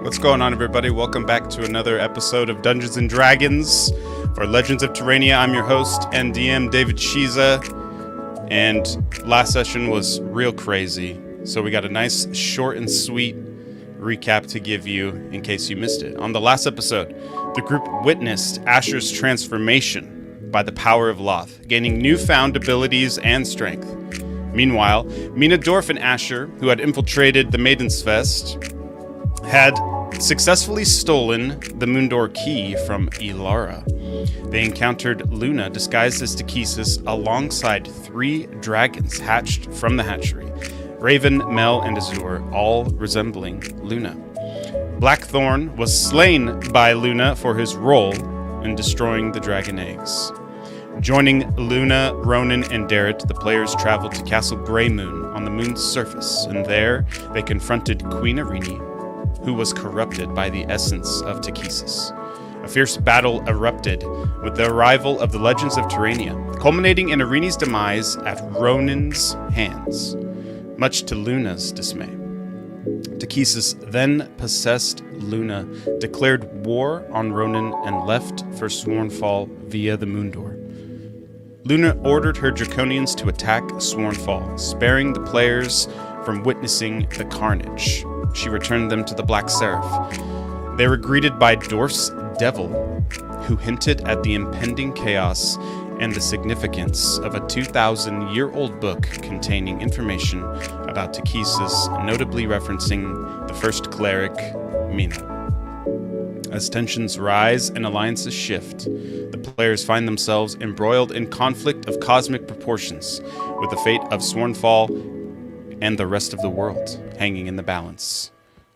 What's going on, everybody? Welcome back to another episode of Dungeons & Dragons for Legends of Terrania. I'm your host and DM, David Shiza, and last session was real crazy, so we got a nice short and sweet recap to give you in case you missed it. On the last episode, the group witnessed Asher's transformation by the power of Loth, gaining newfound abilities and strength. Meanwhile, Mina Dorf and Asher, who had infiltrated the Maiden's Fest, had successfully stolen the Moondoor key from Ilara. They encountered Luna disguised as Takesis alongside 3 dragons hatched from the hatchery, Raven, Mel, and Azure, all resembling Luna. Blackthorn was slain by Luna for his role in destroying the dragon eggs. Joining Luna, Ronan, and Darrett, the players traveled to Castle Greymoon on the moon's surface, and there they confronted Queen Irene, who was corrupted by the essence of Takesis. A fierce battle erupted with the arrival of the Legends of Terrania, culminating in Irene's demise at Ronan's hands, much to Luna's dismay. Takesis then possessed Luna, declared war on Ronan, and left for Swornfall via the Moondoor. Luna ordered her Draconians to attack Swornfall, sparing the players from witnessing the carnage. She returned them to the Black Seraph. They were greeted by Dorf's Devil, who hinted at the impending chaos and the significance of a 2,000-year-old book containing information about Takesis, notably referencing the first cleric, Mina. As tensions rise and alliances shift, the players find themselves embroiled in conflict of cosmic proportions, with the fate of Swornfall and the rest of the world hanging in the balance.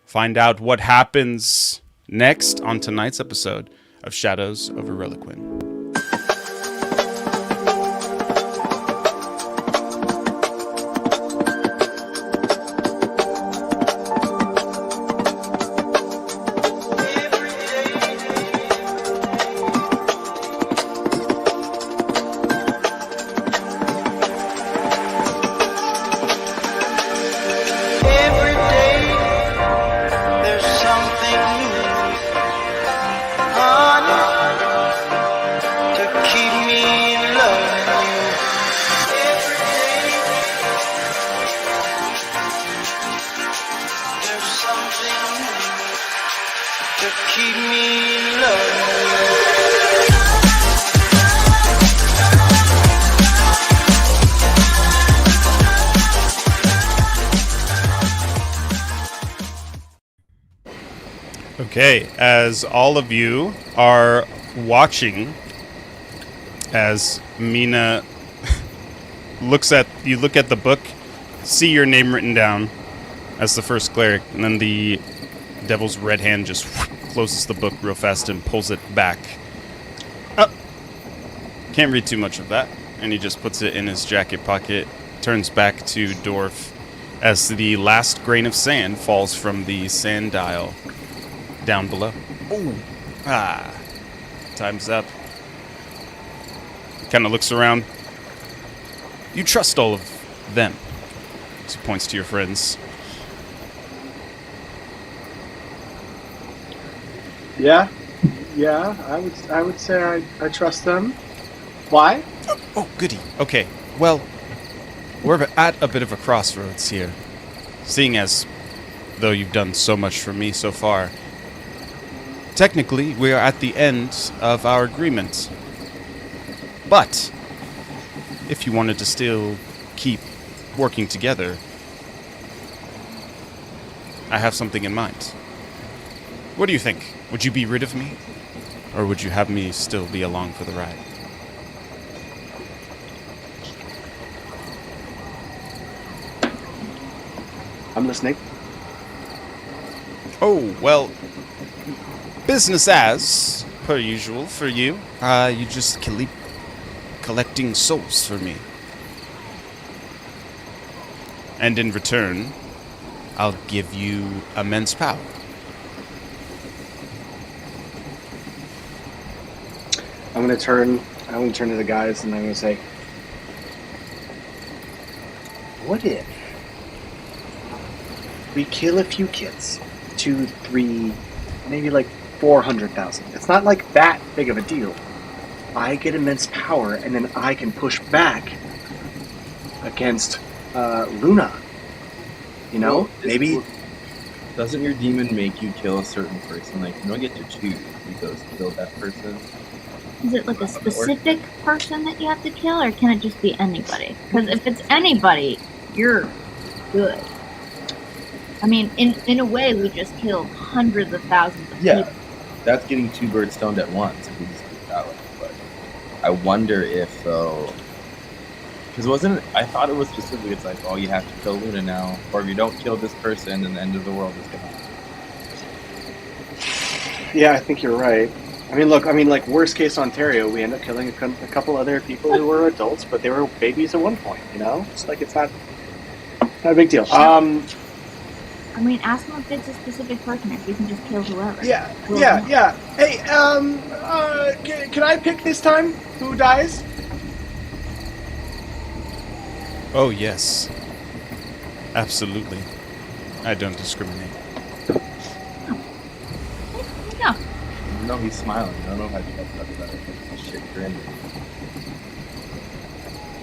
Find out what happens next on tonight's episode of Shadows over Reliquin. Okay, as all of you are watching, as Mina look at the book, see your name written down as the first cleric, and then the devil's red hand just closes the book real fast and pulls it back. Can't read too much of that, and he just puts it in his jacket pocket, turns back to Dorf as the last grain of sand falls from the sand dial down below. Time's up. Kind of looks around. You trust all of them. He points to your friends. Yeah, I would say I trust them. Why? Oh, goody. Okay, well, we're at a bit of a crossroads here. Seeing as though you've done so much for me so far, technically, we are at the end of our agreement. But if you wanted to still keep working together, I have something in mind. What do you think? Would you be rid of me? Or would you have me still be along for the ride? I'm listening. Oh, well, business as per usual for you. You just keep collecting souls for me. And in return, I'll give you immense power. I'm gonna turn to the guys and I'm gonna say, what if we kill a few kids? 2, 3, maybe like 400,000. It's not like that big of a deal. I get immense power and then I can push back against Luna. You know? Well, maybe doesn't your demon make you kill a certain person? Like, you don't get to choose who goes to kill that person. Is it like a specific person that you have to kill, or can it just be anybody? Because if it's anybody, you're good. I mean, in a way, we just killed hundreds of thousands of people. That's getting 2 birds stoned at once if we just do it that way. But I wonder if, though, because I thought it was specific. It's like, oh, you have to kill Luna now, or if you don't kill this person, then the end of the world is gonna happen. yeah, I think you're right. I mean, look, like worst case Ontario, we end up killing a couple other people who were adults, but they were babies at one point. You know, it's like it's not a big deal. I mean, ask them if it's a specific person, if you can just kill whoever. Yeah. Hey, can I pick this time who dies? Oh, yes. Absolutely. I don't discriminate. No. No, he's smiling. I don't know if I trust that. Shit, grin.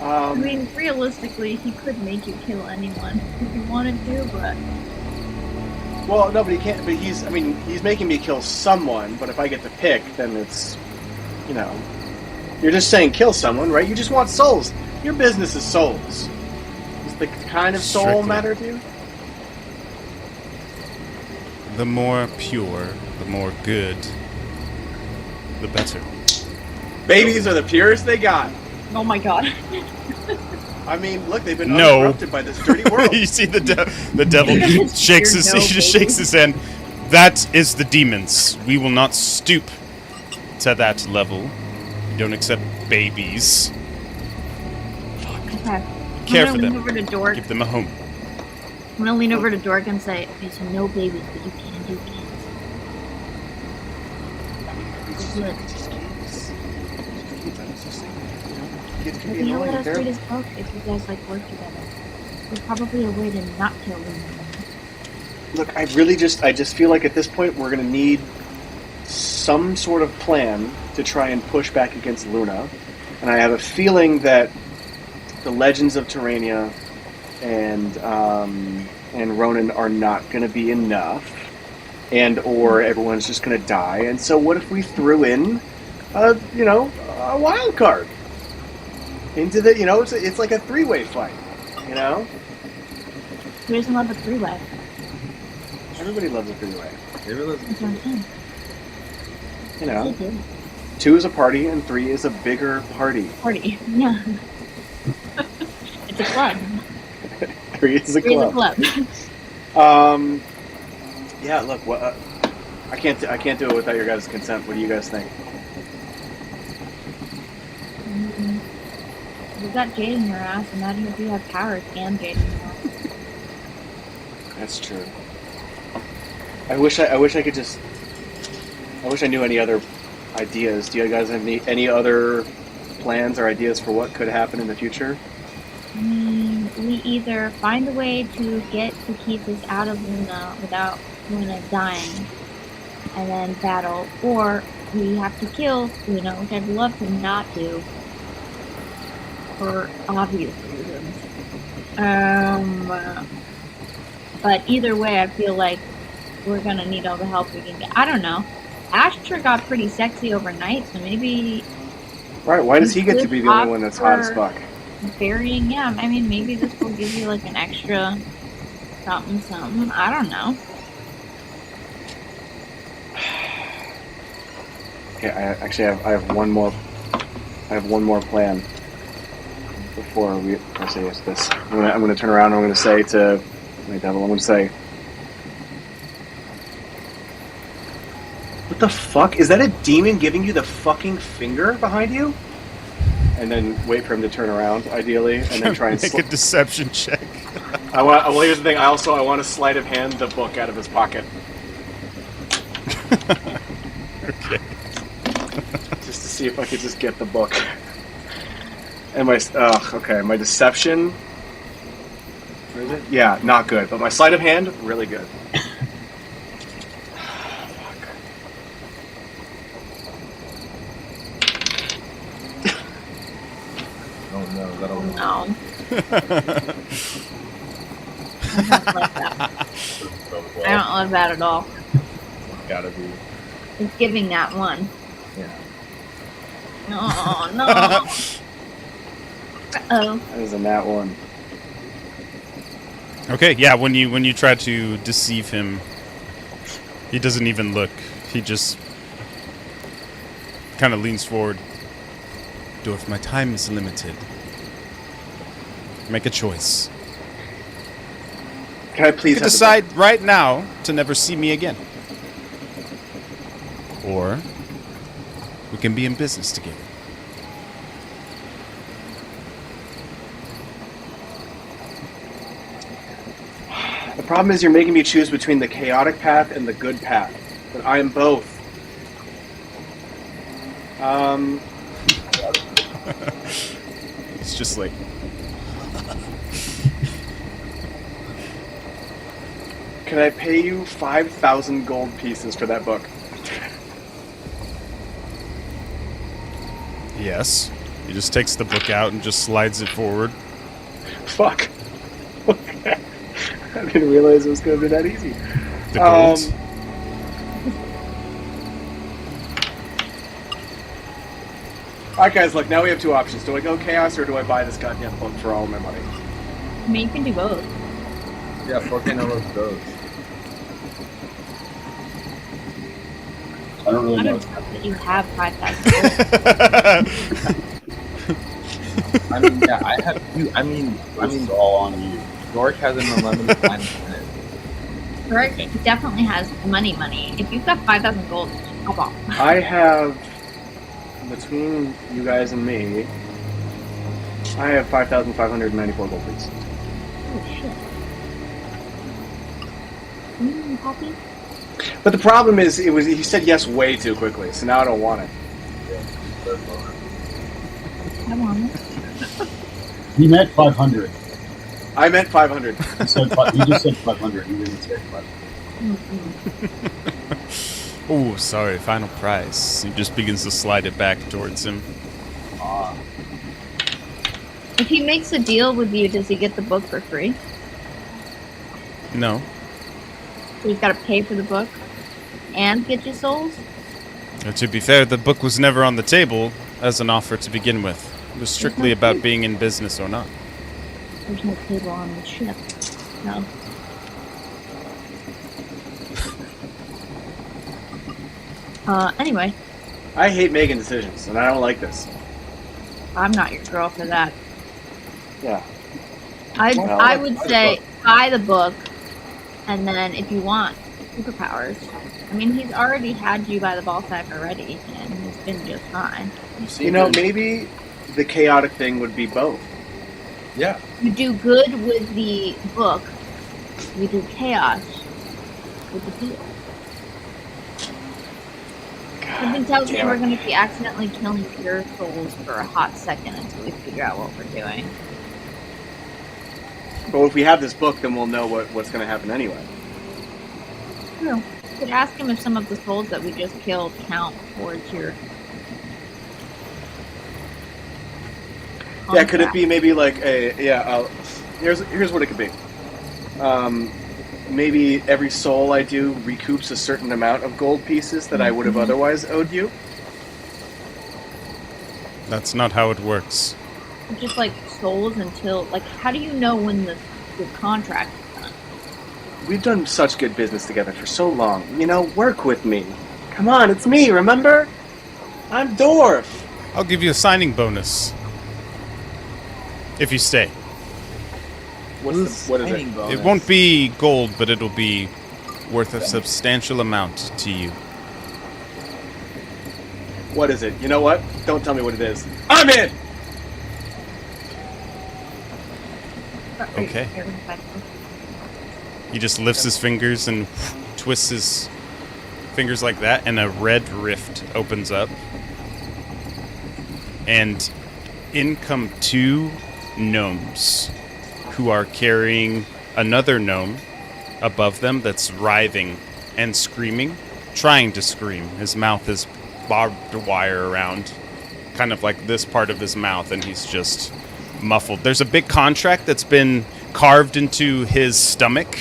I mean, realistically, he could make you kill anyone if you wanted to, but... Well, no, but he can't. But he's making me kill someone. But if I get to pick, then it's, you know, you're just saying kill someone, right? You just want souls. Your business is souls. Does the kind of soul Strictly. matter to you? The more pure, the more good, the better. Babies are the purest they got. Oh my god. I mean, look, they've been No. uninterrupted by this dirty world. You see the devil shakes his You're he just shakes his hand. That is the demons. We will not stoop to that level. We don't accept babies. Okay. Care I'm for gonna lean them. over to Dork. Give them a home. I'm gonna lean over to Dork and say, okay, so no babies, but you can do kids. Good. Kids can But be the hell let annoying. us treat us both if you guys like work together. There's probably a way to not kill them. Look, I just feel like at this point we're going to need some sort of plan to try and push back against Luna. And I have a feeling that the Legends of Terrania and Ronan are not going to be enough, or everyone's just going to die. And so what if we threw in, a wild card into the, it's like a 3-way fight, you know? Who doesn't love a 3-way? Everybody loves a 3-way. That's what I'm saying. You know, They do. 2 is a party and 3 is a bigger party. Party. Yeah. It's a club. 3 is a Three is a club. club. Yeah. Look, what I can't do it without your guys' consent. What do you guys think? You've got Jade in your ass. Imagine if you had powers and Jade in your ass. That's true. I wish I could just. I wish I knew any other ideas. Do you guys have any other plans or ideas for what could happen in the future? We either find a way to get to keep us out of Luna without Luna dying, and then battle, or we have to kill Luna, which I'd love to not do, for obvious reasons. But either way, I feel like we're gonna need all the help we can get. I don't know. Asher got pretty sexy overnight, so maybe Right? Why does he get to be the only one that's hot as fuck? burying, yeah, I mean, maybe this will give you like an extra something. I don't know. Okay, I have one more. I have one more plan before I say this. I'm gonna turn around and I'm gonna say to My devil, I'm going to say... What the fuck? Is that a demon giving you the fucking finger behind you? And then wait for him to turn around, ideally, and then try and... Make a deception check. well, here's the thing. I want to sleight of hand the book out of his pocket. Okay. Just to see if I could just get the book. And my... okay. My deception... Where is it? Yeah, not good. But my sleight of hand, really good. Oh no, that'll No. I don't like that. I don't love that at all. gotta be. It's giving that one. Yeah. Oh, no. Uh-oh. That is a nat one. Okay, yeah, when you try to deceive him, he doesn't even look. He just kind of leans forward. Dorf, my time is limited. Make a choice. Can I You please can have the decide right now to never see me again. Or we can be in business together. book? The problem is you're making me choose between the chaotic path and the good path. But I am both. It's just like Can I pay you 5,000 gold pieces for that book? yes. He just takes the book out and just slides it forward. Fuck. Okay. I didn't realize it was going to be that easy. The gold. Alright guys, look, now we have two options. Do I go chaos or do I buy this goddamn book for all my money? I mean, you can do both. Yeah, 4K no those goes. I don't I really know. don't trust that you have 5,000 gold. I mean, yeah, I have you. I mean, It's all on you. York has an unlimited time in it. Rick definitely has money. If you've got 5,000 gold, hop off. I have, between you guys and me, I have 5,594 gold pieces. Oh, shit. Poppy? But the problem is, he said yes way too quickly, so now I don't want it. I want it. He meant 500. I meant 500. He just said 500. He didn't say 500. Mm-mm. Oh, sorry, final price. He just begins to slide it back towards him. If he makes a deal with you, does he get the book for free? No. So he's got to pay for the book and get you souls? To be fair, the book was never on the table as an offer to begin with. It was strictly about being in business or not. There's no table on the ship. No. Anyway, I hate making decisions, and I don't like this. I'm not your girl for that. Yeah. I would say buy the book, and then if you want superpowers, I mean, he's already had you by the ball sack already, and he's been just fine. You know, maybe the chaotic thing would be both. Yeah. You do good with the book, you do chaos with the deal. Something tells me damn we're it. going to be accidentally killing pure souls for a hot second until we figure out what we're doing. But if we have this book, then we'll know what's going to happen anyway. True. You could ask him if some of the souls that we just killed count towards your. Yeah, could it be maybe like a here's what it could be. Maybe every soul I do recoups a certain amount of gold pieces that I would have otherwise owed you. That's not how it works. Just like souls until like, how do you know when the contract is done? We've done such good business together for so long. You know, work with me. Come on, it's me, remember? I'm Dorf. I'll give you a signing bonus. If you stay. what is it? It won't be gold, but it'll be worth a substantial amount to you. What is it? You know what? Don't tell me what it is. I'm in! Okay. He just lifts his fingers and twists his fingers like that, and a red rift opens up. And in come two gnomes who are carrying another gnome above them that's writhing and screaming, trying to scream. His mouth is barbed wire around, kind of like this part of his mouth, and he's just muffled. There's a big contract that's been carved into his stomach,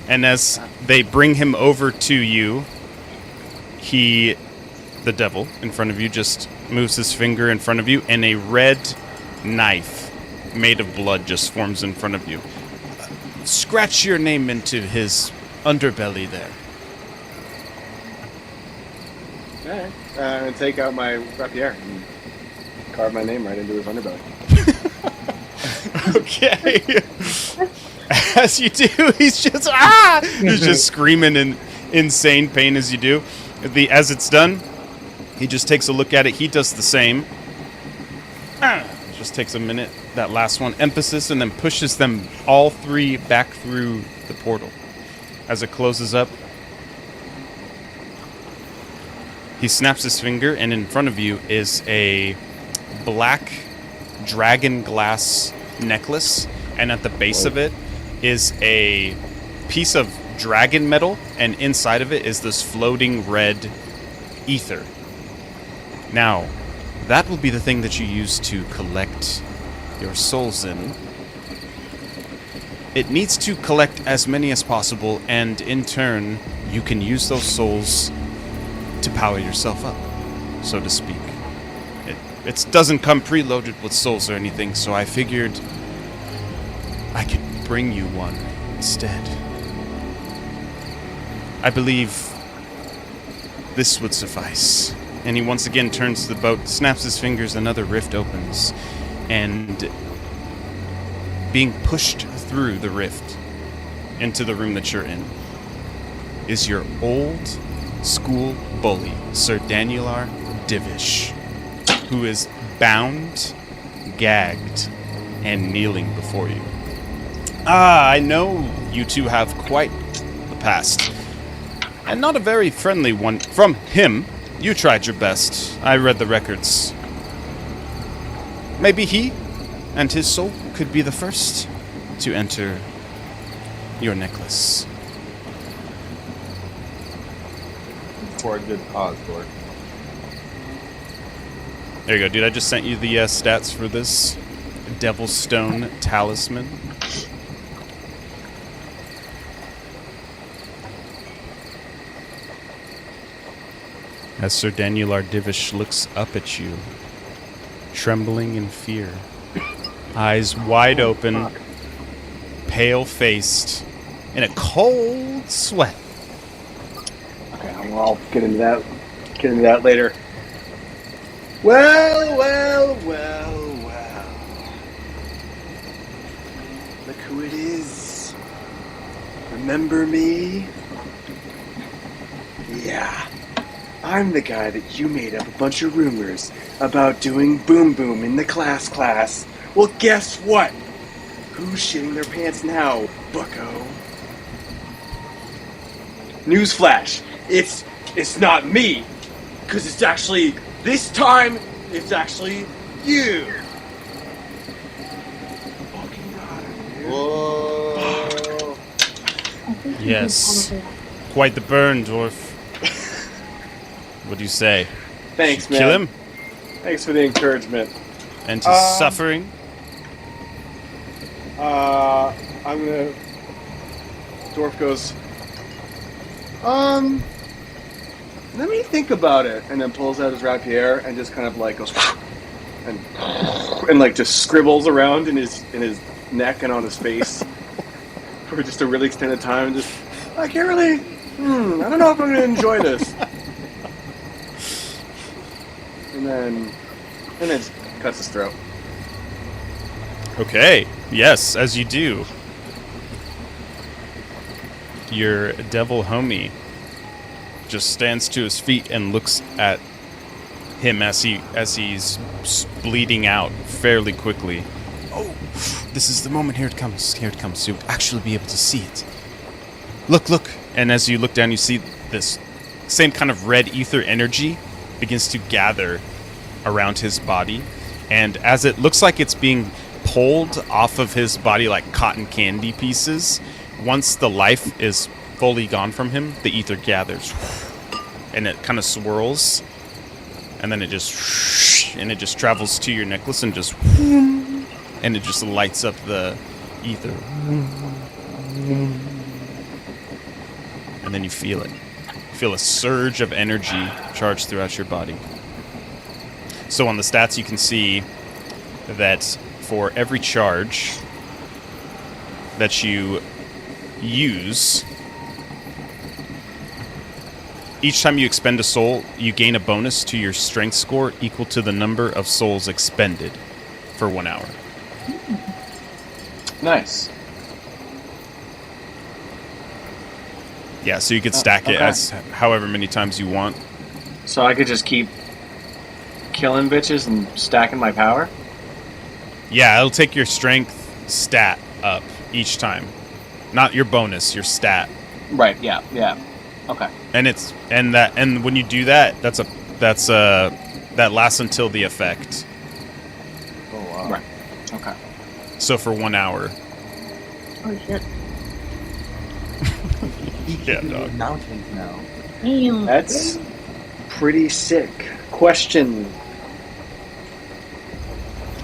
and as they bring him over to you, the devil in front of you just moves his finger in front of you, and a red knife made of blood just forms in front of you. Scratch your name into his underbelly there. Alright. And take out my rapier and carve my name right into his underbelly. Okay. As you do, he's just he's just screaming in insane pain as you do. As it's done, he just takes a look at it. He does the same. Just takes a minute, that last one, emphasis, and then pushes them all three back through the portal. As it closes up, he snaps his finger, and in front of you is a black dragon glass necklace, and at the base of it is a piece of dragon metal, and inside of it is this floating red ether. Now, that will be the thing that you use to collect your souls in. It needs to collect as many as possible, and in turn, you can use those souls to power yourself up, so to speak. It doesn't come preloaded with souls or anything, so I figured I could bring you one instead. I believe this would suffice. And he once again turns to the boat, snaps his fingers, another rift opens, and being pushed through the rift into the room that you're in is your old school bully, Sir Danielar Divish, who is bound, gagged, and kneeling before you. I know you two have quite the past, and not a very friendly one from him. You tried your best. I read the records. Maybe he and his soul could be the first to enter your necklace. For a good cause, Lord. There you go, dude. I just sent you the stats for this Devil's Stone Talisman. As Sir Danielar Divish looks up at you, trembling in fear, eyes wide open, pale-faced, in a cold sweat. Okay, I'll get into that later. Well. Look who it is. Remember me? Yeah. I'm the guy that you made up a bunch of rumors about doing Boom Boom in the class. Well, guess what? Who's shitting their pants now, bucko? Newsflash. It's not me. Because this time, it's actually you. Fucking got it, dude. Whoa. Yes. Quite the burn, dwarf. What do you say? Thanks, man. Kill him? Thanks for the encouragement. And his suffering? I'm gonna... Dwarf goes, let me think about it. And then pulls out his rapier and just kind of like goes... And like just scribbles around in his neck and on his face for just a really extended time. And just, I can't really... I don't know if I'm gonna enjoy this. And then just cuts his throat. Okay. Yes, as you do. your devil homie just stands to his feet and looks at him as he's bleeding out fairly quickly. Oh, this is the moment. Here it comes. Here it comes. You'll actually be able to see it. Look, look. And as you look down, you see this same kind of red ether energy begins to gather around his body. And as it looks like it's being pulled off of his body like cotton candy pieces, once the life is fully gone from him, the ether gathers. And it kind of swirls. And then it just travels to your necklace and just... And it just lights up the ether. And then you feel it. You feel a surge of energy charge throughout your body. So on the stats you can see that for every charge that you use, each time you expend a soul, you gain a bonus to your strength score equal to the number of souls expended for 1 hour. Nice. Yeah, so you could stack it okay. as however many times you want. So I could just keep killing bitches and stacking my power? Yeah, it'll take your strength stat up each time. Not your bonus, your stat. Right, yeah. Okay. And when you do that, that lasts until the effect. Oh wow. Right. Okay. So for 1 hour. Oh shit. Yeah, dog. Mountains now. Damn. That's pretty sick. Question.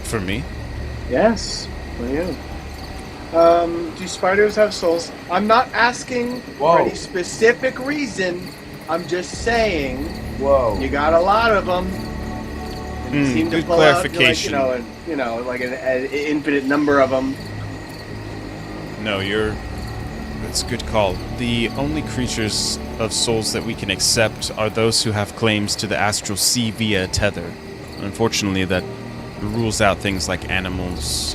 For me? Yes, for you. Do spiders have souls? I'm not asking for Whoa. any specific reason. I'm just saying Whoa. you got a lot of them. And you seem to good pull clarification. out, like an infinite number of them. No, that's a good call. The only creatures of souls that we can accept are those who have claims to the astral sea via tether. Unfortunately, that rules out things like animals,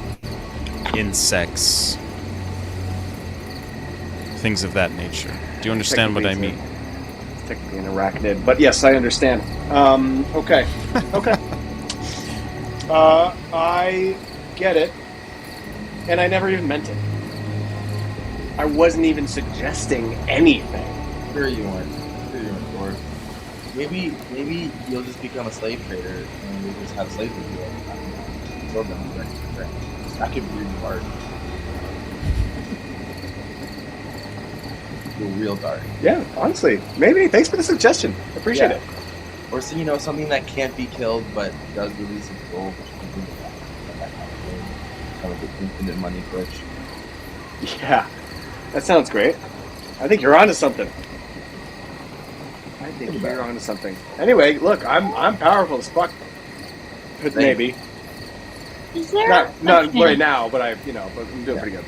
insects, things of that nature. Do you understand what I mean? It's technically an arachnid, but yes, I understand. Okay. Okay. I get it. And I never even meant it. I wasn't even suggesting anything. Sure you weren't. Or maybe you'll just become a slave trader and you'll just have slaves with you. Kill them direct. That could be really hard. Real dark. Yeah, honestly. Maybe. Thanks for the suggestion. Appreciate it. Or so, something that can't be killed but does release its soul, which you can do that kind of thing. Kind of an infinite money glitch. Yeah. That sounds great. I think you're onto something. Anyway, look, I'm powerful as fuck. Maybe. Is there Not a right chance now, but but I'm doing pretty good.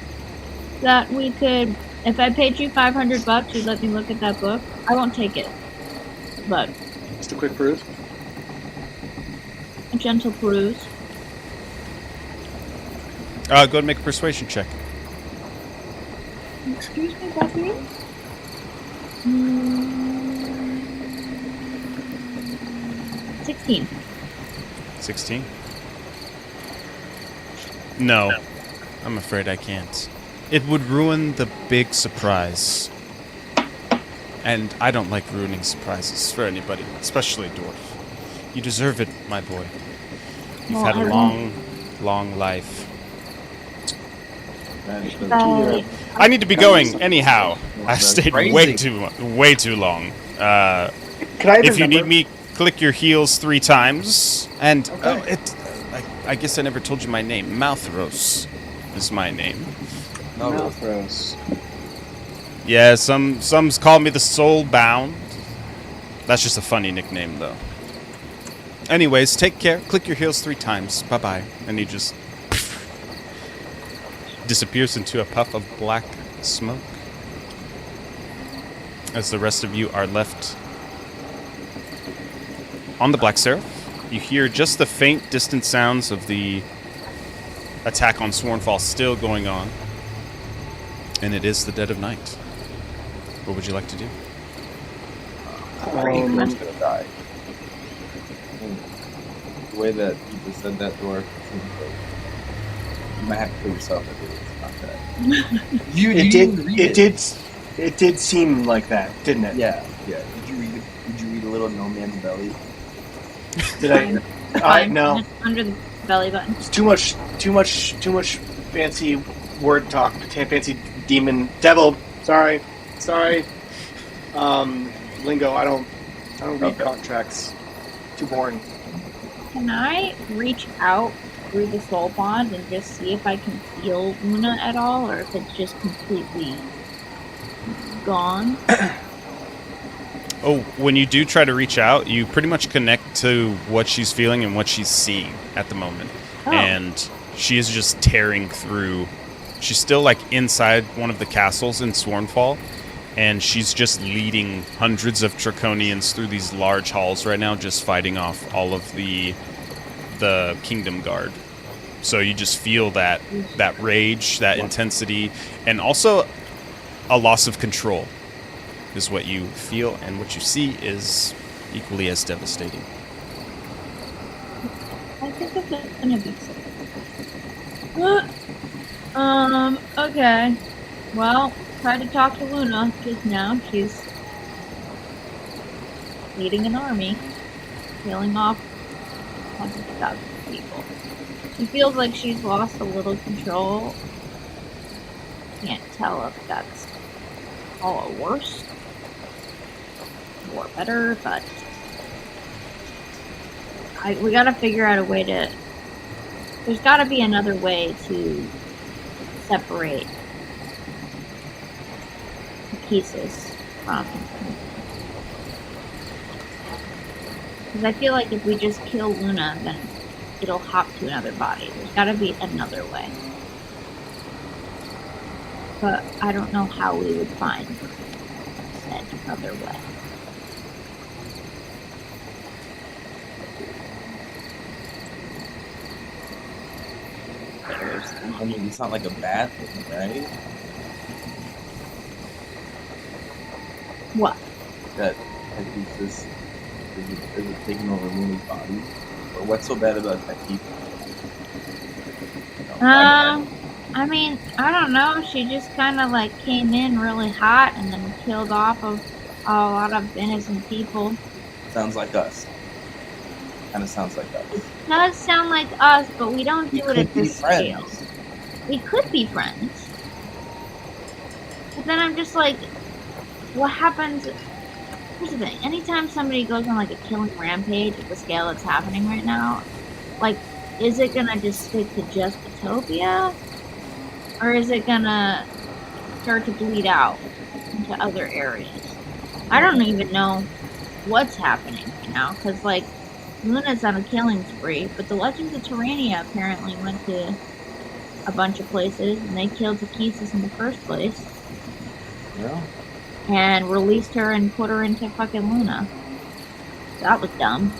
that we could, if I paid you $500, you'd let me look at that book? I won't take it, but Just a quick peruse. a gentle peruse. Go ahead and make a persuasion check. Excuse me, Buffy? 16. 16? No. I'm afraid I can't. It would ruin the big surprise. And I don't like ruining surprises for anybody, especially a dwarf. You deserve it, my boy. You've Well, had I a won't. long life. But I need to be going anyhow. I've That's stayed crazy. way too long. Can I have If your you need number? me, click your heels 3 times. And Okay. I guess I never told you my name. Malthros is my name. No, Malthros. Yeah, some's called me the Soulbound. That's just a funny nickname, though. Anyways, take care. Click your heels 3 times. Bye-bye. And he just disappears into a puff of black smoke. As the rest of you are left on the Black Seraph, you hear just the faint, distant sounds of the attack on Swornfall still going on. And it is the dead of night. What would you like to do? I think Luna's gonna die. The way that you just said that, Dwarf, seems like you might have to kill yourself if it's not that. It did seem like that, didn't it? Yeah. Did you read A Little No Man's Belly? Did I no. Just under the belly button. It's too much fancy word talk, fancy demon devil. Sorry. Lingo. I don't read contracts. Too boring. Can I reach out through the soul bond and just see if I can feel Luna at all, or if it's just completely gone? Oh, when you do try to reach out, you pretty much connect to what she's feeling and what she's seeing at the moment. Oh. And she is just tearing through. She's still like inside one of the castles in Swornfall, and she's just leading hundreds of Draconians through these large halls right now, just fighting off all of the Kingdom Guard. So you just feel that rage, that intensity, and also a loss of control is what you feel, and what you see is equally as devastating. I think it's gonna be sick. Okay. Well, tried to talk to Luna just now. She's leading an army, killing off hundreds of thousands of people. She feels like she's lost a little control. Can't tell if that's all worse or better, but we gotta figure out a way to. There's gotta be another way to separate pieces from. Because I feel like if we just kill Luna, then it'll hop to another body. There's gotta be another way. But I don't know how we would find said other way. I mean, it's not like a bad thing, right? What? That He's is it taking over Luna's body? Or what's so bad about that people? I mean, I don't know. She just kind of like came in really hot and then killed off of a lot of innocent people. Sounds like us. Kind of sounds like us. It does sound like us, but we don't do it at this scale. Friends. We could be friends. But then I'm just like, what happens? Here's the thing. Anytime somebody goes on like a killing rampage at the scale that's happening right now, like, is it gonna just stick to just Utopia? Or is it gonna start to bleed out into other areas? I don't even know what's happening right now, because like Luna's on a killing spree, but the Legends of Terrania apparently went to a bunch of places and they killed Takesis in the first place. Yeah. And released her and put her into fucking Luna. That was dumb.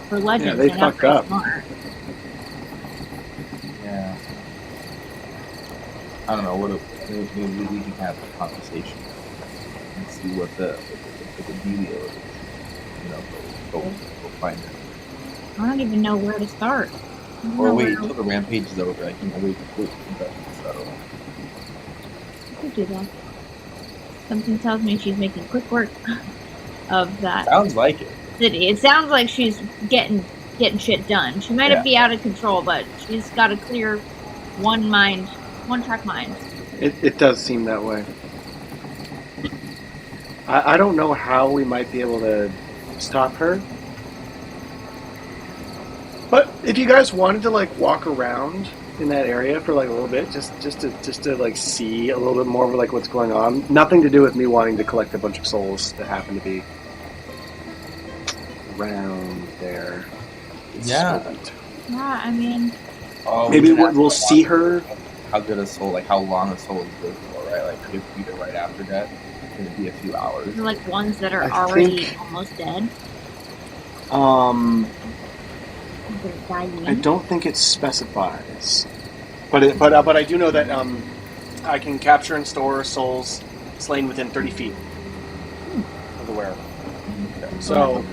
For Legends, they they're not fucked very up. smart. Yeah. I don't know. Maybe we can have a conversation and see what the deal is. You know, go find it. I don't even know where to start. I don't Or know wait where until the rampage is over. I can wait to settle. I could do that. Something tells me she's making quick work of that Sounds like it. city. It sounds like she's getting shit done. She might Yeah. be out of control, but she's got a clear one-track mind. It does seem that way. I don't know how we might be able to stop her. But if you guys wanted to like walk around in that area for like a little bit, just to like see a little bit more of like what's going on. Nothing to do with me wanting to collect a bunch of souls that happen to be around there. Yeah. Yeah, I mean, Oh, Maybe we can ask we'll her see her. how good a soul, like how long a soul is good for, right? Like if you beat it right after death, it's gonna be a few hours. they're like ones that are I already think- almost dead. They're dying. I don't think it specifies, but I do know that I can capture and store souls slain within 30 feet of the wearer. Okay. So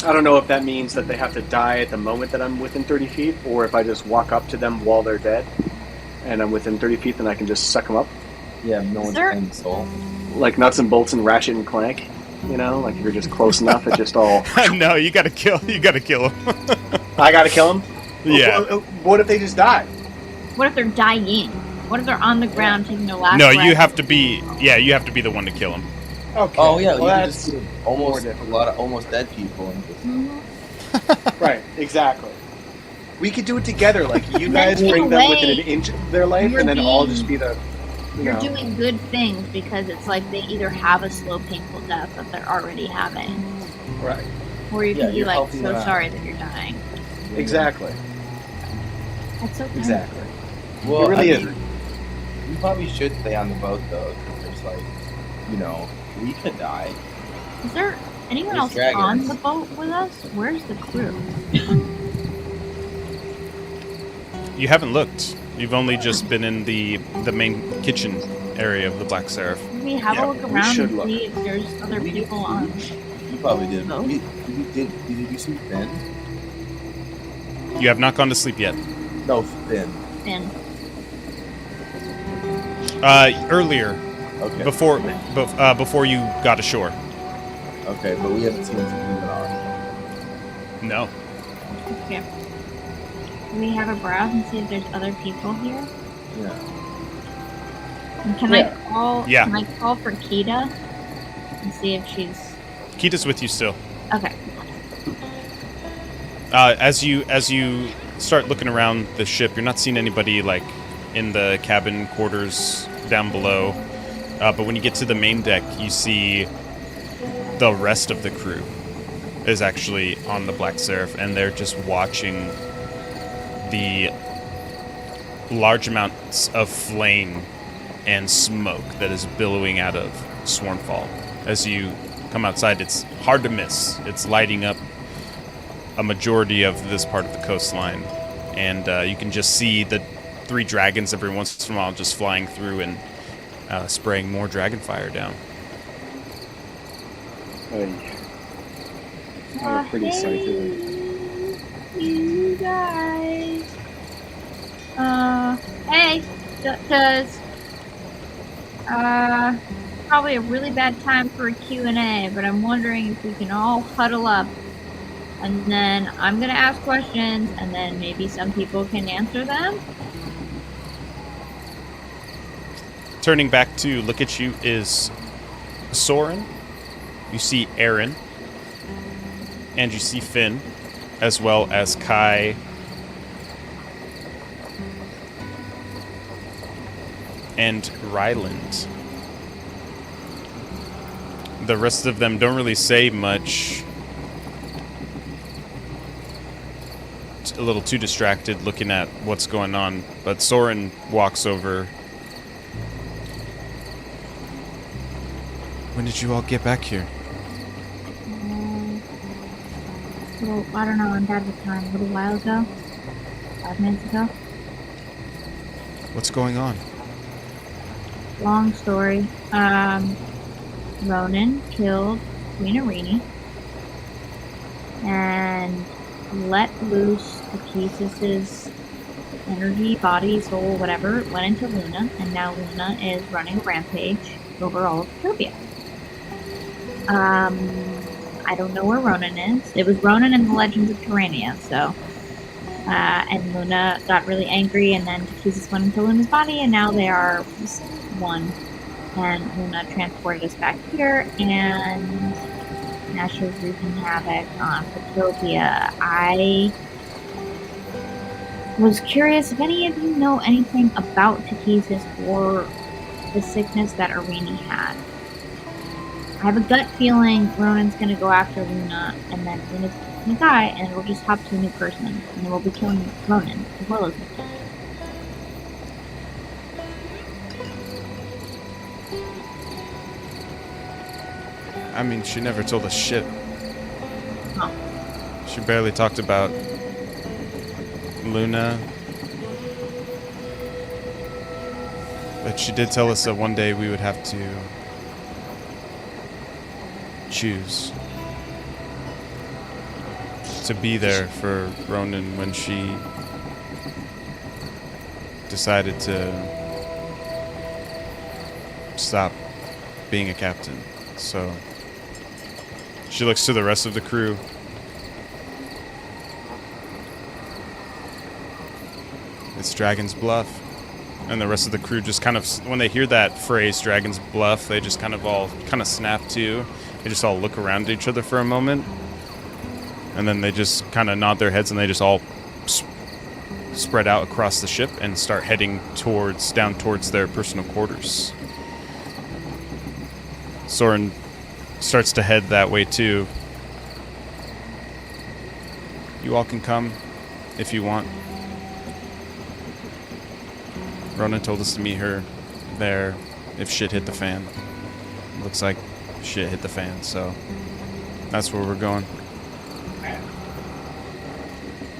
I don't know if that means that they have to die at the moment that I'm within 30 feet, or if I just walk up to them while they're dead, and I'm within 30 feet, then I can just suck them up. Yeah, no one's Sir? playing the soul. Like Nuts and Bolts and Ratchet and Clank, you know? Like if you're just close enough, it just all... No, you gotta kill him. I gotta kill them? Yeah. What if they just die? What if they're dying? What if they're on the ground taking their last No, breath? you have to be the one to kill him. Okay. Oh yeah, well, you can that's just do almost more a lot of almost dead people and just Mhm. right. Exactly. We could do it together. Like you And then guys in bring a them way, within an inch of their life, you're and then I'll being- just be the. You You're know. doing good things because it's like they either have a slow, painful death that they're already having, Right. or you Yeah, can be you're like, helping so them out. sorry that you're dying. Exactly. That's okay. Exactly. Well, It really I mean, is. we probably should stay on the boat though, because there's like, you know, we could die. Is there anyone There's else dragons. on the boat with us? Where's the crew? You haven't looked. You've only just been in the main kitchen area of the Black Seraph. Can we have Yeah, a look we around should and look. see if there's other We- people on? You probably did. No. Did you see Finn? You have not gone to sleep yet. No, Finn. And Earlier, Okay. before you got ashore. Okay, but we haven't seen him moving on. No. okay. Can we have a browse and see if there's other people here? Yeah. And can Yeah. I call? Yeah. Can I call for Kita and see if she's Kita's with you still. okay? As you start looking around the ship, you're not seeing anybody like in the cabin quarters down below. But when you get to the main deck, you see the rest of the crew is actually on the Black Seraph, and they're just watching the large amounts of flame and smoke that is billowing out of Swarmfall. As you come outside, it's hard to miss. It's lighting up a majority of this part of the coastline, and you can just see the 3 dragons every once in a while just flying through and spraying more dragon fire down. I'm a pretty hey, sight to you guys. Hey, does probably a really bad time for a Q&A, but I'm wondering if we can all huddle up, and then I'm gonna ask questions, and then maybe some people can answer them. Turning back to look at you is Soren. You see Aaron. And you see Finn, as well as Kai. And Ryland. The rest of them don't really say much. It's a little too distracted looking at what's going on. But Soren walks over. When did you all get back here? Well, I don't know, I'm bad with time. A little while ago. 5 minutes ago. What's going on? Long story. Ronan killed Queen Irini and let loose Akesis' energy, body, soul, whatever, went into Luna, and now Luna is running a rampage over all of Ethiopia. I don't know where Ronan is. It was Ronan in the Legends of Terrania, so. And Luna got really angry, and then Akesis went into Luna's body, and now they are just one. And Luna transported us back here, and now she's wreaking havoc on Ethiopia. I was curious if any of you know anything about Akesis or the sickness that Irini had. I have a gut feeling Ronan's gonna go after Luna, and then Luna's gonna die, and it'll just hop to a new person, and then we'll be killing Ronan as well as me. I mean, she never told us shit. Huh. She barely talked about Luna. But she did tell us that one day we would have to choose to be there for Ronan when she decided to stop being a captain. So she looks to the rest of the crew. It's Dragon's Bluff. And the rest of the crew just kind of, when they hear that phrase, Dragon's Bluff, they just kind of all kind of snap to. They just all look around at each other for a moment. And then they just kind of nod their heads and they just all spread out across the ship and start heading down towards their personal quarters. Soren starts to head that way too. You all can come if you want. Ronan told us to meet her there if shit hit the fan. Looks like shit hit the fan, so that's where we're going.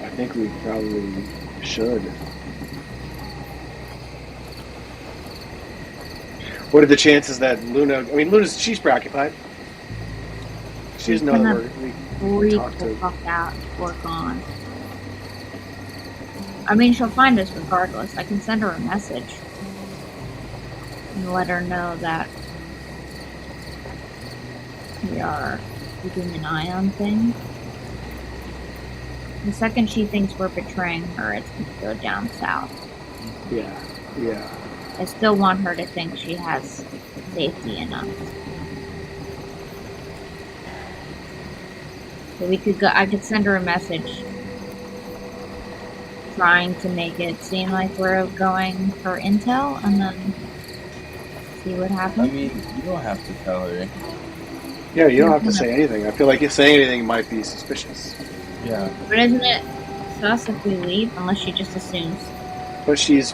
I think we probably should. What are the chances that Luna... I mean, she's preoccupied. She doesn't know that we Freak talk the to... fuck out. Work on. I mean, she'll find us regardless. I can send her a message and let her know that we are keeping an eye on things. The second she thinks we're betraying her, it's going to go down south. Yeah. I still want her to think she has safety in us. So we could go. I could send her a message trying to make it seem like we're going for intel and then see what I happens. mean, you don't have to tell her. Yeah, you don't have to say anything. I feel like if saying anything might be suspicious. Yeah. But isn't it sus if we leave? Unless she just assumes. But she's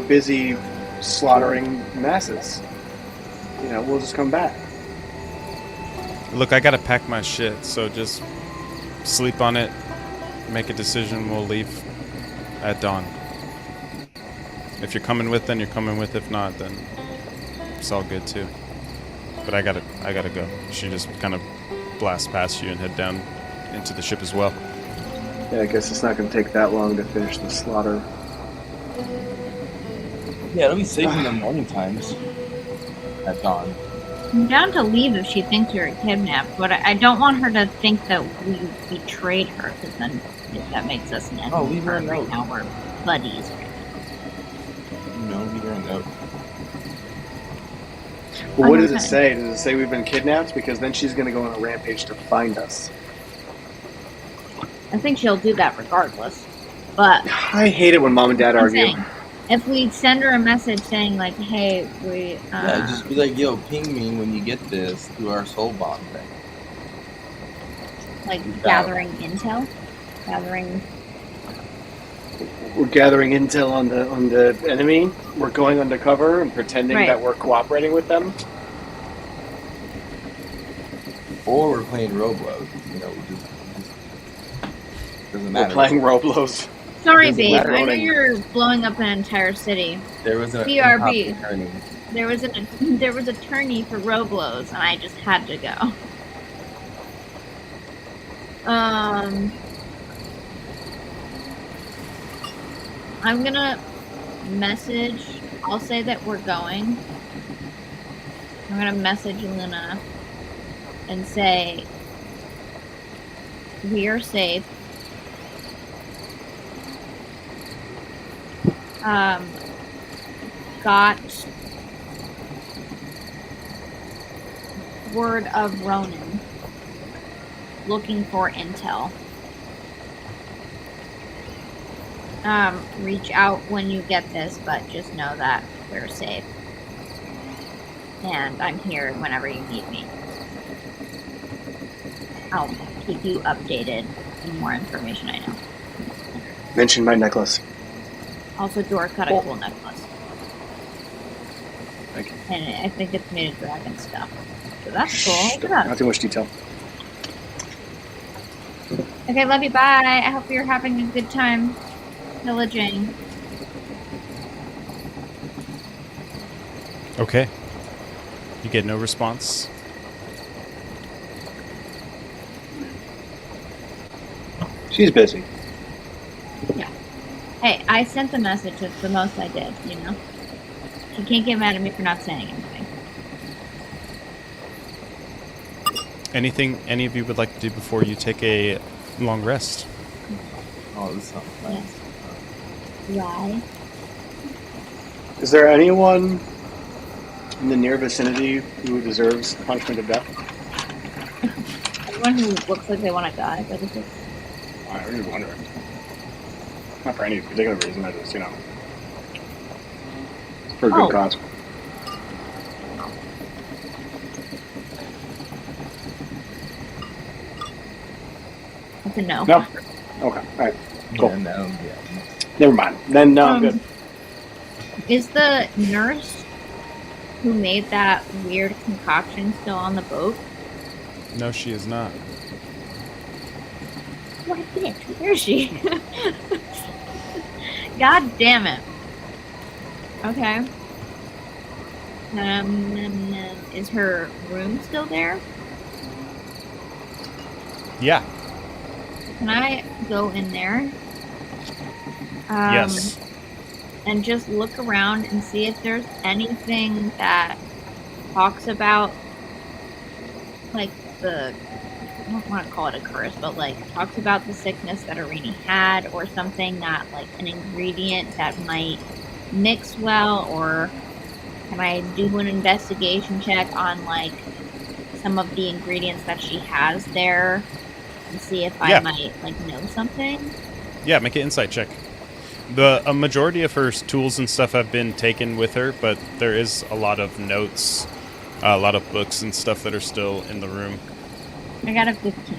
busy slaughtering masses. We'll just come back. Look, I gotta pack my shit, so just sleep on it, make a decision, we'll leave at dawn. If you're coming with, then you're coming with. If not, then it's all good too. But I gotta go. She just kind of blasts past you and head down into the ship as well. Yeah, I guess it's not going to take that long to finish the slaughter. Yeah, it'll be safe in the morning times. At dawn. I'm down to leave if she thinks we were kidnapped, but I don't want her to think that we betrayed her, because then that makes us an enemy. Oh, leave her a right note. now we're buddies. Leave her a note. Well, what does it Okay. say? Does it say we've been kidnapped? Because then she's going to go on a rampage to find us. I think she'll do that regardless. But I hate it when mom and dad I'm argue. saying, if we send her a message saying like, "Hey, we Yeah, just be like, yo, ping me when you get this through our soul bond thing. like gathering intel, gathering." We're gathering intel on the enemy. We're going undercover and pretending Right. that we're cooperating with them. Or we're playing Roblox. We just doesn't We're matter. playing Roblox. Sorry, Doesn't babe. matter. I know you're blowing up an entire city. There was an BRB. incompetent attorney. There was a tourney for Roblox, and I just had to go. I'm gonna message. I'll say that we're going. I'm gonna message Luna and say we are safe. Got word of Ronan looking for intel. Reach out when you get this, but just know that we're safe. And I'm here whenever you need me. I'll keep you updated the more information I know. Mention my necklace. Also, Dora cut a cool necklace. Thank you. And I think it's made of dragon stuff. So that's cool. Look at Not that. too much detail. Okay, love you. Bye. I hope you're having a good time pillaging. Okay. You get no response. She's busy. Hey, I sent the message. It's the most I did, you know? She can't get mad at me for not saying anything. Anything any of you would like to do before you take a long rest? Oh, this sounds nice. Why? Is there anyone in the near vicinity who deserves the punishment of death? Anyone who looks like they want to die, but it's just... I was just wondering. Not for any particular reason, I just, for a good Oh. cause. It's a no. No? Okay, alright. Cool. Yeah, no, yeah. Never mind. Then, no, I'm good. Is the nurse who made that weird concoction still on the boat? No, she is not. What bitch? Where is she? God damn it. Okay. Is her room still there? Yeah. Can I go in there? Yes. And just look around and see if there's anything that talks about, like, I don't want to call it a curse, but, like, talks about the sickness that Irini had, or something that, like, an ingredient that might mix well, or can I do an investigation check on, like, some of the ingredients that she has there and see if Yeah. I might, like, know something? Yeah, make an insight check. A majority of her tools and stuff have been taken with her, but there is a lot of notes, a lot of books and stuff that are still in the room. I got a 15.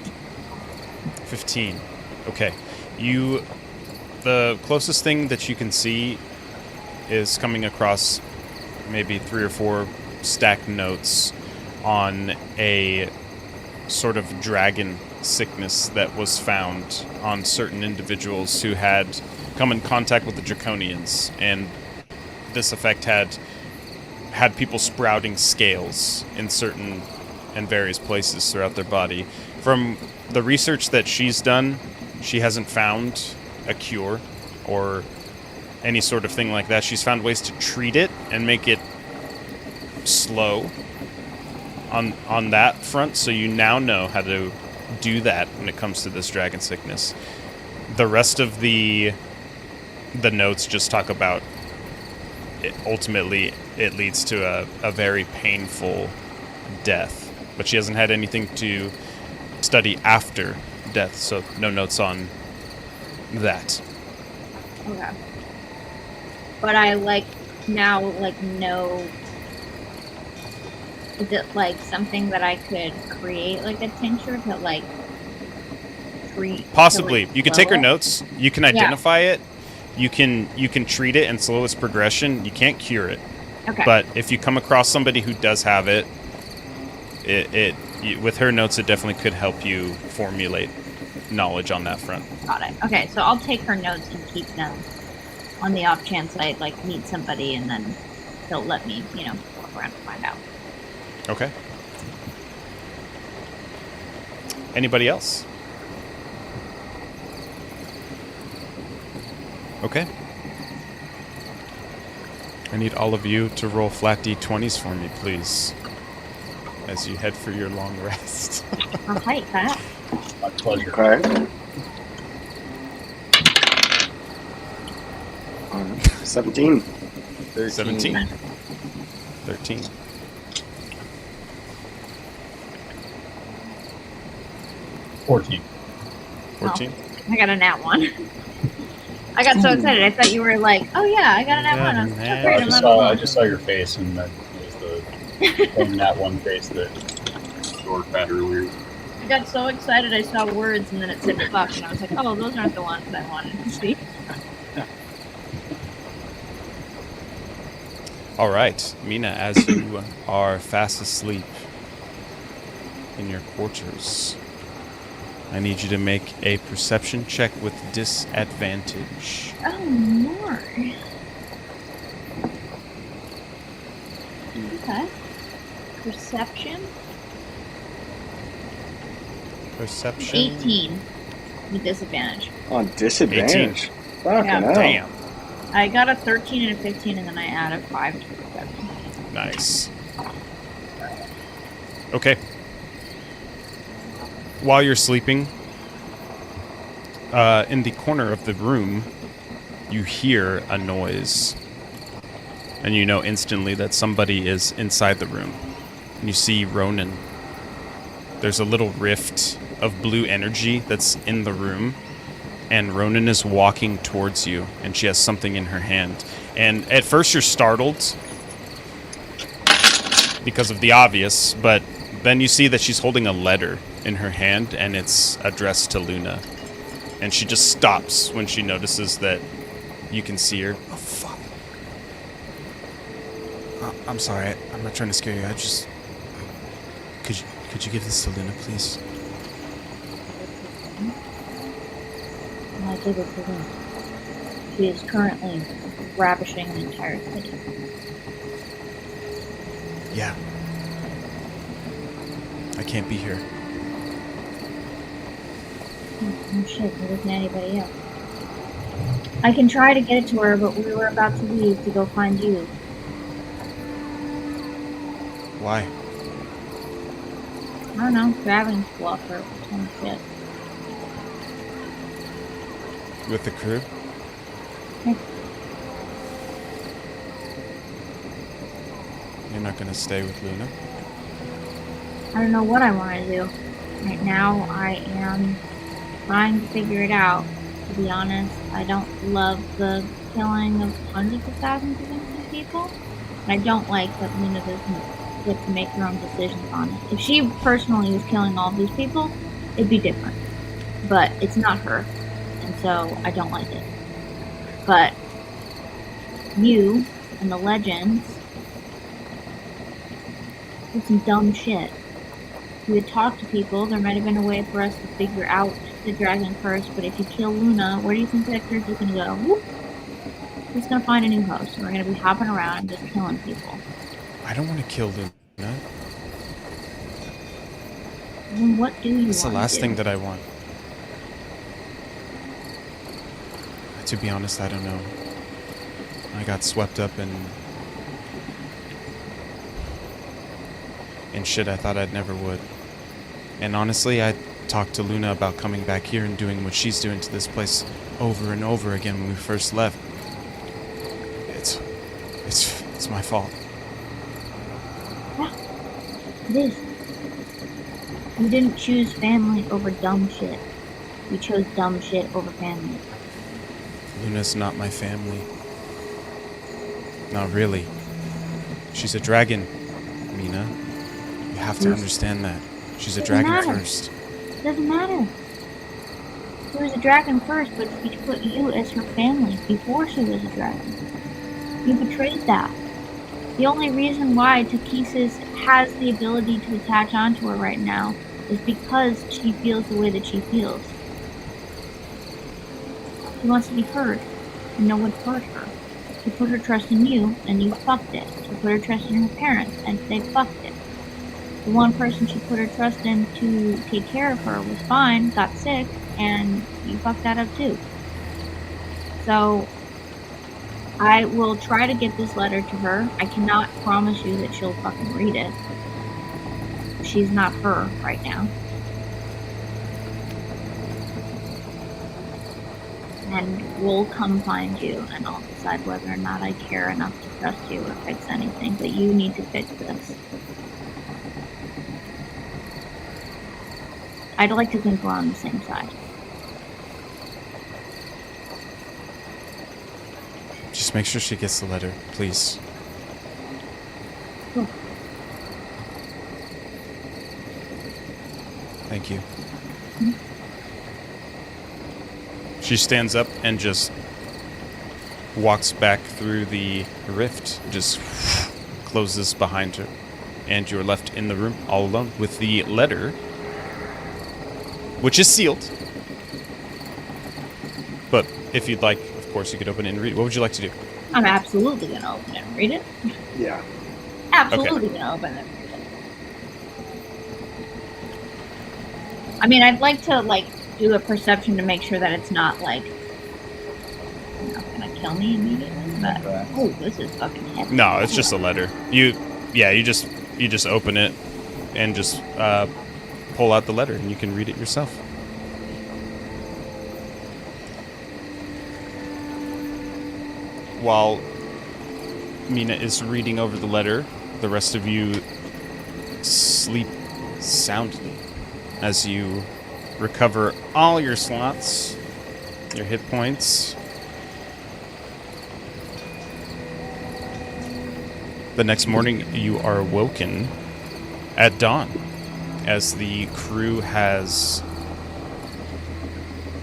15. Okay. The closest thing that you can see is coming across maybe 3 or 4 stacked notes on a sort of dragon sickness that was found on certain individuals who had come in contact with the Draconians, and this effect had people sprouting scales in certain and various places throughout their body. From the research that she's done, she hasn't found a cure or any sort of thing like that. She's found ways to treat it and make it slow on that front, so you now know how to do that when it comes to this dragon sickness. The rest of the notes just talk about ultimately it leads to a very painful death, but she hasn't had anything to study after death, so no notes on that. Okay. But I now know. Is it like something that I could create, like a tincture to treat? Possibly. You can take her slow it? notes, you can identify it, you can treat it and slow its progression. You can't cure it. Okay. But if you come across somebody who does have it, with her notes, it definitely could help you formulate knowledge on that front. Got it. Okay, so I'll take her notes and keep them on the off chance I meet somebody, and then they'll let me, walk around and find out. Okay. Anybody else? Okay. I need all of you to roll flat d20s for me, please, as you head for your long rest. I'll take that. My pleasure. Okay. 17. 13. 17. 13. 14. 14. I got a nat 1. I got so excited. I thought you were like, oh yeah, I got a nat 1. I was like, oh, great, I'm not I alone. just saw your face, and that was the same that one face that George had earlier. I got so excited I saw words and then it said fuck, and I was like, oh, those aren't the ones I wanted to see. All right, Mina, as you are fast asleep in your quarters, I need you to make a perception check with disadvantage. Oh, more. Okay. Perception? Perception. 18 with disadvantage. On disadvantage. Fucking Yeah. hell. Damn. I got a 13 and a 15, and then I added 5 to perception. Nice. Okay. While you're sleeping, in the corner of the room, you hear a noise. And you know instantly that somebody is inside the room. And you see Ronan. There's a little rift of blue energy that's in the room. And Ronan is walking towards you, and she has something in her hand. And at first you're startled because of the obvious, but then you see that she's holding a letter in her hand, and it's addressed to Luna. And she just stops when she notices that you can see her. Oh, fuck. I'm sorry. I'm not trying to scare you. I just... Could you give this to Luna, please? I give it to Luna. She is currently ravishing the entire city. Yeah. I can't be here. Oh shit, there isn't anybody else. I can try to get it to her, but we were about to leave to go find you. Why? I don't know, grabbing bluff her or some shit. With the crew? Hey. You're not gonna stay with Luna? I don't know what I want to do. Right now, I am trying to figure it out. To be honest, I don't love the killing of hundreds of thousands of innocent people. And I don't like that Luna doesn't get to make her own decisions on it. If she personally was killing all these people, it'd be different. But it's not her. And so I don't like it. But you and the legends did some dumb shit. If we had talked to people, there might have been a way for us to figure out the dragon first, but if you kill Luna, where do you think that creature's gonna go? Whoop! He's gonna find a new host, and we're gonna be hopping around and just killing people. I don't want to kill Luna. Then what do you That's the want last to thing do? that I want. To be honest, I don't know. I got swept up in shit I thought I'd never would. And honestly, I talked to Luna about coming back here and doing what she's doing to this place over and over again when we first left. It's my fault. It is. You didn't choose family over dumb shit. You chose dumb shit over family. Luna's not my family. Not really. She's a dragon, Mina. You have to understand that. She's a Doesn't dragon matter. first. It doesn't matter. She was a dragon first, but she put you as her family before she was a dragon. You betrayed that. The only reason why Takesis has the ability to attach onto her right now is because she feels the way that she feels. She wants to be heard, and no one heard her. She put her trust in you, and you fucked it. She put her trust in her parents, and they fucked it. The one person she put her trust in to take care of her was fine, got sick, and you fucked that up too. So, I will try to get this letter to her. I cannot promise you that she'll fucking read it. She's not her right now. And we'll come find you, and I'll decide whether or not I care enough to trust you or fix anything, but you need to fix this. I'd like to think we're on the same side. Just make sure she gets the letter, please. Cool. Thank you. She stands up and just walks back through the rift, just closes behind her. And you're left in the room all alone with the letter, which is sealed. But if you'd like, of course, you could open it and read it. What would you like to do? I'm absolutely gonna open it and read it. Yeah. Absolutely gonna open it. I mean, I'd like to like do a perception to make sure that it's not like gonna kill me immediately. But oh, this is fucking heavy. No, it's just a letter. You just open it and just pull out the letter, and you can read it yourself. While Mina is reading over the letter, the rest of you sleep soundly as you recover all your slots, your hit points. The next morning, you are awoken at dawn as the crew has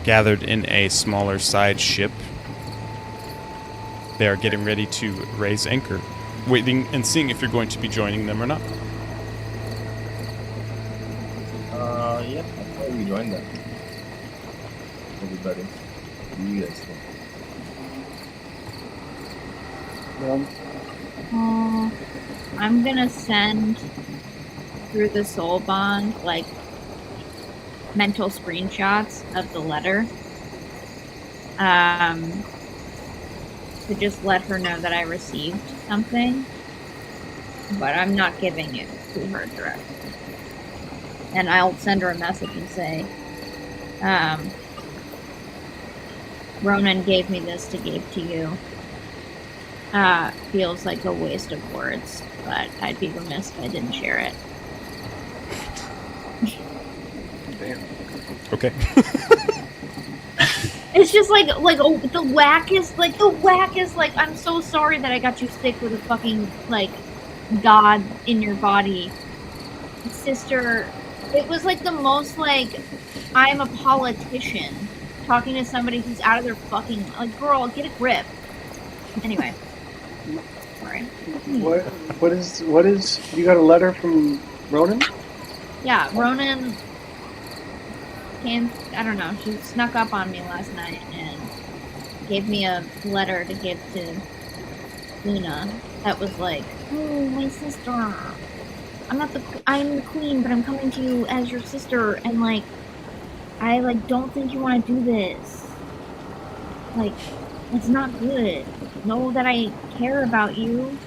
gathered in a smaller side ship. They are getting ready to raise anchor, waiting and seeing if you're going to be joining them or not. Yeah, I'll probably join them. Everybody. What do you guys think? I'm gonna send through the soul bond like mental screenshots of the letter. To just let her know that I received something, but I'm not giving it to her directly. And I'll send her a message and say, Ronan gave me this to give to you. Feels like a waste of words, but I'd be remiss if I didn't share it. Okay. It's just like oh, the whack is like I'm so sorry that I got you sick with a fucking like god in your body, sister. It was like the most like I'm a politician talking to somebody who's out of their fucking like girl, get a grip. Anyway, sorry. What is? You got a letter from Ronan? Yeah, Ronan came. I don't know. She snuck up on me last night and gave me a letter to give to Luna. That was like, oh, my sister. I'm the queen, but I'm coming to you as your sister, and like, I like don't think you want to do this. Like, it's not good. Know that I care about you.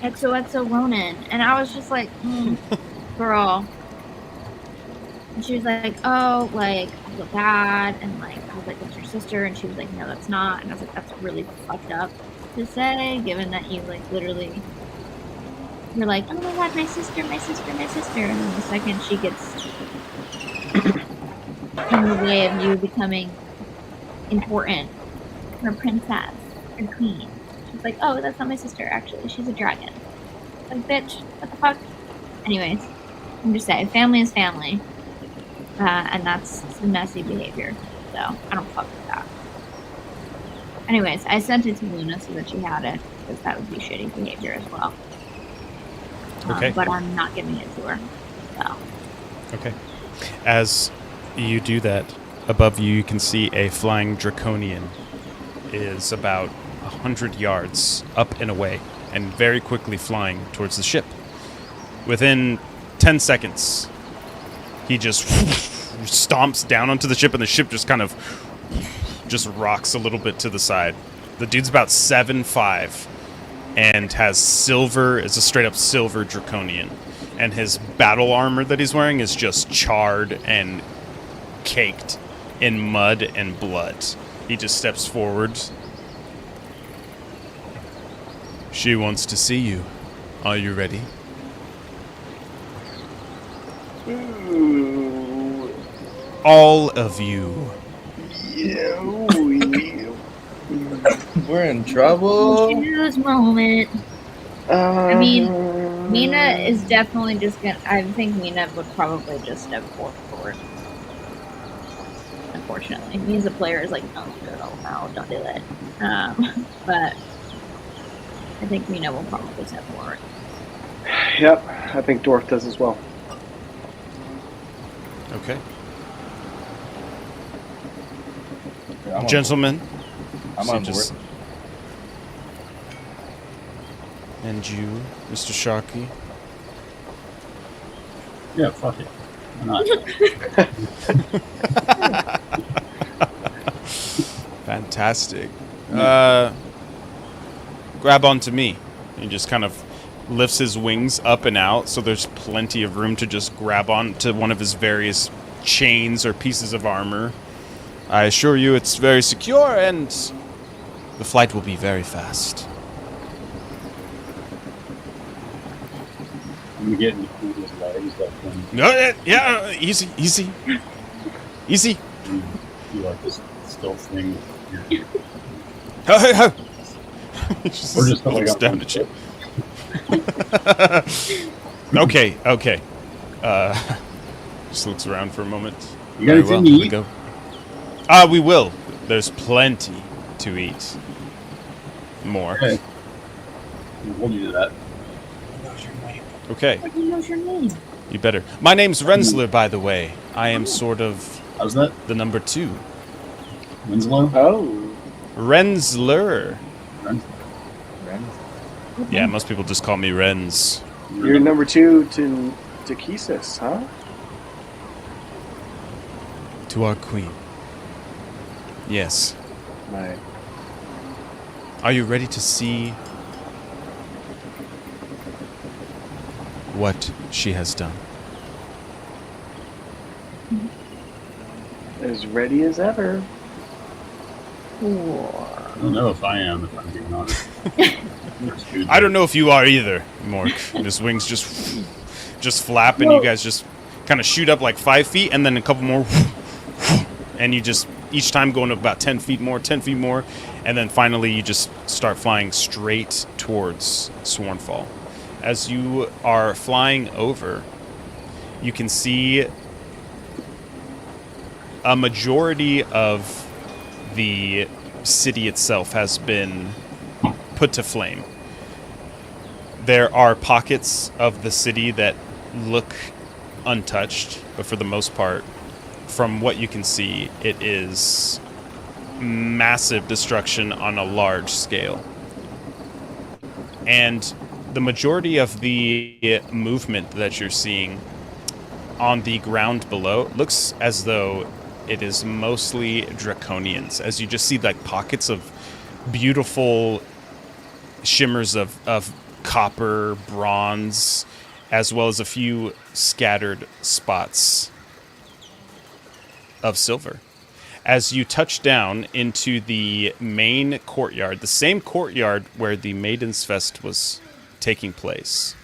XOXO Ronan. And I was just like, girl. And she was like, oh, like, I feel bad. And like, I was like, that's your sister. And she was like, no, that's not. And I was like, that's really fucked up to say, given that you like literally, you're like, oh my god, my sister, my sister, my sister. And then the second she gets in the way of you becoming important, her princess, her queen. She's like, oh, that's not my sister, actually. She's a dragon. Like, bitch, what the fuck? Anyways, I'm just saying, family is family. And that's some messy behavior. So, I don't fuck with that. Anyways, I sent it to Luna so that she had it, because that would be shitty behavior as well. Okay. But I'm not giving it to her. So. Okay. As you do that, above you, you can see a flying draconian is about 100 yards up and away, and very quickly flying towards the ship. Within 10 seconds, he just stomps down onto the ship, and the ship just kind of just rocks a little bit to the side. The dude's about 7'5", and has silver, is a straight up silver draconian. And his battle armor that he's wearing is just charred and caked in mud and blood. He just steps forward. She wants to see you. Are you ready? Ooh. All of you. Yeah. We're in trouble. Choose moment. I mean, Mina is definitely just gonna. I think Mina would probably just step forward. Unfortunately, me as a player is like, no, don't do that. But I think Mina will probably step forward. Yep, I think Dorf does as well. Okay. Yeah, I'm on Gentlemen. board. I'm so on just- board. And you, Mr. Sharky? Yeah, fuck it. Why not? Fantastic. Grab onto me. He just kind of lifts his wings up and out, so there's plenty of room to just grab onto one of his various chains or pieces of armor. I assure you it's very secure, and the flight will be very fast. I'm getting the coolest legs that can No, yeah, easy. Easy. do like this stealth thing. Here. He just Or just looks like down at you. Okay. Just looks around for a moment. You got Very anything here to we eat? go. We will. There's plenty to eat. More. Okay. We'll do that. Okay, Like he knows your name. you better. My name's Rensler, by the way. I am sort of How's that? the number 2. Winslow? Oh, Rensler. Rens- Yeah, most people just call me Rens. you're number 2 to Kisis, huh? To our queen. Yes. My. Are you ready to see what she has done? As ready as ever. I don't know if I am, if I'm being honest. There's food I don't know if you are either, Mork. His wings just flap, and you guys just kind of shoot up like 5 feet, and then a couple more, and you just each time going up about 10 feet more, 10 feet more, and then finally you just start flying straight towards Swornfall. As you are flying over, you can see a majority of the city itself has been put to flame. There are pockets of the city that look untouched, but for the most part, from what you can see, it is massive destruction on a large scale. And the majority of the movement that you're seeing on the ground below looks as though it is mostly draconians, as you just see like pockets of beautiful shimmers of copper, bronze, as well as a few scattered spots of silver. As you touch down into the main courtyard, the same courtyard where the Maiden's Fest was taking place,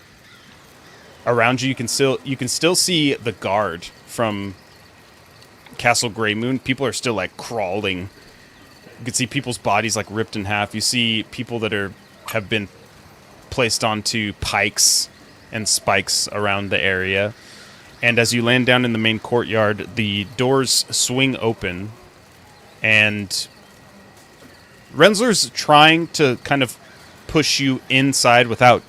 around you, you can still see the guard from Castle Greymoon. People are still like crawling. You can see people's bodies like ripped in half. You see people that have been placed onto pikes and spikes around the area. And as you land down in the main courtyard, the doors swing open, and Rensler's trying to kind of push you inside without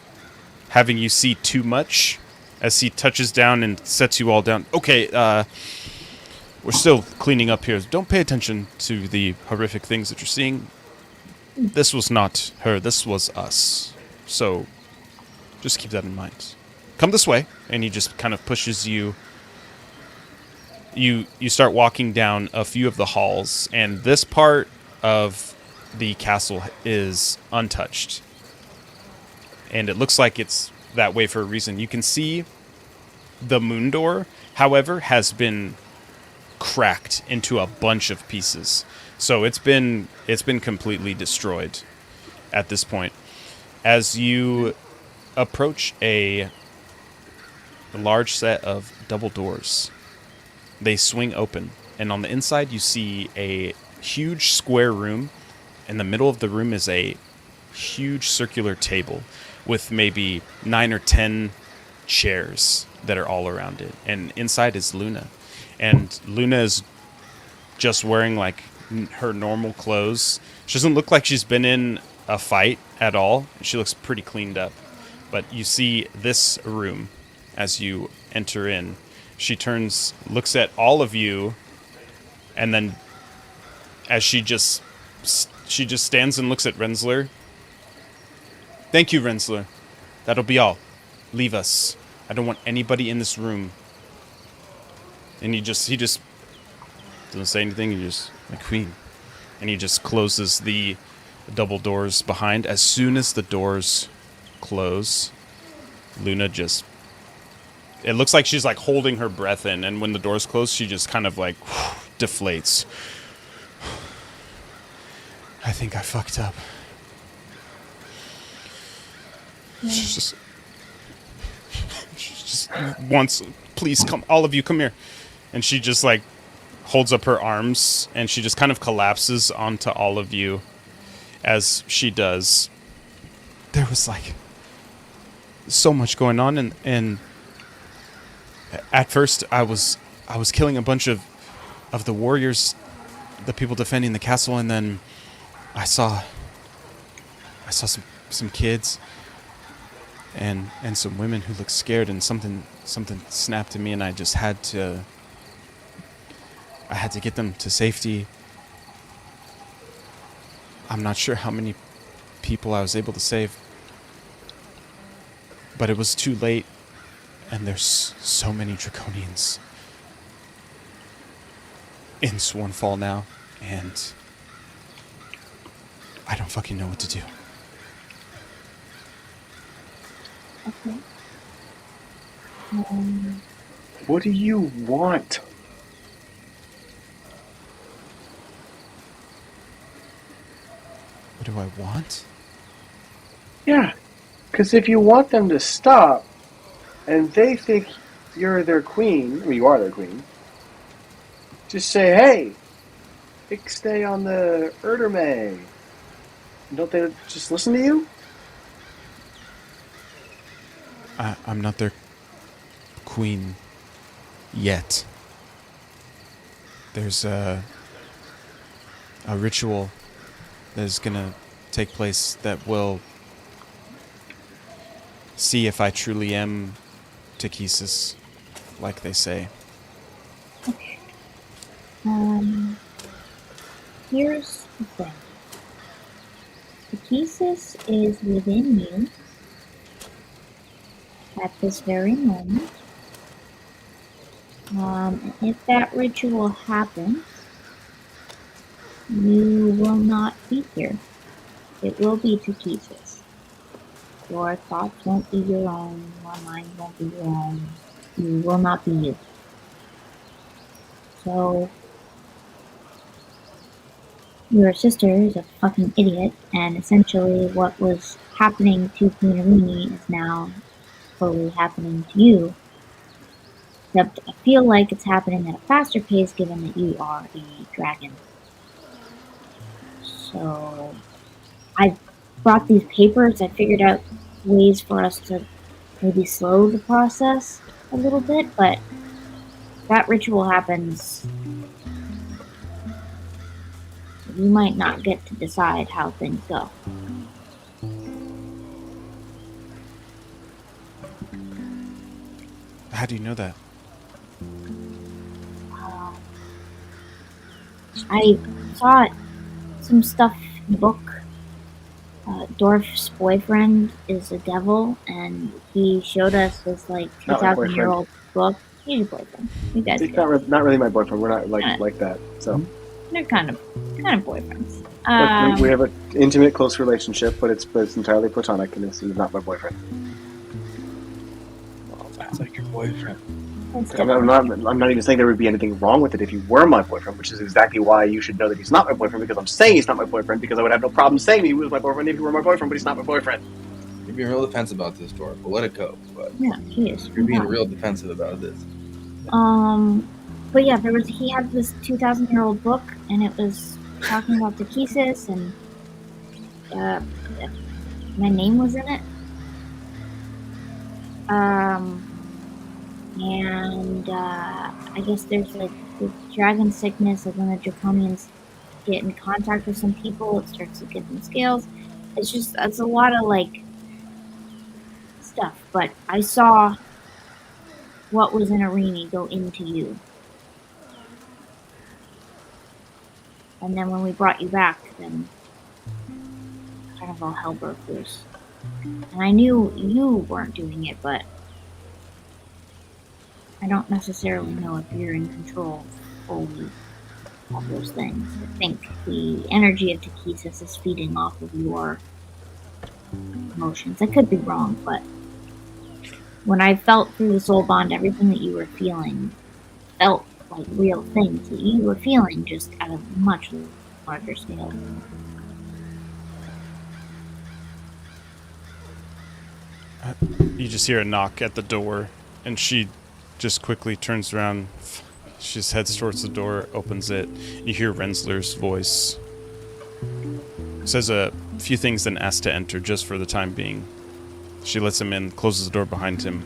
having you see too much, as he touches down and sets you all down. Okay, we're still cleaning up here. Don't pay attention to the horrific things that you're seeing. This was not her, this was us. So, just keep that in mind. Come this way, and he just kind of pushes you. You start walking down a few of the halls, and this part of the castle is untouched. And it looks like it's that way for a reason. You can see the moon door, however, has been cracked into a bunch of pieces. So it's been completely destroyed at this point. As you approach a large set of double doors, they swing open, and on the inside you see a huge square room. In the middle of the room is a huge circular table with maybe 9 or 10 chairs that are all around it. And inside is Luna. And Luna is just wearing like her normal clothes. She doesn't look like she's been in a fight at all. She looks pretty cleaned up. But you see this room as you enter in. She turns, looks at all of you, and then as she just stands and looks at Rensler. Thank you, Rensler. That'll be all. Leave us. I don't want anybody in this room. And he just doesn't say anything. He just, my queen. And he just closes the double doors behind. As soon as the doors close, Luna just, it looks like she's like holding her breath in. And when the doors close, she just kind of like deflates. I think I fucked up. She just wants, please come, all of you, come here. And she just like holds up her arms and she just kind of collapses onto all of you as she does. There was like so much going on, and at first I was killing a bunch of the warriors, the people defending the castle, and then I saw some kids and some women who looked scared, and something snapped in me, and I just had to get them to safety. I'm not sure how many people I was able to save, but it was too late, and there's so many Draconians in Swornfall now, and I don't fucking know what to do. Okay. What do you want? What do I want? Yeah, because if you want them to stop, and they think you're their queen, or you are their queen, just say, hey, stay on the Erdermay. Don't they just listen to you? I'm not their queen yet. There's a ritual that is gonna take place that will see if I truly am Takesis, like they say. Okay. Here's the thing. Takesis is within you at this very moment. And if that ritual happens, you will not be here. It will be Takesis. Your thoughts won't be your own. Your mind won't be your own. You will not be you. So, your sister is a fucking idiot, and essentially what was happening to Queen Arini is now slowly happening to you. Except I feel like it's happening at a faster pace given that you are a dragon. So, I brought these papers. I figured out ways for us to maybe slow the process a little bit, but that ritual happens, you might not get to decide how things go. How do you know that? I saw some stuff in the book. Dorf's boyfriend is a devil, and he showed us this like Not my 2,000-year-old book. He's your boyfriend. You guys He's do. not really my boyfriend. We're not like that. So They're kind of boyfriends. like, we have an intimate, close relationship, but it's entirely platonic, and he's not my boyfriend. Well, that's like your boyfriend. It's I'm not even saying there would be anything wrong with it if you were my boyfriend, which is exactly why you should know that he's not my boyfriend, because I'm saying he's not my boyfriend, because I would have no problem saying he was my boyfriend if he were my boyfriend, but he's not my boyfriend. You're being real defensive about this, Dora. We'll let it go. But Yeah, he is. you're being real defensive about this. But yeah, he had this 2,000-year-old book, and it was talking about Takesis, and my name was in it. And I guess there's like the dragon sickness, like when the Draconians get in contact with some people, it starts to give them scales. It's a lot of like stuff, but I saw what was in Arini go into you. And then when we brought you back, then kind of all hell broke loose. And I knew you weren't doing it, but I don't necessarily know if you're in control fully of those things. I think the energy of Takesis is feeding off of your emotions. I could be wrong, but when I felt through the soul bond, everything that you were feeling felt like real things that you were feeling, just at a much larger scale. You just hear a knock at the door, and she just quickly turns around. She just heads towards the door, opens it. You hear Rensler's voice. Says a few things, then asks to enter just for the time being. She lets him in, closes the door behind him.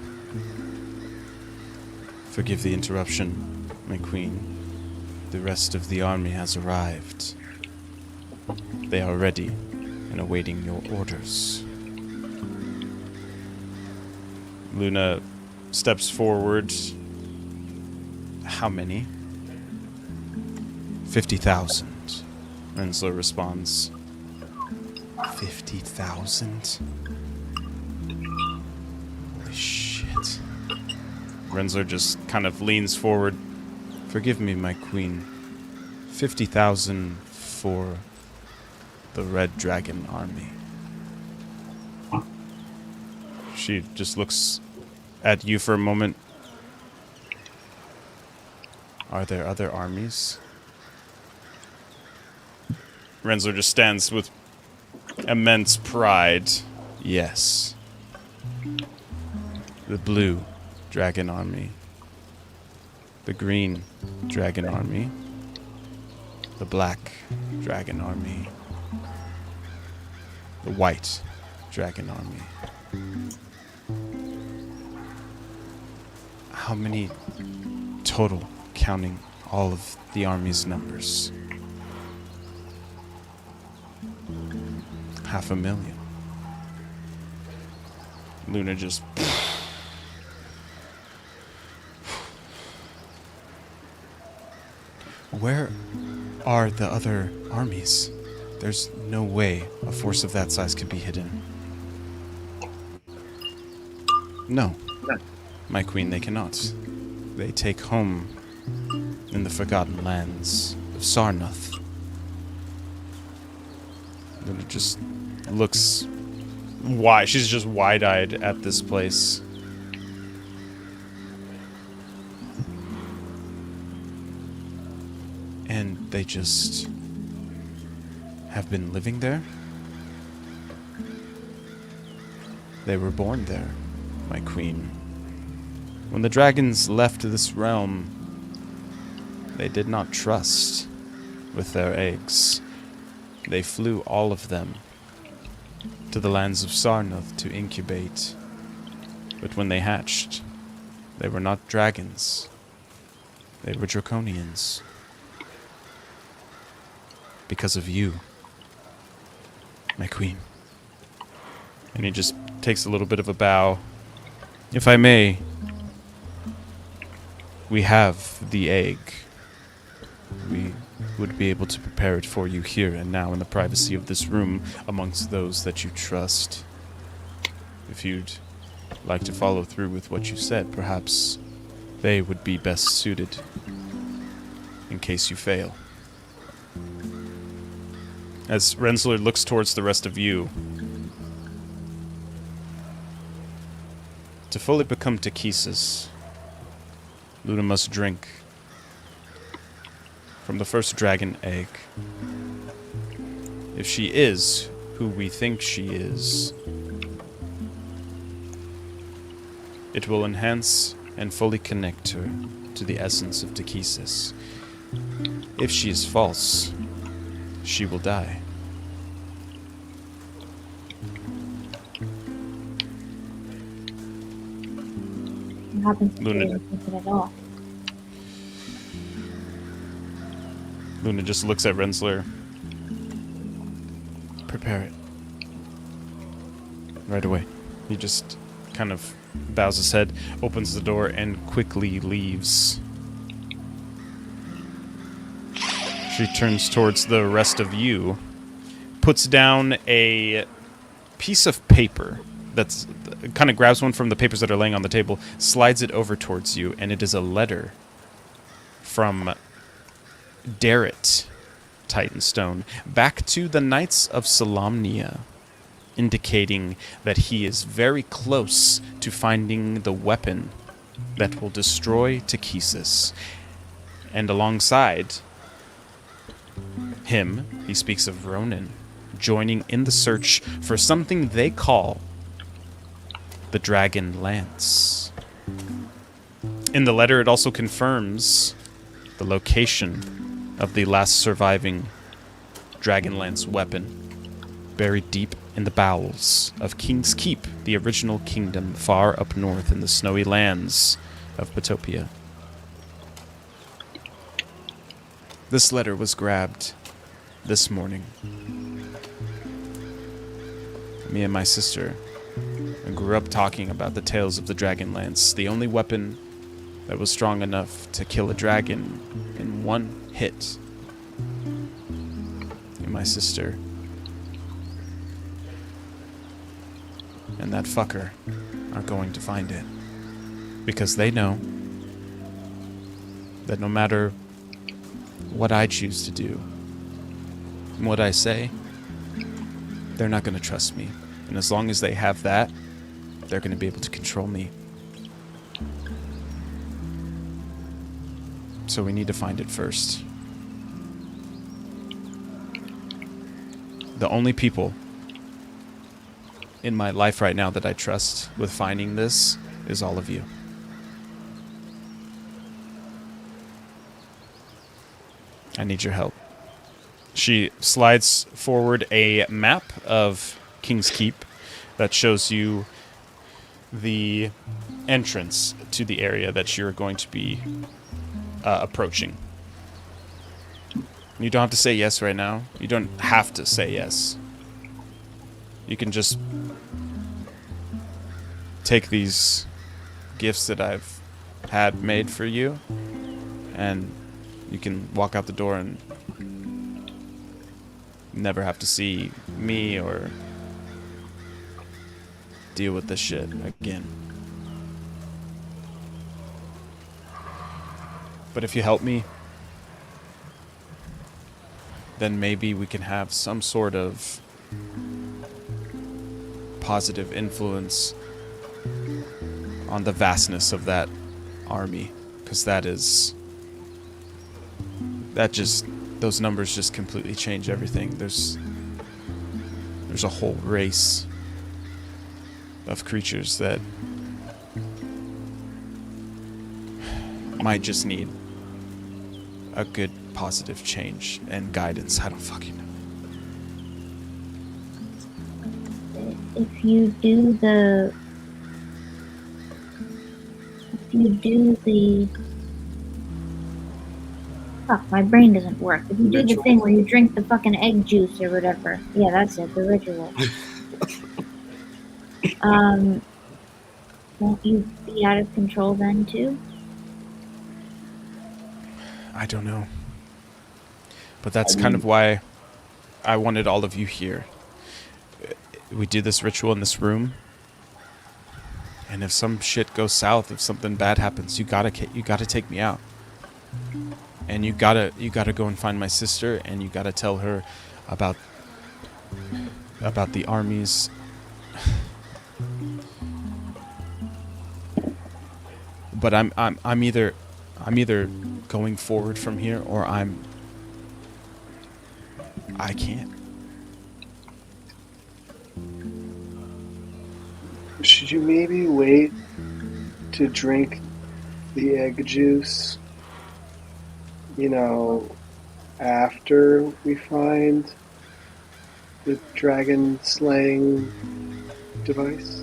Forgive the interruption, my queen. The rest of the army has arrived. They are ready and awaiting your orders. Luna steps forward. How many? 50,000. Rensler responds. 50,000? Holy shit. Rensler just kind of leans forward. Forgive me, my queen. 50,000 for the Red Dragon army. She just looks at you for a moment. Are there other armies? Rensler just stands with immense pride. Yes. The Blue Dragon Army. The Green Dragon Army. The Black Dragon Army. The White Dragon Army. How many total, counting all of the army's numbers? 500,000. Luna just... Where are the other armies? There's no way a force of that size could be hidden. No. My queen, they cannot. They take home in the forgotten lands of Sarnath. Luna just looks wide. She's just wide-eyed at this place. And they just have been living there? They were born there, my queen. When the dragons left this realm, they did not trust with their eggs. They flew all of them to the lands of Sarnath to incubate. But when they hatched, they were not dragons. They were draconians. Because of you, my queen. And he just takes a little bit of a bow. If I may, we have the egg. We would be able to prepare it for you here and now in the privacy of this room amongst those that you trust. If you'd like to follow through with what you said, perhaps they would be best suited in case you fail. As Rensler looks towards the rest of you, to fully become Takesis, Luna must drink from the first dragon egg. If she is who we think she is, it will enhance and fully connect her to the essence of Takesis. If she is false, she will die. What happens if Luna. you don't take it at all? Luna just looks at Rensler. Prepare it. Right away. He just kind of bows his head, opens the door, and quickly leaves. She turns towards the rest of you, puts down a piece of paper that's kind of grabs one from the papers that are laying on the table, slides it over towards you, and it is a letter from Darrett Titanstone back to the Knights of Solamnia, indicating that he is very close to finding the weapon that will destroy Takesis. And alongside him, he speaks of Ronan joining in the search for something they call the Dragon Lance. In the letter, it also confirms the location of the last surviving Dragon Lance weapon, buried deep in the bowels of King's Keep, the original kingdom far up north in the snowy lands of Potopia. This letter was grabbed this morning. Me and my sister grew up talking about the tales of the Dragon Lance, the only weapon that was strong enough to kill a dragon in one hit. And my sister and that fucker are going to find it. Because they know that no matter what I choose to do and what I say, they're not going to trust me. And as long as they have that, they're going to be able to control me. So we need to find it first. The only people in my life right now that I trust with finding this is all of you. I need your help. She slides forward a map of King's Keep that shows you the entrance to the area that you're going to be approaching. You don't have to say yes right now. You don't have to say yes. You can just take these gifts that I've had made for you, and you can walk out the door and never have to see me or deal with this shit again. But if you help me, then maybe we can have some sort of positive influence on the vastness of that army, because those numbers just completely change everything. There's a whole race of creatures that might just need a good positive change and guidance. I don't fucking know. If you do the fuck, my brain doesn't work. If you do the thing where you drink the fucking egg juice or whatever. Yeah, that's it, the ritual. Won't you be out of control then too? I don't know. But that's kind of why I wanted all of you here. We do this ritual in this room, and if some shit goes south, if something bad happens, you gotta take me out. And you gotta go and find my sister, and you gotta tell her about the armies. But I'm either going forward from here, or I can't. Should you maybe wait to drink the egg juice, after we find the dragon slaying device?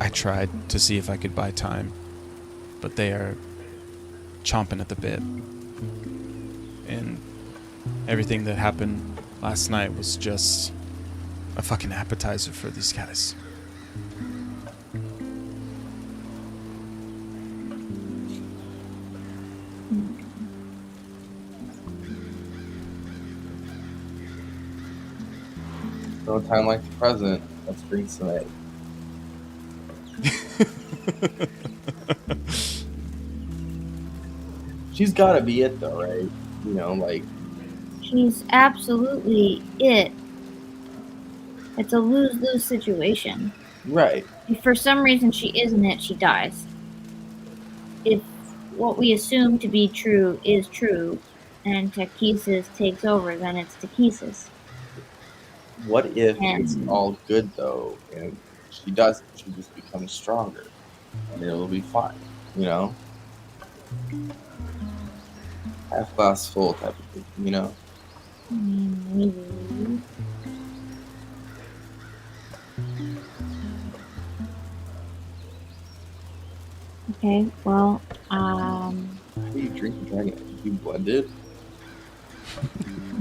I tried to see if I could buy time, but they are chomping at the bit. And everything that happened last night was just a fucking appetizer for these guys. No time like the present. Let's bring some eggs. She's gotta be it though, right? You know, like, She's absolutely it. It's a lose-lose situation. right. If for some reason she isn't it, she dies. If what we assume to be true is true, and Takesis takes over, then it's Takesis. What if And- it's all good though, and she doesn't? She just becomes stronger, and it'll be fine. You know, half glass full type of thing. You know. Maybe. Okay, well, How do you drink the dragon egg? You blend it?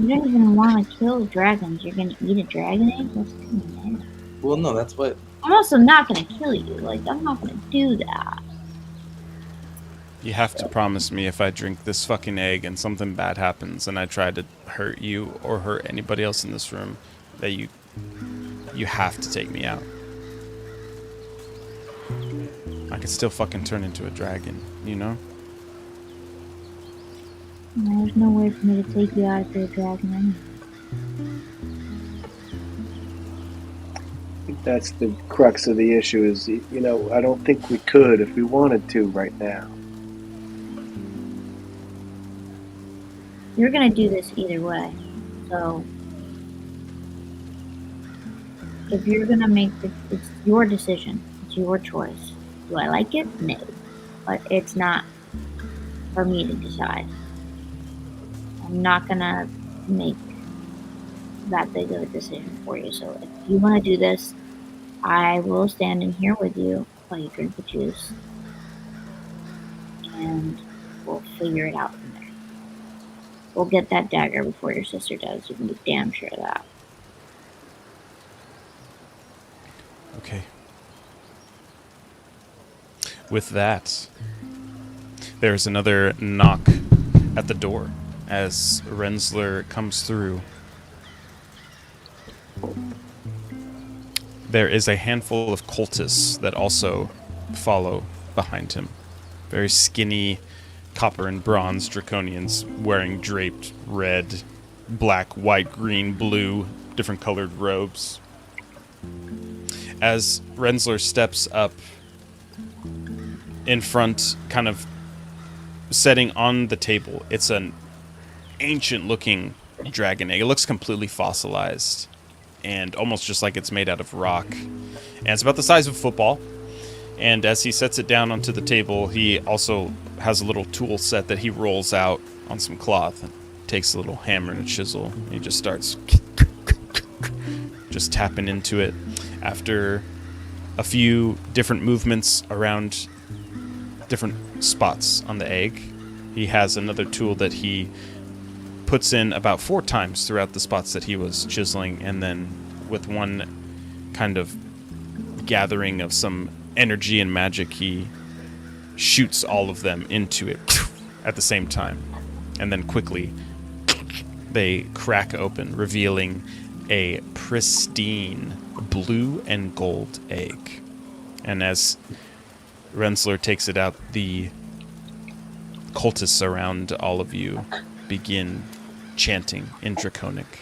you don't even want to kill dragons. You're gonna eat a dragon egg? That's kind of nasty. Well, no, that's what. I'm also not gonna kill you. Like, I'm not gonna do that. You have to promise me if I drink this fucking egg and something bad happens and I try to hurt you or hurt anybody else in this room, that you have to take me out. I could still fucking turn into a dragon, you know? There's no way for me to take you out if you're a dragon anyway. I think that's the crux of the issue is, you know, I don't think we could if we wanted to right now. You're gonna do this either way. So, if you're gonna make it's your decision. It's your choice. Do I like it? No. But it's not for me to decide. I'm not gonna make that big of a decision for you. So if you want to do this, I will stand in here with you while you drink the juice. And we'll figure it out from there. We'll get that dagger before your sister does. You can be damn sure of that. Okay. With that, there's another knock at the door as Rensler comes through. There is a handful of cultists that also follow behind him. Very skinny copper and bronze draconians wearing draped red, black, white, green, blue, different colored robes. As Rensler steps up in front, kind of setting on the table, it's an ancient looking dragon egg. It looks completely fossilized and almost just like it's made out of rock. And it's about the size of a football. And as he sets it down onto the table, he also has a little tool set that he rolls out on some cloth and takes a little hammer and a chisel. And he just starts just tapping into it. After a few different movements around different spots on the egg, he has another tool that he puts in about 4 times throughout the spots that he was chiseling, and then with one kind of gathering of some energy and magic, he shoots all of them into it at the same time. And then quickly they crack open, revealing a pristine blue and gold egg. And as Rensler takes it out, the cultists around all of you begin chanting in Draconic.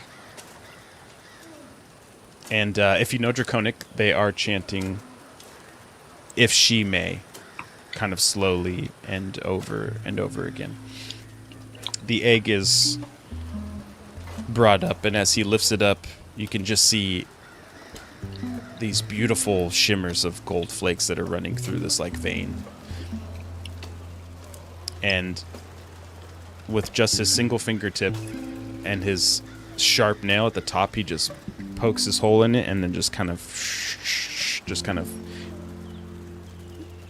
And if you know Draconic, they are chanting, "If she may," kind of slowly and over again. The egg is brought up, and as he lifts it up, you can just see these beautiful shimmers of gold flakes that are running through this like vein. And with just his single fingertip and his sharp nail at the top, he just pokes his hole in it and then just kind of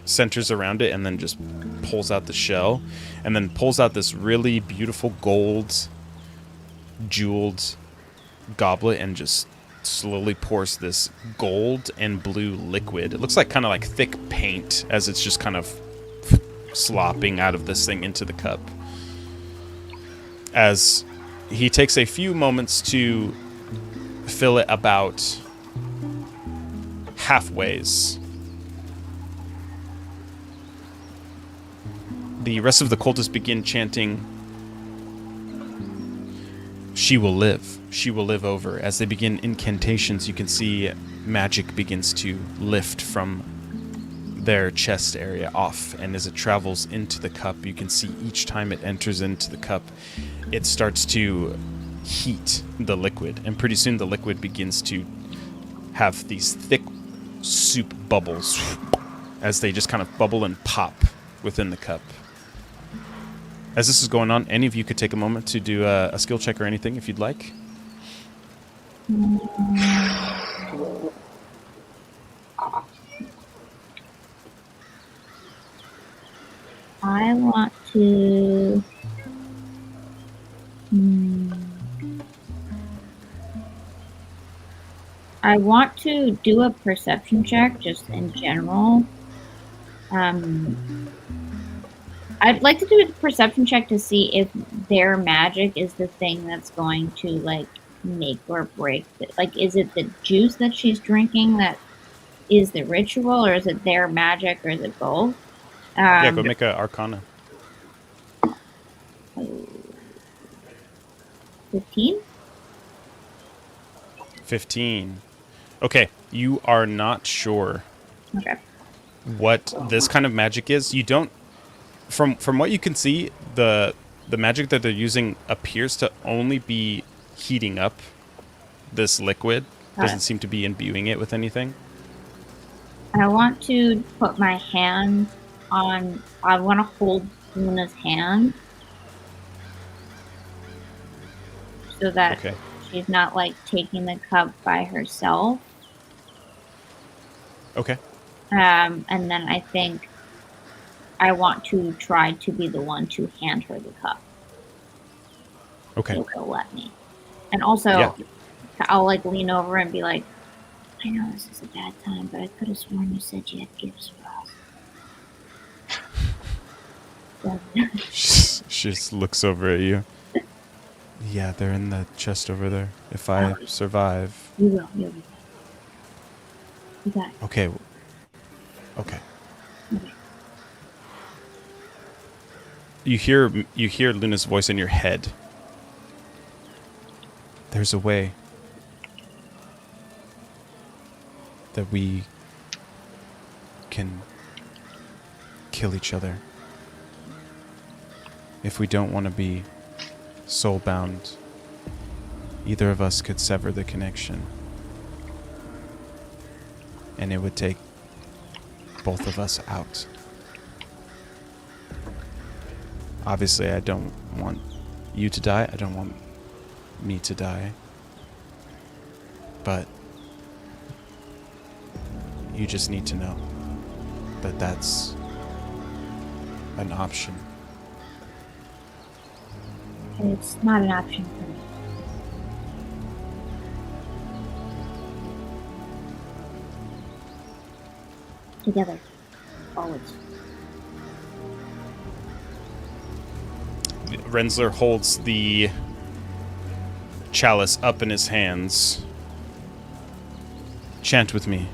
centers around it and then just pulls out the shell and then pulls out this really beautiful gold jeweled goblet and just slowly pours this gold and blue liquid. It looks like kind of like thick paint as it's just kind of slopping out of this thing into the cup. As he takes a few moments to fill it about halfways. The rest of the cultists begin chanting, "She will live. She will live over." As they begin incantations, you can see magic begins to lift from their chest area off, and as it travels into the cup, you can see each time it enters into the cup, it starts to heat the liquid, and pretty soon the liquid begins to have these thick soup bubbles as they just kind of bubble and pop within the cup. As this is going on, any of you could take a moment to do a skill check or anything if you'd like. I want to. I want to do a perception check just in general. I'd like to do a perception check to see if their magic is the thing that's going to like make or break it. Like, is it the juice that she's drinking that is the ritual, or is it their magic, or is it both? Yeah, go make a Arcana. 15? 15. Okay, you are not sure Okay. what this kind of magic is. You don't, from what you can see, the magic that they're using appears to only be heating up this liquid. Doesn't seem to be imbuing it with anything. I want to put my hand on. I want to hold Luna's hand so that Okay. she's not like taking the cup by herself. Okay. And then I think I want to try to be the one to hand her the cup. Okay. If she'll let me. And also, Yeah. I'll like lean over and be like, I know this is a bad time, but I could have sworn you said you had gifts for us. She just looks over at you. Yeah, they're in the chest over there. If I survive. You will. You got it. Okay. Okay. Okay. You hear Luna's voice in your head. There's a way that we can kill each other if we don't want to be soul-bound. Either of us could sever the connection, and it would take both of us out. Obviously, I don't want you to die. I don't want me to die. But you just need to know that that's an option. It's not an option for me. Together. Always. Rensler holds the chalice up in his hands. Chant with me,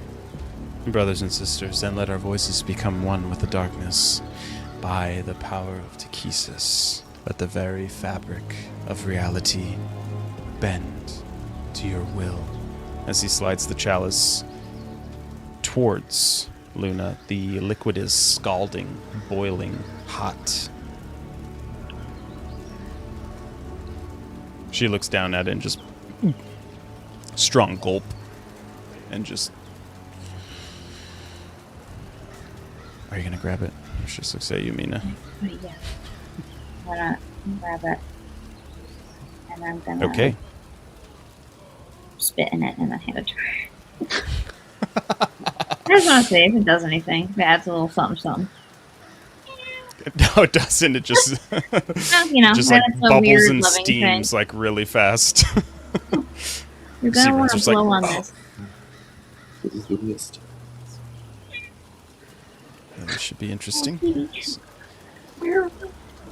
brothers and sisters, and let our voices become one with the darkness by the power of Takesis. Let the very fabric of reality bend to your will. As he slides the chalice towards Luna, the liquid is scalding, boiling, hot. She looks down at it and just strong gulp and just. Are you gonna grab it? She just looks at you, Mina. Yeah. I'm gonna grab it. And I'm gonna Okay. spit in it and then hand it to her. I just want to see if it does anything. If it adds a little something, something. No, it doesn't. It just Well, you know, just like that's a bubbles weird and loving steams thing. like really fast. You're See, gonna want to Ren's just like, blow on "Oh." this. This is the list. This should be interesting. Where-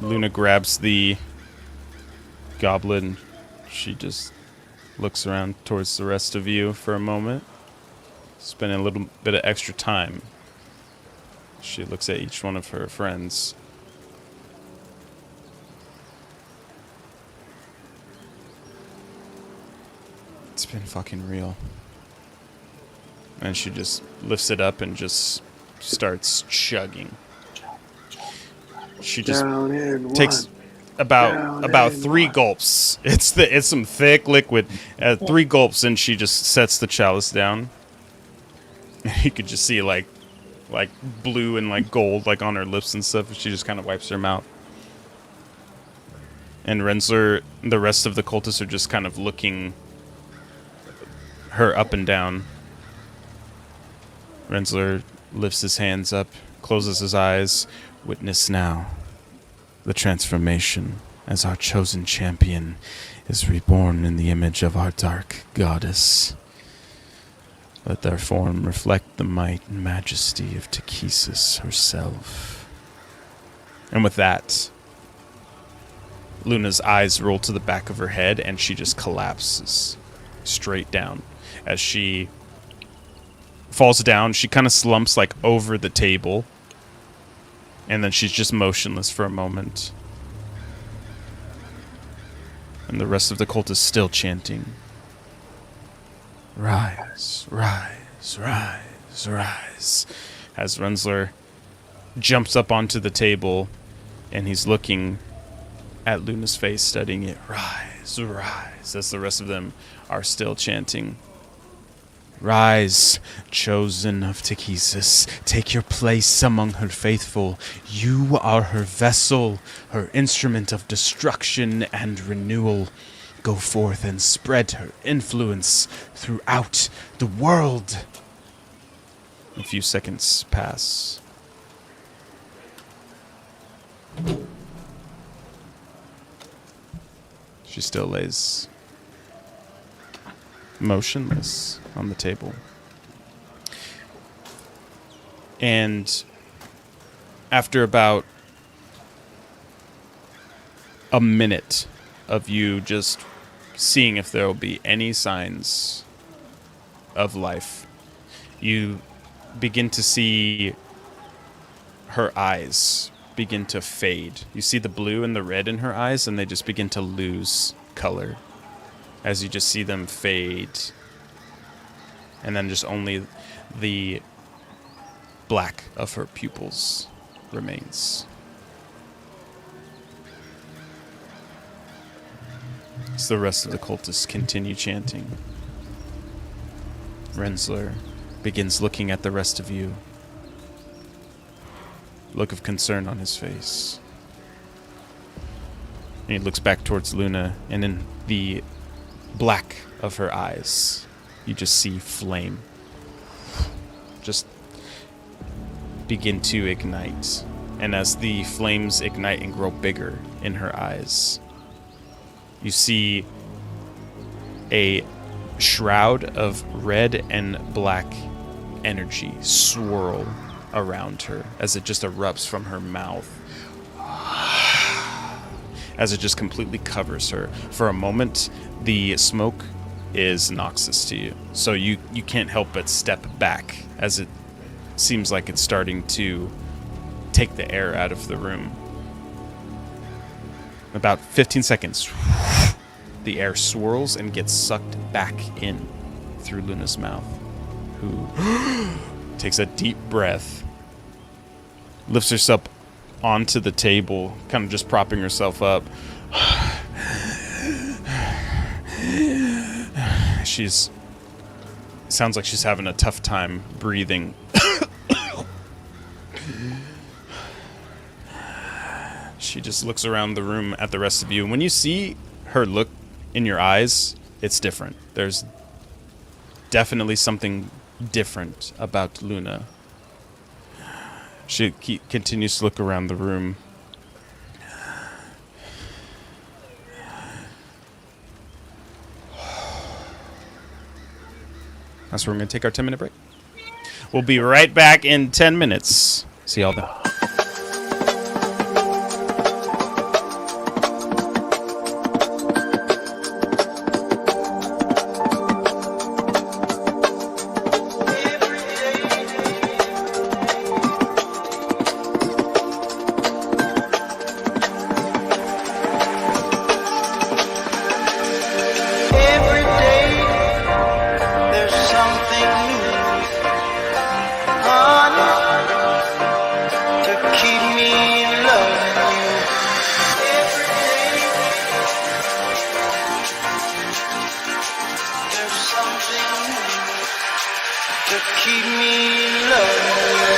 Luna grabs the goblet and she just looks around towards the rest of you for a moment, spending a little bit of extra time. She looks at each one of her friends. It's been fucking real. And she just lifts it up and just starts chugging. She just Down in takes one. about 3 gulps. It's some thick liquid. 3 gulps, and she just sets the chalice down. You could just see like blue and like gold like on her lips and stuff. She just kind of wipes her mouth. And Rensler, the rest of the cultists are just kind of looking her up and down. Rensler lifts his hands up, closes his eyes. Witness now the transformation as our chosen champion is reborn in the image of our dark goddess. Let their form reflect the might and majesty of Takesis herself. And with that, Luna's eyes roll to the back of her head and she just collapses straight down. As she falls down, she kind of slumps like over the table. And then she's just motionless for a moment. And the rest of the cult is still chanting. Rise, rise, rise, rise. As Rensler jumps up onto the table and he's looking at Luna's face, studying it. Rise, rise. As the rest of them are still chanting. Rise, chosen of Takesis, take your place among her faithful. You are her vessel, her instrument of destruction and renewal. Go forth and spread her influence throughout the world. A few seconds pass. She still lays motionless on the table. And after about a minute of you just seeing if there will be any signs of life, you begin to see her eyes begin to fade. You see the blue and the red in her eyes, and they just begin to lose color as you just see them fade. And then just only the black of her pupils remains. As the rest of the cultists continue chanting, Rensler begins looking at the rest of you. Look of concern on his face. And he looks back towards Luna, and in the black of her eyes, you just see flame just begin to ignite. And as the flames ignite and grow bigger in her eyes, you see a shroud of red and black energy swirl around her as it just erupts from her mouth, as it just completely covers her. For a moment, the smoke is noxious to you, so you can't help but step back as it seems like it's starting to take the air out of the room. About 15 seconds, the air swirls and gets sucked back in through Luna's mouth, who takes a deep breath, lifts herself onto the table, kind of just propping herself up. Sounds like she's having a tough time breathing. She just looks around the room at the rest of you. And when you see her look in your eyes, it's different. There's definitely something different about Luna. She continues to look around the room. That's where we're going to take our 10-minute break. We'll be right back in 10 minutes. See y'all then. to keep me loving you.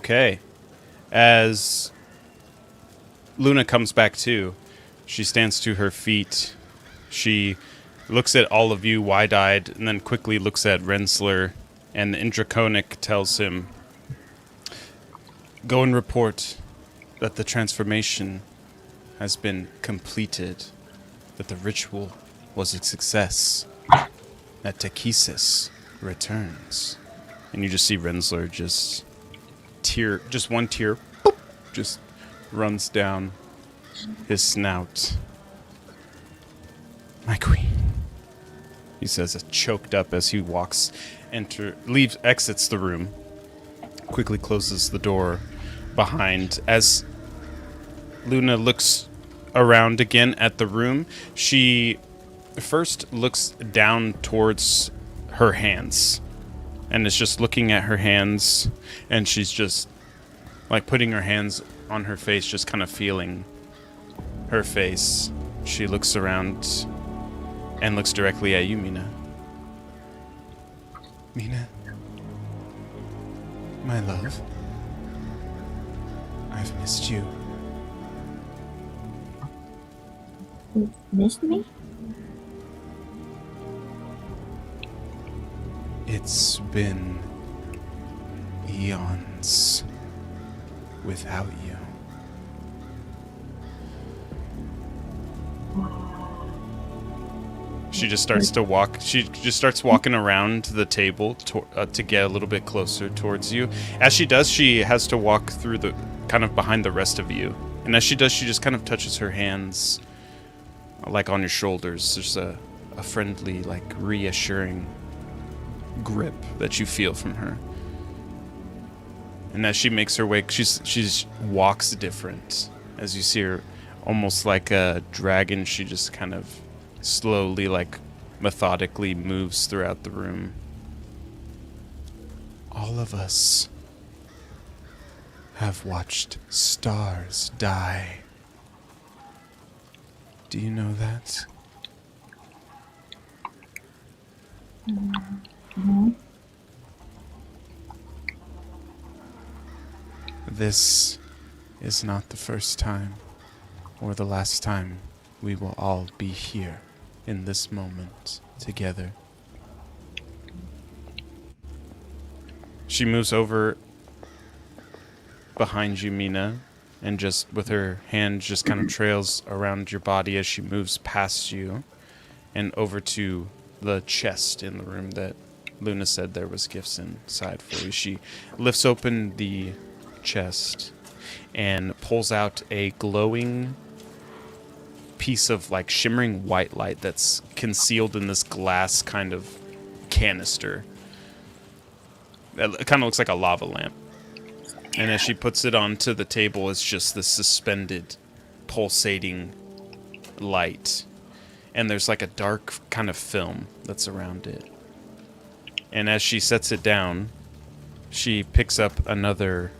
Okay. As Luna comes back to, she stands to her feet. She looks at all of you wide-eyed and then quickly looks at Rensselaer, and in Draconic tells him, "Go and report that the transformation has been completed, that the ritual was a success, that Takesis returns." And you just see Rensselaer just one tear, boop, just runs down his snout. "My queen," he says, choked up as he exits the room, quickly closes the door behind. As Luna looks around again at the room, she first looks down towards her hands and is just looking at her hands, and she's just like putting her hands on her face, just kind of feeling her face. She looks around and looks directly at you, Mina. "Mina, my love, I've missed you." You missed me? "It's been eons without you." She just starts to walk. She just starts walking around the table to get a little bit closer towards you. As she does, she has to walk through the kind of behind the rest of you. And as she does, she just kind of touches her hands, like on your shoulders. There's a friendly, like reassuring grip that you feel from her. And as she makes her way, she's walks different. As you see her, almost like a dragon, she just kind of slowly, like methodically moves throughout the room. "All of us have watched stars die. Do you know that?" Mm-hmm. "This is not the first time or the last time we will all be here in this moment together." She moves over behind you, Mina, and just with her hand just kind of trails around your body as she moves past you and over to the chest in the room that Luna said there was gifts inside for you. She lifts open the chest and pulls out a glowing piece of like shimmering white light that's concealed in this glass kind of canister. It kind of looks like a lava lamp. And as she puts it onto the table, it's just this suspended, pulsating light. And there's like a dark kind of film that's around it. And as she sets it down, she picks up another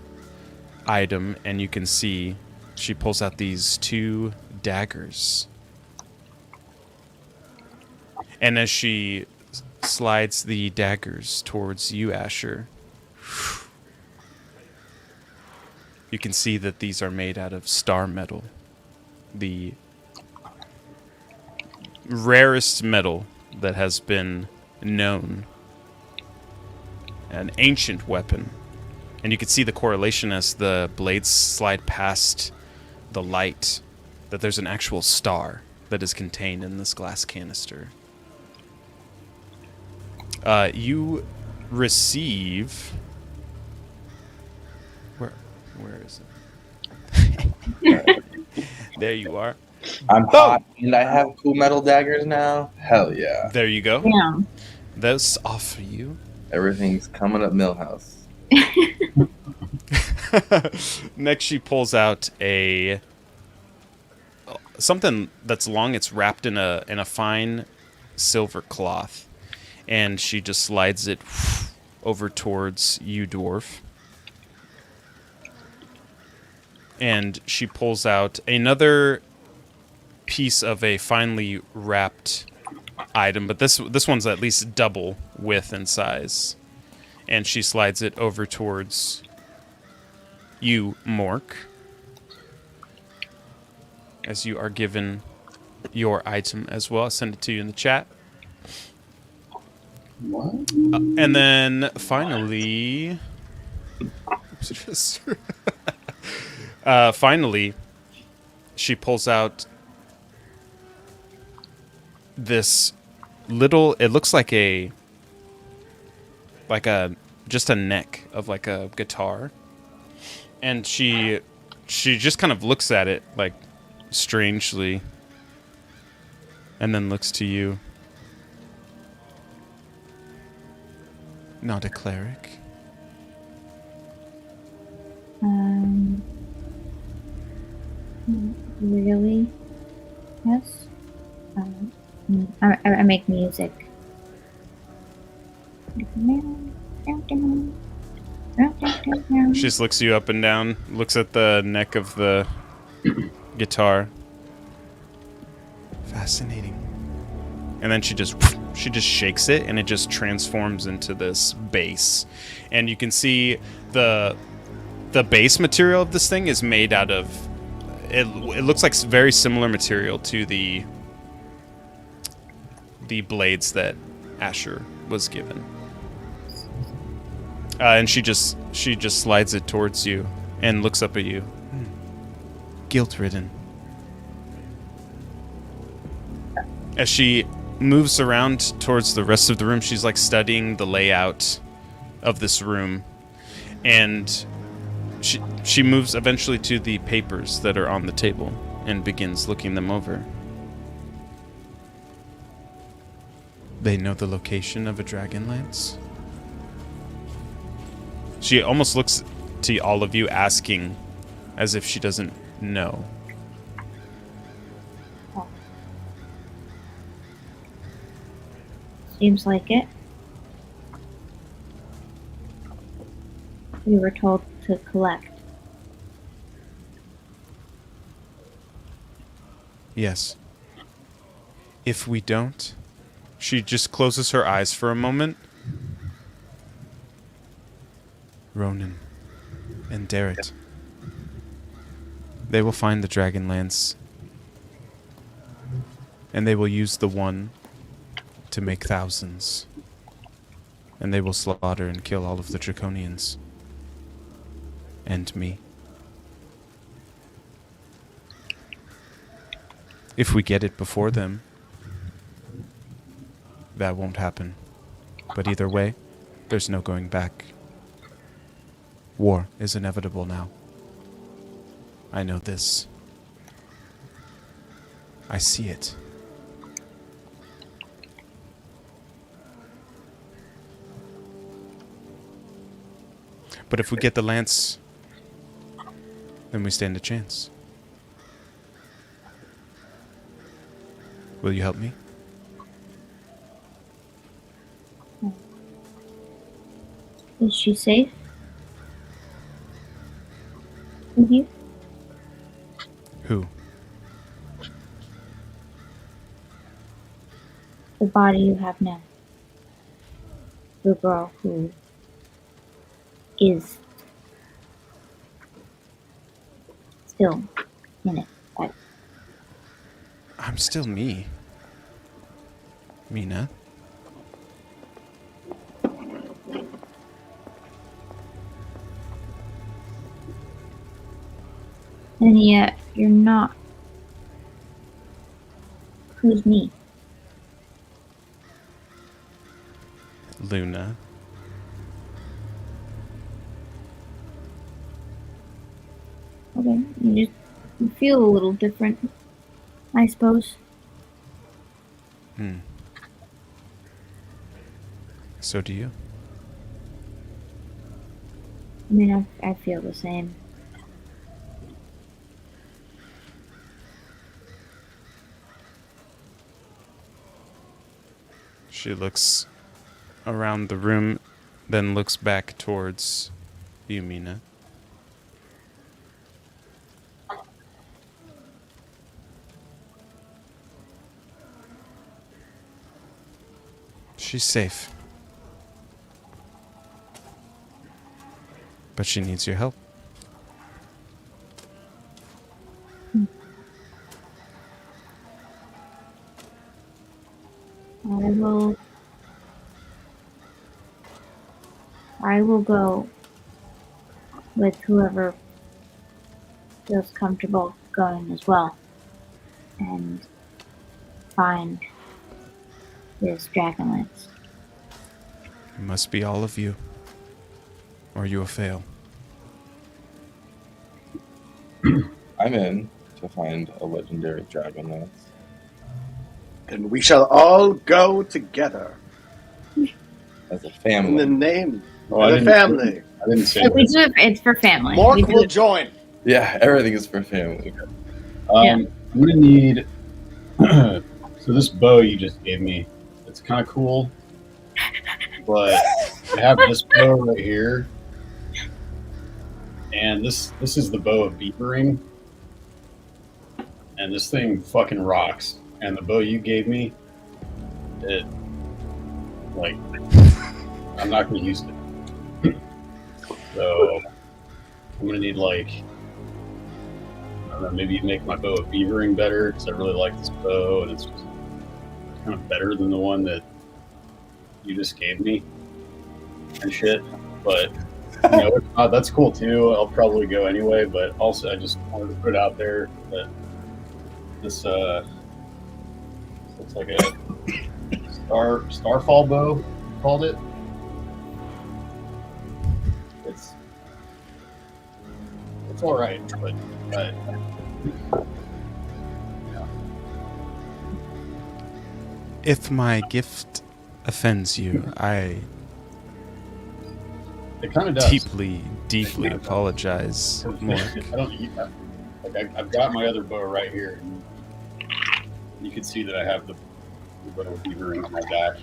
item, and you can see she pulls out these two daggers. And as she slides the daggers towards you, Asher, you can see that these are made out of star metal, the rarest metal that has been known, an ancient weapon. And you can see the correlation as the blades slide past the light, that there's an actual star that is contained in this glass canister. You receive... Where is it? There you are. I'm hot, and I have cool metal daggers now. Hell yeah. There you go. Yeah. That's off for you. Everything's coming up Millhouse. Next, she pulls out something that's long. It's wrapped in a fine silver cloth, and she just slides it over towards you, dwarf. And she pulls out another piece of a finely wrapped item, but this one's at least double width and size. And she slides it over towards you, Mork, as you are given your item as well. I'll send it to you in the chat. What? And then finally, finally, she pulls out this little. It looks like a just a neck of like a guitar, and she just kind of looks at it like strangely, and then looks to you. Not a cleric. Really? Yes. I make music. She just looks you up and down, looks at the neck of the guitar. Fascinating. And then she just shakes it, and it just transforms into this bass. And you can see the base material of this thing is made out of. It looks like very similar material to the blades that Asher was given. And she just slides it towards you and looks up at you. Guilt-ridden. As she moves around towards the rest of the room, she's like studying the layout of this room, and she moves eventually to the papers that are on the table and begins looking them over. They know the location of a Dragonlance? She almost looks to all of you asking as if she doesn't know. Seems like it. We were told to collect. Yes. If we don't, she just closes her eyes for a moment. Ronan and Darrett. They will find the Dragonlance, and they will use the one to make thousands. And they will slaughter and kill all of the Draconians. And me. If we get it before them, that won't happen. But either way, there's no going back. War is inevitable now. I know this. I see it. But if we get the lance, then we stand a chance. Will you help me? Is she safe? With you? Who? The body you have now. The girl who is still in it. But I'm still me. Mina. and yet you're not. Who's me? Luna. Okay, you feel a little different, I suppose. So do you. I mean, I feel the same. She looks around the room, then looks back towards you, Mina. She's safe. But she needs your help. I will go with whoever feels comfortable going as well and find this Dragonlance. It must be all of you, or you will fail. I'm in to find a legendary Dragonlance. Then we shall all go together As a in the family. name Oh, I of the didn't- family. I didn't say We that. do it, it's for family. Mork We do will it- join. Yeah, everything is for family. Yeah. I'm gonna need. So this bow you just gave me, it's kind of cool, but I have this bow right here, and this is the bow of beavering, and this thing fucking rocks. And the bow you gave me, it like I'm not gonna use it, so I'm gonna need like. I don't know, maybe you make my bow of beavering better because I really like this bow and it's just kind of better than the one that you just gave me and shit. But you know, if not, that's cool too. I'll probably go anyway. But also, I just wanted to put it out there that this looks like a starfall bow. You called it. It's all right, but. If my gift offends you, I It kind of does. deeply apologize, Mork. I don't eat that. Like I've got my other bow right here. And you can see that I have the bow of beavering on my back.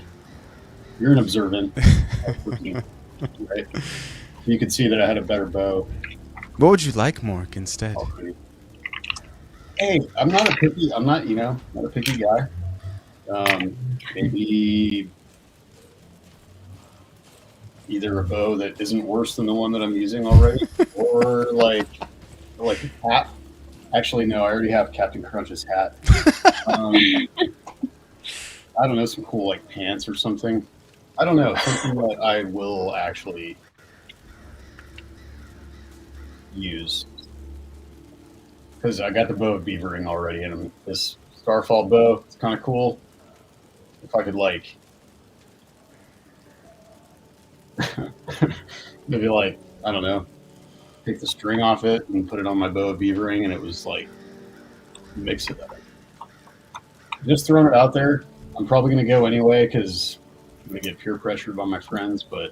You're an observant, right? You could see that I had a better bow. What would you like, Mork, instead? Hey, I'm not a picky guy. Maybe either a bow that isn't worse than the one that I'm using already, or like a hat. Actually, no, I already have Captain Crunch's hat. I don't know, some cool like pants or something. I don't know, something that I will actually use. Because I got the bow of beavering already, and this Starfall bow, it's kind of cool. If I could, like, maybe, like, I don't know, take the string off it and put it on my bow of beavering, and it was, like, mix it up. Just throwing it out there. I'm probably going to go anyway, because I'm going to get peer pressured by my friends, but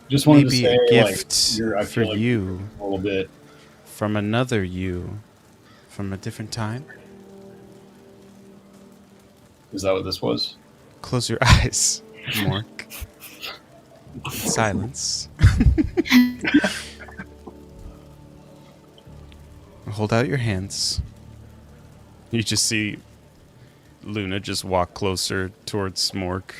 just wanted Maybe to say, a gift I for feel like you a little bit. from another you from a different time. Is that what this was? Close your eyes, Mork. Silence. Hold out your hands. You just see Luna just walk closer towards Mork.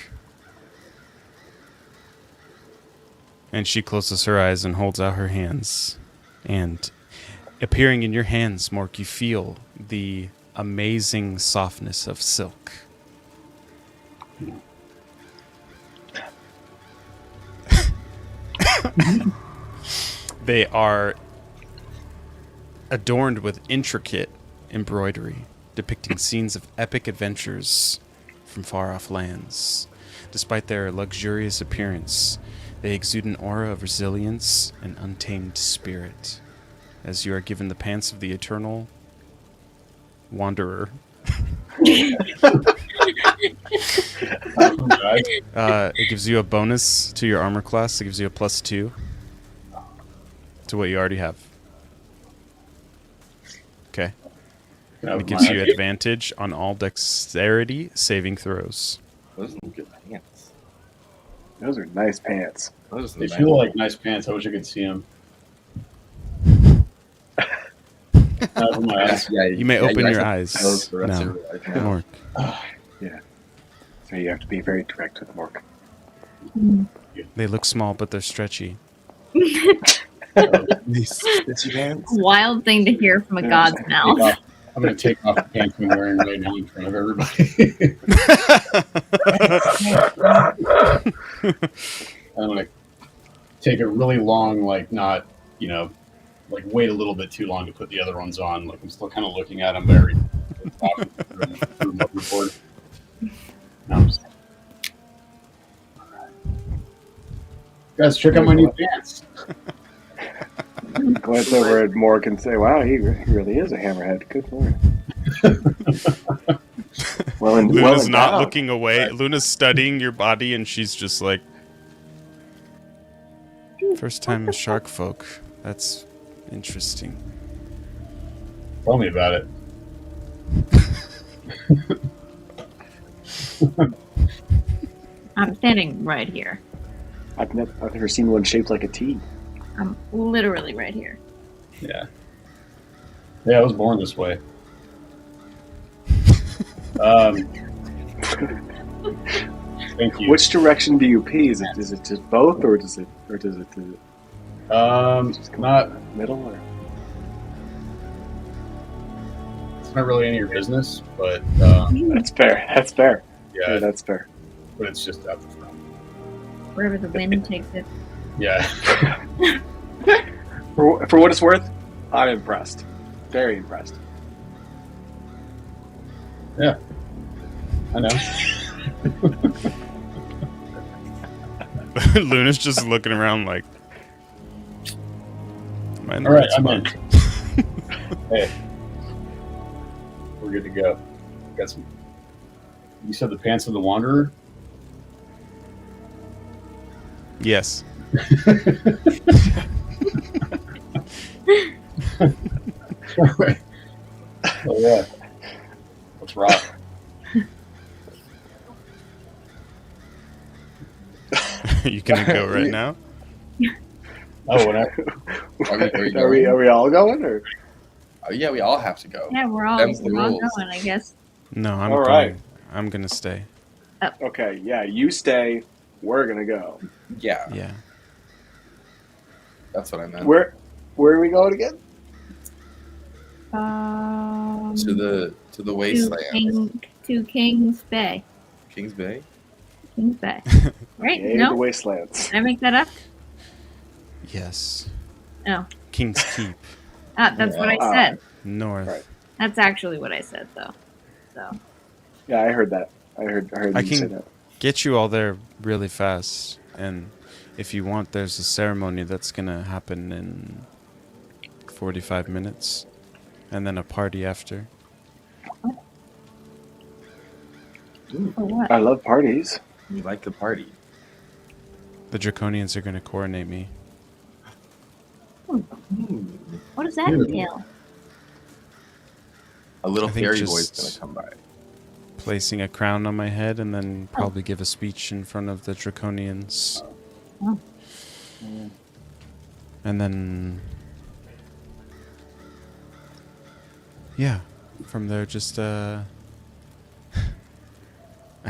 And she closes her eyes and holds out her hands. And appearing in your hands, Mork, you feel the amazing softness of silk. They are adorned with intricate embroidery depicting scenes of epic adventures from far-off lands. Despite their luxurious appearance, they exude an aura of resilience and untamed spirit, as you are given the pants of the eternal wanderer. It gives you a bonus to your armor class. It gives you a +2 to what you already have. Okay. It gives you advantage on all dexterity saving throws. Those are good pants. Those are nice pants. Those are They nice. feel like nice pants. I wish I could see them. You may open your eyes Those the rest now. of your life now. Mork. So you have to be very direct with Mork. They look small, but they're stretchy. Wild thing to hear from a god's mouth. I'm gonna take off the pants I'm wearing right now in front of everybody. I'm gonna take a really long, like not, like wait a little bit too long to put the other ones on. Like I'm still kind of looking at them very. No, I'm just, guys, check out my new pants. Glance over at Mork and say, "Wow, he really is a hammerhead. Good for him." Luna's not endowed. looking away. Luna's studying your body, and she's just like, first time with shark folk. That's interesting. Tell me about it. I'm standing right here. I've never seen one shaped like a T. I'm literally right here. Yeah. Yeah, I was born this way. Thank you. Which direction do you pee? Is it just both, or does it just come Not. out the middle? Or? It's not really any of your business, but That's fair. That's fair. yeah, Yeah, that's fair. but it's just out the front. Wherever the wind takes it. Yeah. For what it's worth, I'm impressed. Very impressed. I know. Luna's just looking around like, am I in the All right, right I'm in. spot? Hey, we're good to go. Got some. You said the pants of the Wanderer. Yes. All right. Oh yeah. Let's rock. You can go right now. Oh, whatever. Are we Are we all going? Or Oh, yeah, we all have to go. Yeah, we're all Them's the rules. going, I guess. No, I'm All going. right. I'm gonna stay. okay, yeah, you stay. We're gonna go. Yeah, Yeah. that's what I meant. Where are we going again? To the to wasteland. Kings Bay. Kings Bay? Kings Bay. Right? Yay, the No? wastelands. Did I make that up? Yes. Oh. King's Keep, That's what I Yeah. said. north. Right. That's actually what I said, though. So. Yeah, I heard that. I heard I you say can- that. Get you all there really fast, and if you want, there's a ceremony that's gonna happen in 45 minutes, and then a party after. For what? I love parties. We like the party. The Draconians are gonna coronate me. What does that Dude. entail? A little I think fairy just- boy's gonna come by. Placing a crown on my head, and then probably give a speech in front of the Draconians. Oh. And then, yeah, from there, just I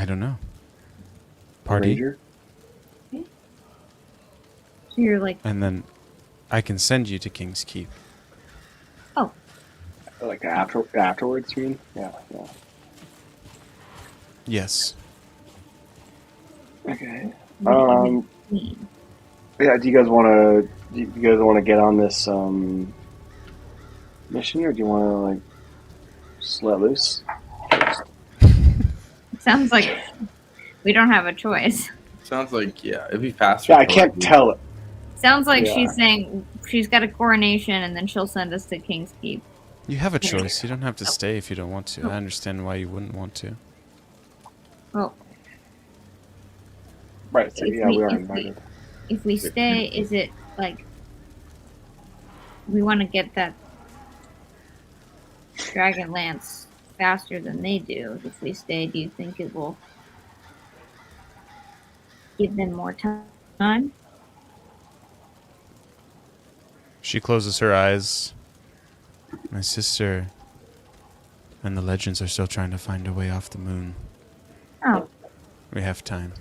don't know. Party, Rager? So you're like, and then I can send you to King's Keep. Like afterwards, you mean? Yeah. Yes. Okay. queen. Yeah. Do you guys want to get on this mission, or do you want to like just let loose? Sounds like we don't have a choice. Sounds like, yeah, it'd be faster. Yeah, I to, can't like, tell it. Sounds like Yeah. she's saying she's got a coronation and then she'll send us to King's Keep. You have a choice. You don't have to stay if you don't want to. I understand why you wouldn't want to. Well, Right. So If yeah, we- we are if we- invited. if we stay, is it like we want to get that Dragon Lance faster than they do? If we stay, do you think it will give them more time? She closes her eyes. My sister and the legends are still trying to find a way off the moon. Oh, We have time.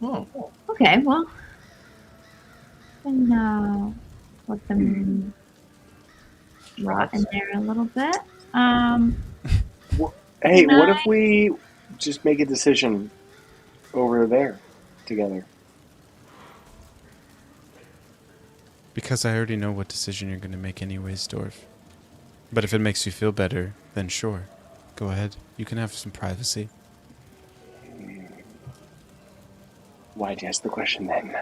Oh, okay. Well, then let them rot in there a little bit. Hey, what Nice. if we just make a decision over there together? Because I already know what decision you're going to make anyways, Dorf. But if it makes you feel better, then sure. Go ahead. You can have some privacy. Why'd you ask the question then?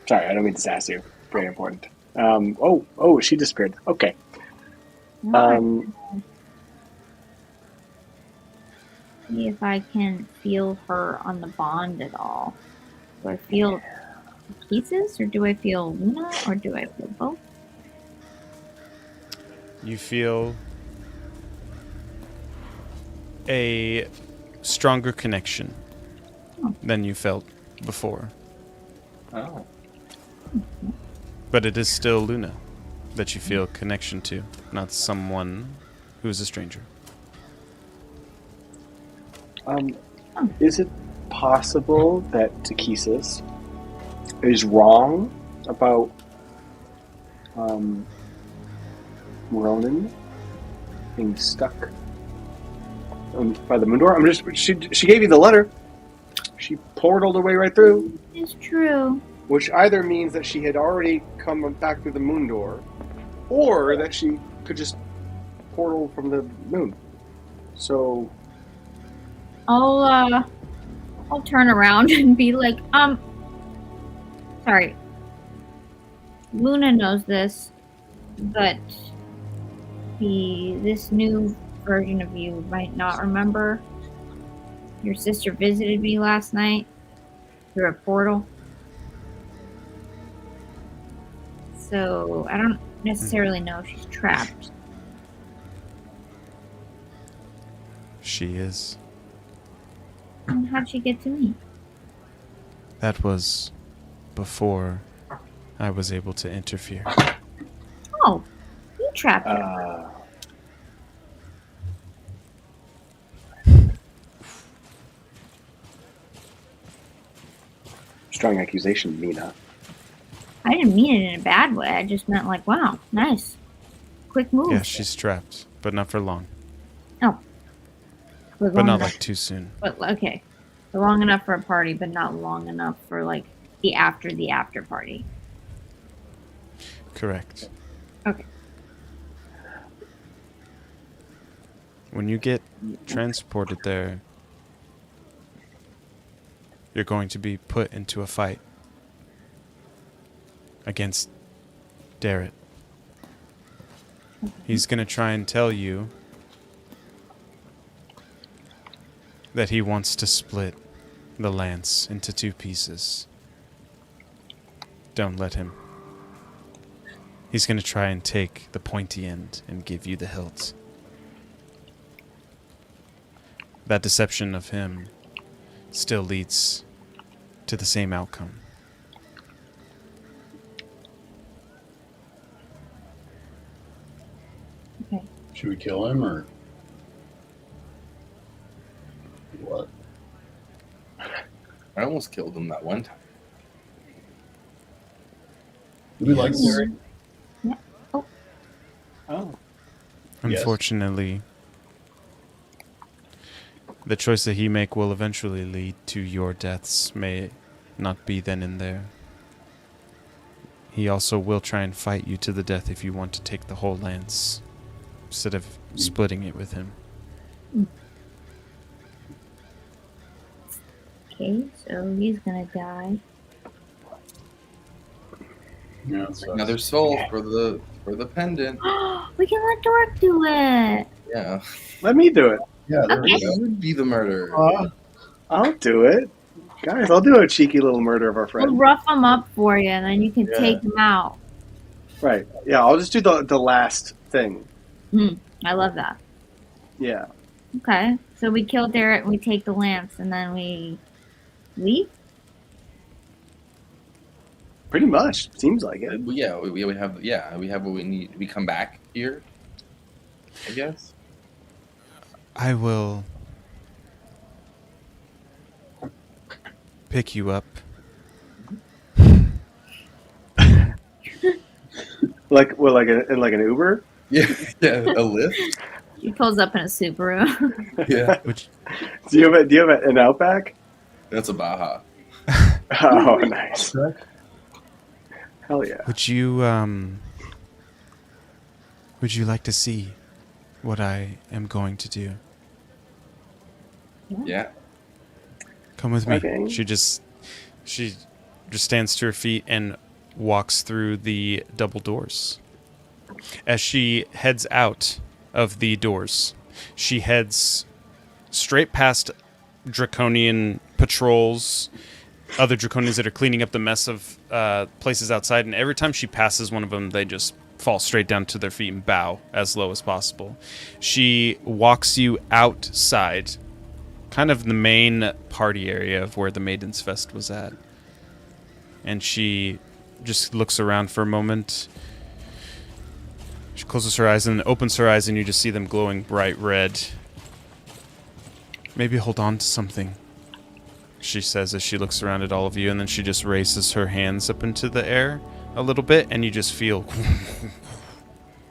Sorry, I don't mean to sass you. Very important. She disappeared. Okay. See if I can feel her on the bond at all. Do I feel pieces, or do I feel Luna, or do I feel both? You feel a stronger connection than you felt before. Oh. But it is still Luna that you feel connection to, not someone who's a stranger. Is it possible that Takesis is wrong about Ronan being stuck by the moon door? She gave you the letter. She portaled her way right through, It's true. which either means that she had already come back through the moon door, or that she could just portal from the moon. So I'll turn around and be like, sorry. Luna knows this, but this new version of you might not remember. Your sister visited me last night through a portal. So I don't necessarily know if she's trapped. She is. And how'd she get to me? That was before I was able to interfere. Oh, you trapped her. strong accusation, Mina. I didn't mean it in a bad way. I just meant like, wow, nice. Quick move. Yeah, she's trapped, but not for long. But But long not enough- like too soon. But okay. So long enough for a party, but not long enough for like the after party. Correct. Okay. When you get transported there, you're going to be put into a fight against Darrett. He's going to try and tell you that he wants to split the lance into two pieces. Don't let him. He's going to try and take the pointy end and give you the hilt. That deception of him still leads to the same outcome. Okay. Should we kill him or what? I almost killed him that one time. Do we like Yes. Derek? Oh. Yes. Unfortunately, the choice that he make will eventually lead to your deaths may not be then and there. He also will try and fight you to the death if you want to take the whole lance instead of splitting it with him. Okay, so he's gonna die. Yeah, it sucks. Another soul for the pendant. We can let Dork do it. Yeah, Let me do it. Yeah, there we Okay. go. that would be the murder. I'll do it. Guys, I'll do a cheeky little murder of our We'll friend. rough him up for you, and then you can Yeah. take him out. Right. Yeah, I'll just do the last thing. I love that. Yeah. Okay, so we kill Derek, we take the lance, and then we leave? Pretty much. Seems like it. Yeah, we have what we need. We come back here, I guess. I will pick you up. Like an Uber? Yeah, yeah, a lift. She pulls up in a Subaru. Yeah, Would Do you have an Outback? that's a Baja. Oh, nice. Hell yeah. would you like to see what I am going to do? Yeah. Come with me. Okay. She just stands to her feet and walks through the double doors. As she heads out of the doors, she heads straight past Draconian patrols, other Draconians that are cleaning up the mess of places outside, and every time she passes one of them, they just fall straight down to their feet and bow as low as possible. She walks you outside, kind of the main party area of where the Maiden's Fest was at. And she just looks around for a moment. She closes her eyes and opens her eyes, and you just see them glowing bright red. Maybe hold on to something, she says as she looks around at all of you, and then she just raises her hands up into the air a little bit, and you just feel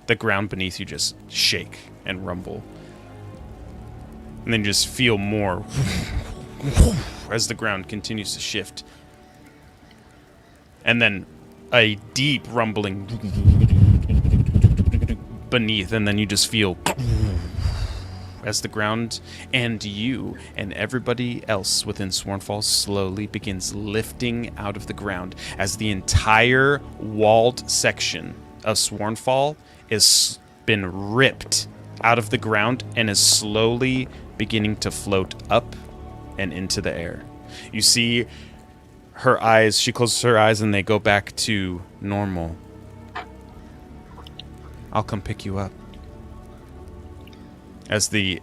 the ground beneath you just shake and rumble. And then you just feel more as the ground continues to shift. And then a deep rumbling beneath, and then you just feel as the ground and you and everybody else within Swornfall slowly begins lifting out of the ground as the entire walled section of Swornfall is been ripped out of the ground and is slowly beginning to float up and into the air. You see her eyes, she closes her eyes and they go back to normal. I'll come pick you up. As the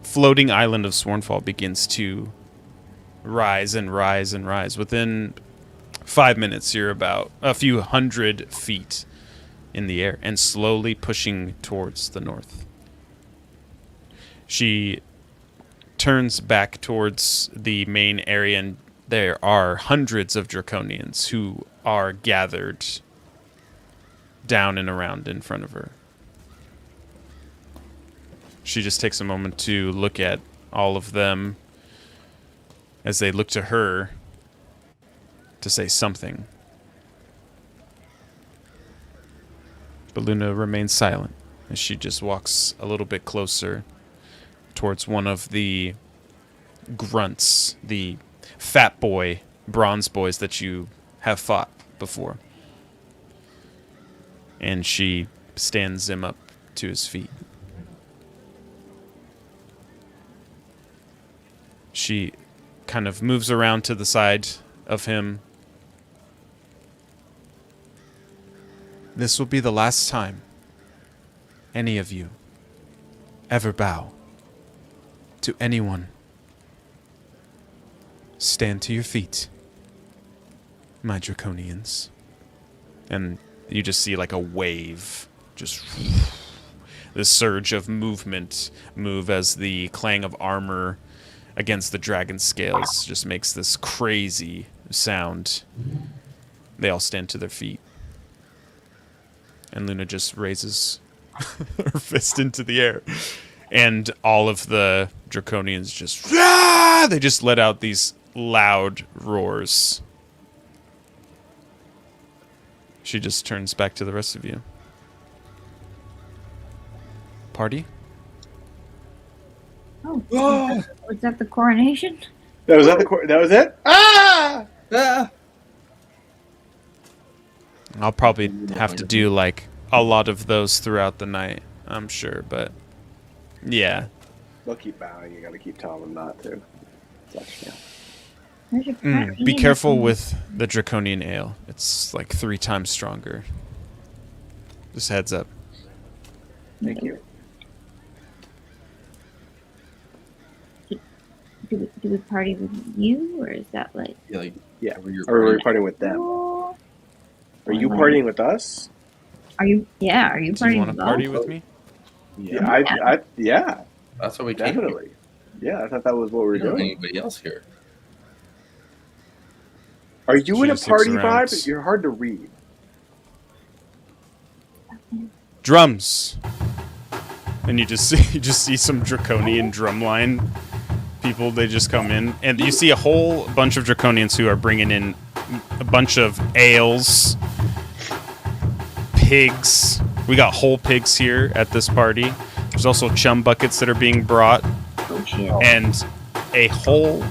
floating island of Swornfall begins to rise and rise and rise. Within 5 minutes, you're about a few hundred feet in the air and slowly pushing towards the north. She turns back towards the main area, and there are hundreds of Draconians who are gathered down and around in front of her. She just takes a moment to look at all of them as they look to her to say something. But Luna remains silent as she just walks a little bit closer towards one of the grunts, the fat boy, bronze boys that you have fought before. And she stands him up to his feet. She kind of moves around to the side of him. This will be the last time any of you ever bow to anyone. Stand to your feet, my Draconians. And you just see like a wave, just this surge of movement move as the clang of armor against the dragon scales just makes this crazy sound. They all stand to their feet. And Luna just raises her fist into the air. And all of the Draconians just... They just let out these loud roars. She just turns back to the rest of you. Party? Oh, was that the coronation? That was it? Ah! I'll probably have to do like a lot of those throughout the night, I'm sure, but yeah. They'll keep bowing. You gotta keep telling them not to. Yeah. Where's your Be careful with the Draconian Ale. It's like 3 times stronger. Just heads up. Thank you. Do we party with you, or is that like... Yeah, like, Yeah. wherever you're Or are we partying with them? Oh, Are you partying with us? are you partying Do you want to with party us? with me? Yeah, yeah, That's what we came here. definitely. Yeah, I thought that was what we We were don't have doing. anybody else here. Are you She in a just looks party around. vibe? You're hard to read. Drums! and you just see some draconian drumline people. They just come in, and you see a whole bunch of draconians who are bringing in a bunch of ales, pigs. We got whole pigs here at this party. There's also chum buckets that are being brought, and a whole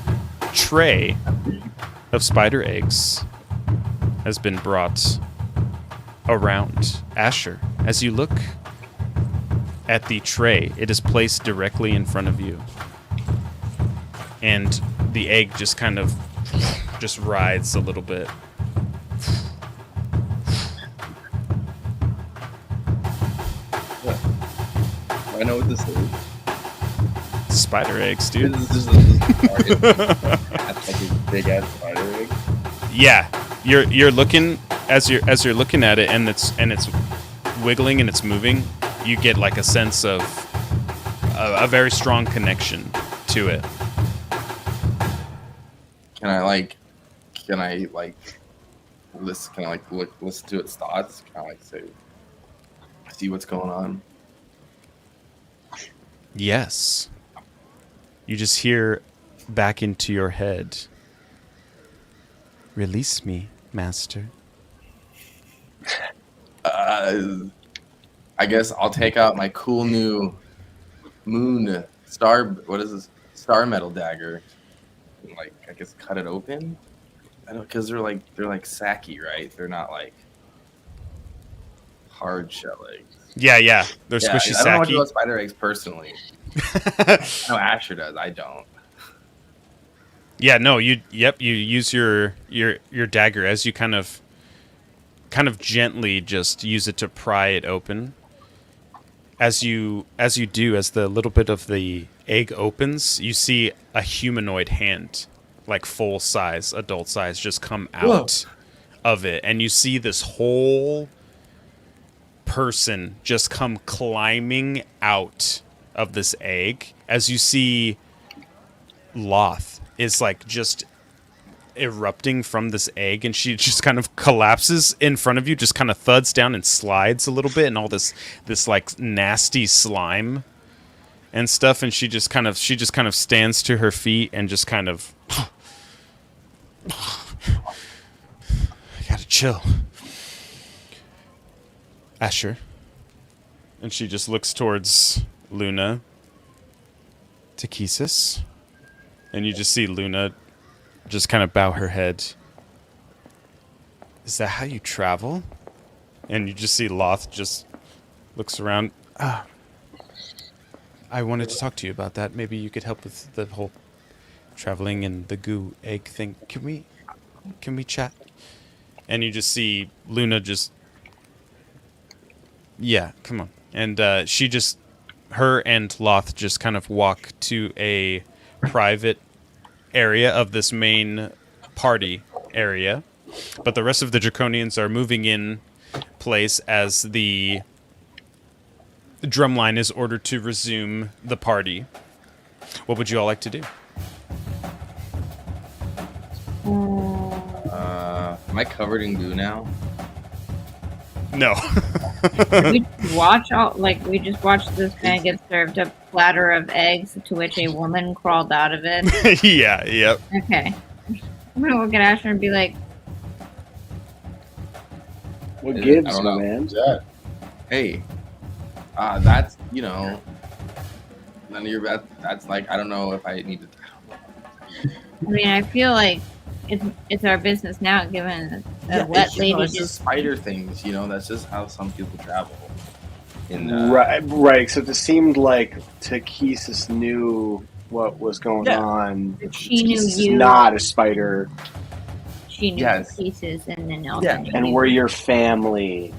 tray of spider eggs has been brought around. Asher, as you look at the tray, it is placed directly in front of you, and the egg just kind of just rides a little bit. I know what this is. Spider eggs, dude. This is that's like a big ass spider egg. Yeah, you're looking as you're looking at it, and it's wiggling and it's moving. You get like a sense of a very strong connection to it. Can I look listen to its thoughts? Can I like see what's going on? Yes. You just hear back into your head. Release me, master. I guess I'll take out my cool new moon star. What is this? Star metal dagger. And, like, I guess cut it open. I don't, because they're like sacky, right? They're not like hard shell eggs. Yeah. They're squishy, I don't know what to do sacky. with spider eggs personally. No, Asher does. I don't. Yeah, no, you use your dagger as you kind of gently just use it to pry it open. As you do, as the little bit of the egg opens, you see a humanoid hand, like full size, adult size, just come out of it, and you see this whole person just come climbing out of this egg. As you see, Loth is like just erupting from this egg, and she just kind of collapses in front of you, just kind of thuds down and slides a little bit, and all this like nasty slime and stuff, and she just kind of stands to her feet and just kind of I gotta chill. Asher. And she just looks towards Luna. Takesis. And you just see Luna just kind of bow her head. Is that how you travel? And you just see Loth just looks around. I wanted to talk to you about that. Maybe you could help with the whole traveling and the goo egg thing. Can we chat? And you just see Luna just... Yeah, come on. And her and Loth just kind of walk to a private area of this main party area. But the rest of the Draconians are moving in place as the drumline is ordered to resume the party. What would you all like to do? Am I covered in goo now? No. We just watched this man get served a platter of eggs, to which a woman crawled out of it. Yeah, yep. Okay. I'm gonna look at Asher and be like, What I gives, don't know. man? Who's that? Hey, that's none of your best. That's like, I don't know if I need to. I mean, I feel like it's our business now, given a wet lady It's just just spider things, that's just how some people travel. Right. Except it seemed like Takesis knew what was going Yeah. on. She knew Takesis is you. not a spider, she knew Yes. the pieces, and then Yeah, Elton knew and you. we're your family.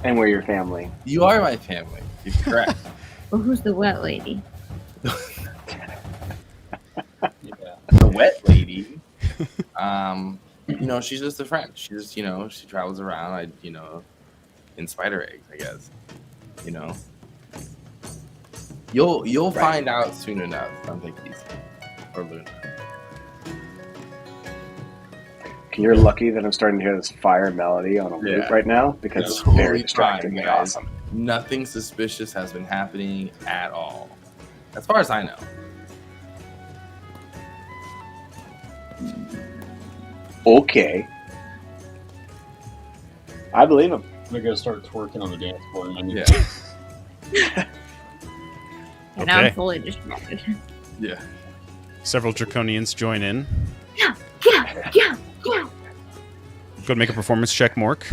And we're your family. You are my family. You're correct. Well, who's the wet lady? The wet lady. She's just a friend. She just, she travels around. In spider eggs, I guess. You'll find out soon enough. I'm thinking, or Luna. You're lucky that I'm starting to hear this fire melody on a loop Yeah. right now, because it's Totally very distracting fine, and guys. awesome. Nothing suspicious has been happening at all, as far as I know. Okay. I believe him. I'm gonna start twerking on the dance floor. And Yeah, And now I'm Okay. fully distracted. yeah. Several Draconians join in. Yeah, yeah, yeah. Go and make a performance check, Mork,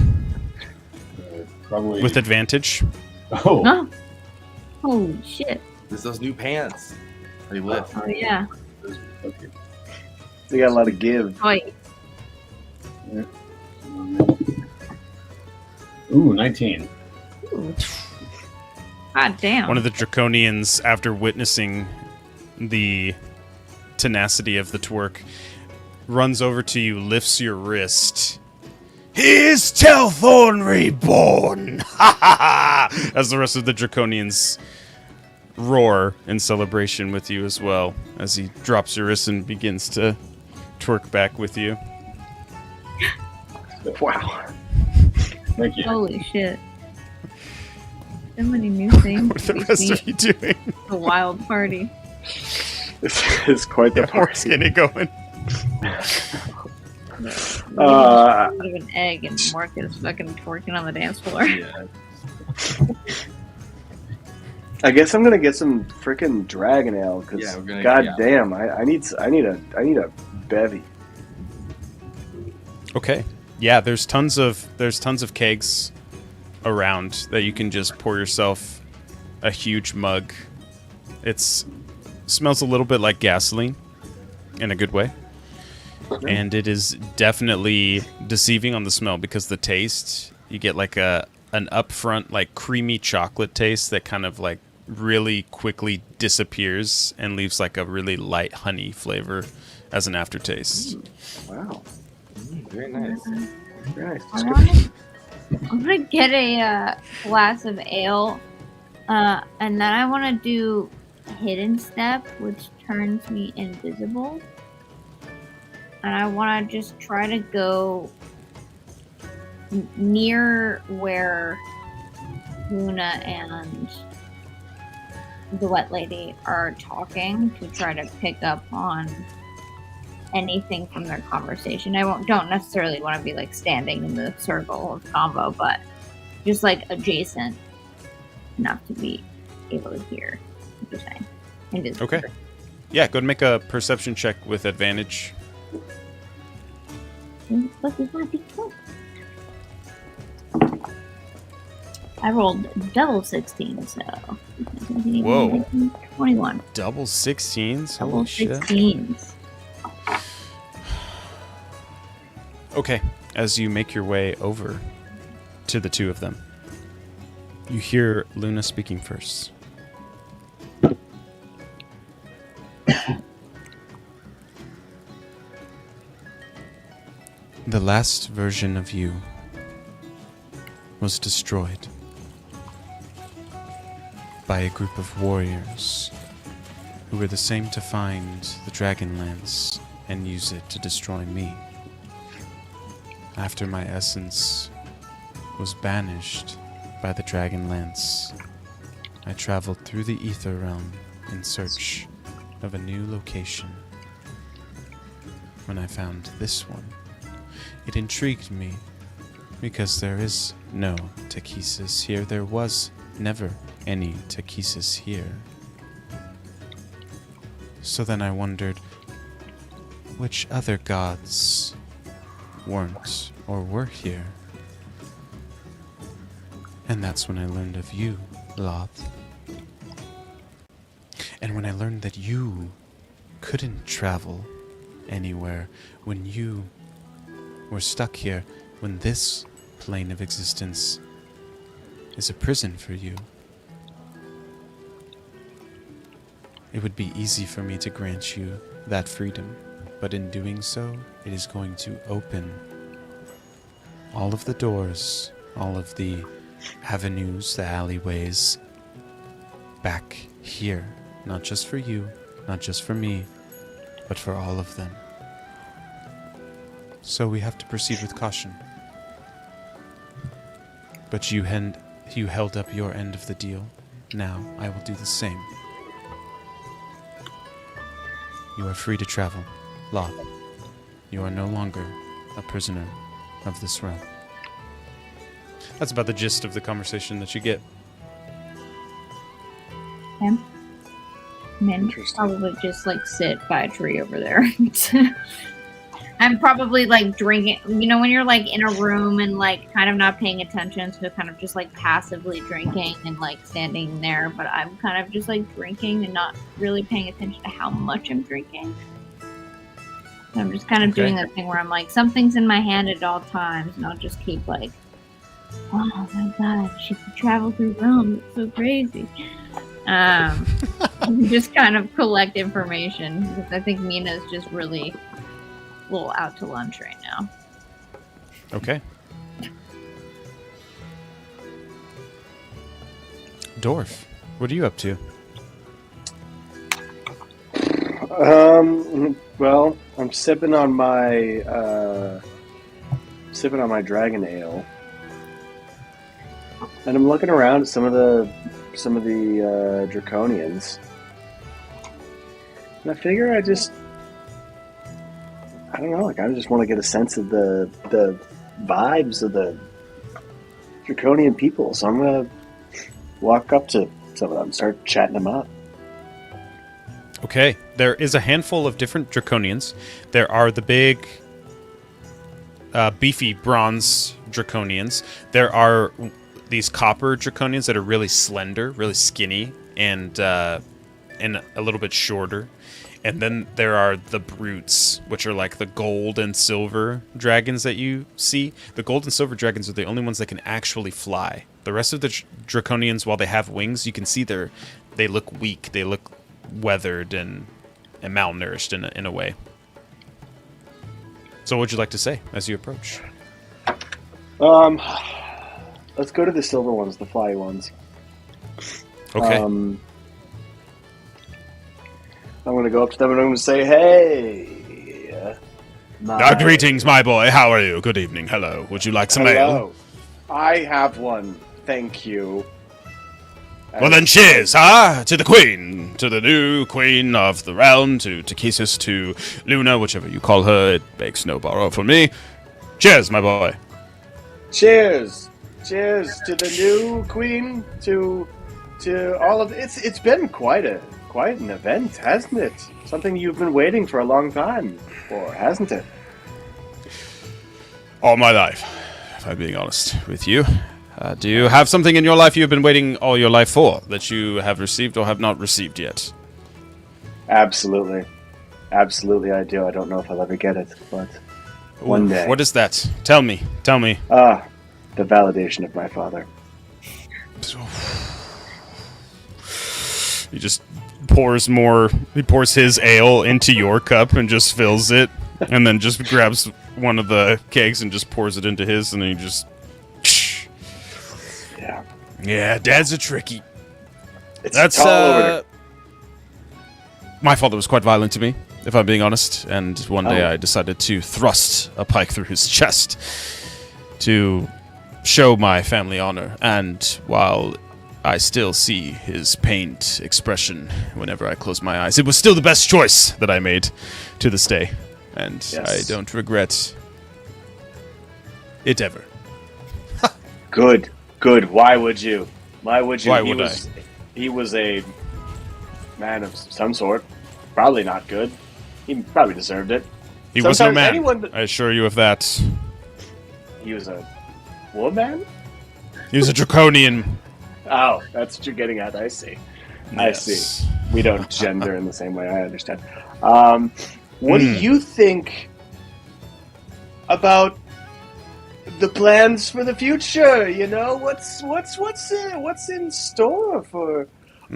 probably with advantage. Oh, Oh. Holy shit. There's those new pants. They lift. Oh, yeah. okay. They got a lot of give. Wait. Ooh, 19. Ooh. God damn. One of the Draconians, after witnessing the tenacity of the twerk, runs over to you, lifts your wrist. Here's Telthorn reborn! Ha ha ha! As the rest of the Draconians roar in celebration with you as well, as he drops your wrist and begins to twerk back with you. Wow. Thank you. Holy shit. So many new things. What are the we rest see. of you doing? A wild party. This is quite the Yeah, party. where's Kenny going? Uh, Out of an egg and Mark is fucking twerking on the dance floor. Yeah. I guess I'm gonna get some freaking dragon ale because Yeah, we're gonna- god yeah. damn, I need a bevy. Okay. Yeah, there's tons of kegs around that you can just pour yourself a huge mug. It's smells a little bit like gasoline in a good way. And it is definitely deceiving on the smell because the taste, you get like an upfront like creamy chocolate taste that kind of like really quickly disappears and leaves like a really light honey flavor as an aftertaste. Wow, Very nice. very nice. I'm gonna get a glass of ale, and then I want to do hidden step, which turns me invisible. And I want to just try to go near where Luna and the wet lady are talking to try to pick up on anything from their conversation. Don't necessarily want to be like standing in the circle of combo, but just like adjacent enough to be able to hear what they're saying. Invisible. Okay. Yeah, go and make a perception check with advantage. What does that become? I rolled double 16, so Whoa. 21. Double 16s? Double Holy shit. 16s. Okay, as you make your way over to the two of them, you hear Luna speaking first. The last version of you was destroyed by a group of warriors who were the same to find the Dragonlance and use it to destroy me. After my essence was banished by the Dragonlance, I traveled through the Ether Realm in search of a new location. When I found this one, it intrigued me because there is no Takesis here. There was never any Takesis here. So then I wondered, which other gods weren't or were here? And that's when I learned of you, Loth. And when I learned that you couldn't travel anywhere, when you were stuck here, when this plane of existence is a prison for you, it would be easy for me to grant you that freedom. But in doing so, it is going to open all of the doors, all of the avenues, the alleyways, back here. Not just for you, not just for me, but for all of them. So we have to proceed with caution. But you You held up your end of the deal. Now I will do the same. You are free to travel. Loth, you are no longer a prisoner of this realm. That's about the gist of the conversation that you get. Him? Men Interesting. probably just like sit by a tree over there. I'm probably like drinking. You know, when you're like in a room and like kind of not paying attention, so kind of just like passively drinking and like standing there. But I'm kind of just like drinking and not really paying attention to how much I'm drinking. So I'm just kind of doing that thing where I'm like, something's in my hand at all times, and I'll just keep like, oh my god, she could travel through realms. It's so crazy. Just kind of collect information because I think Mina's just really a little out to lunch right now. Okay. Dwarf, what are you up to? Well, I'm sipping on my dragon ale, and I'm looking around at some of the draconians, and I figure I don't know, like I just want to get a sense of the vibes of the draconian people, so I'm gonna walk up to some of them, start chatting them up. Okay, there is a handful of different draconians. There are the big, beefy bronze draconians. There are these copper draconians that are really slender, really skinny, and a little bit shorter. And then there are the brutes, which are like the gold and silver dragons that you see. The gold and silver dragons are the only ones that can actually fly. The rest of the draconians, while they have wings, you can see they look weak. They look weathered and malnourished in a way. So what would you like to say as you approach? Let's go to the silver ones, the fly ones. Okay. I'm going to go up to them and I'm going to say, hey. Greetings, my boy. How are you? Good evening. Hello. Would you like some ale? Hello. I have one. Thank you. Well then, cheers, to the queen, to the new queen of the realm, to Kisses, to Luna, whichever you call her. It makes no borrow for me. Cheers, my boy. Cheers. Cheers to the new queen, to all of it's been quite an event, hasn't it? Something you've been waiting for a long time for, hasn't it? All my life, if I'm being honest with you. Do you have something in your life you've been waiting all your life for that you have received or have not received yet? Absolutely. Absolutely I do. I don't know if I'll ever get it, but one day. What is that? Tell me. The validation of my father. He just pours his ale into your cup and just fills it, and then just grabs one of the kegs and just pours it into his, and then he just... Yeah, Dad's a tricky. That's all over my father was quite violent to me, if I'm being honest, and one day I decided to thrust a pike through his chest to show my family honor, and while I still see his pained expression whenever I close my eyes, it was still the best choice that I made to this day, and Yes. I don't regret it ever. Good. Why would you? Why would you? Why would I? He was a man of some sort. Probably not good. He probably deserved it. He was no Sometimes man, anyone- I assure you of that. He was a woman? He was a draconian. Oh, that's what you're getting at. I see. I see. We don't gender in the same way. I understand. What do you think about the plans for the future? You know, what's in store for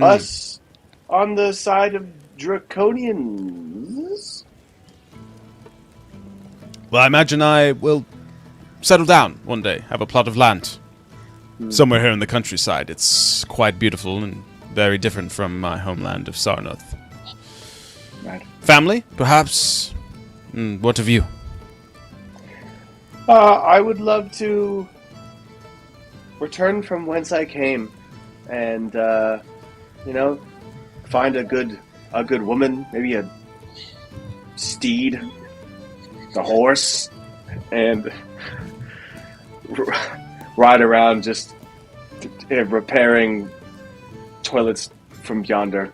us on the side of draconians? Well, I imagine I will settle down one day, have a plot of land somewhere here in the countryside. It's quite beautiful and very different from my homeland of Sarnoth. Right. Family, perhaps? What of you? I would love to return from whence I came, and find a good woman, maybe a steed, a horse, and ride around just repairing toilets from yonder.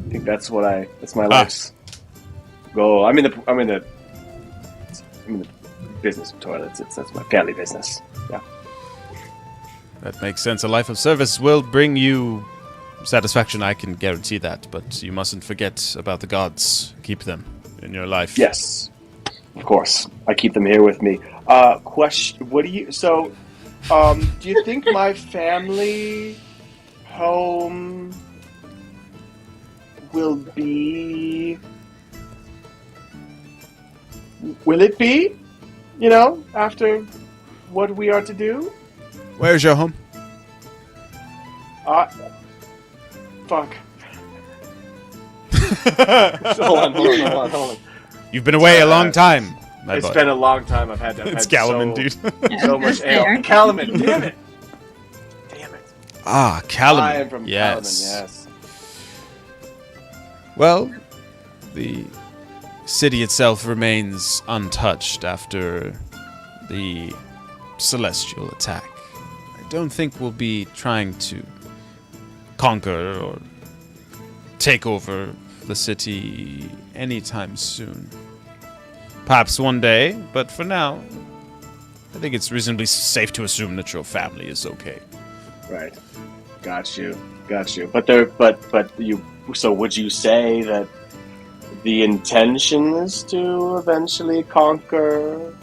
I think that's my life's goal. I'm in the business of toilets. That's my family business. Yeah. That makes sense. A life of service will bring you satisfaction, I can guarantee that, but you mustn't forget about the gods. Keep them in your life. Yes, of course. I keep them here with me. Question: do you think my family home will be? Will it be? After what we are to do? Where's your home? Fuck. hold on. You've been away a long time. It's been a long time. I've had It's Calaman, dude. so much ale. Calaman, damn it. Ah, Calaman. I am from yes. Calaman, yes. Well, the city itself remains untouched after the celestial attack. I don't think we'll be trying to conquer or take over the city anytime soon. Perhaps one day, but for now, I think it's reasonably safe to assume that your family is okay. Right. Got you. But you. So would you say that the intention is to eventually conquer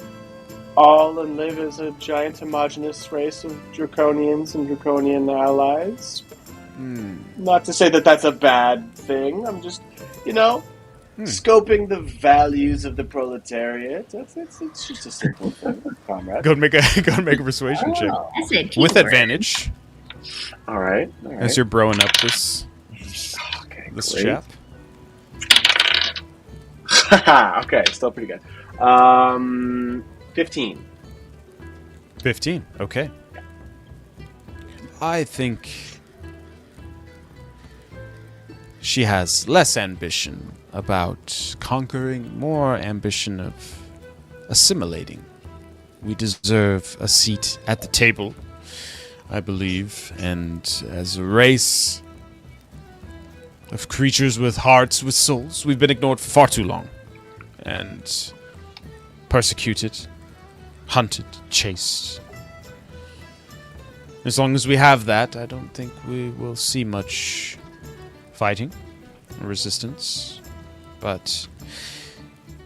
all and live as a giant homogenous race of draconians and draconian allies? Not to say that that's a bad thing. I'm just, scoping the values of the proletariat. It's just a simple thing, comrade. Go and make a persuasion check SAT with word. advantage All right. as you're broing up this Great. chap. Okay, still pretty good. 15. 15. Okay. I think she has less ambition about conquering, more ambition of assimilating. We deserve a seat at the table, I believe, and as a race of creatures with hearts, with souls, we've been ignored for far too long, and persecuted, hunted, chased. As long as we have that, I don't think we will see much fighting or resistance. But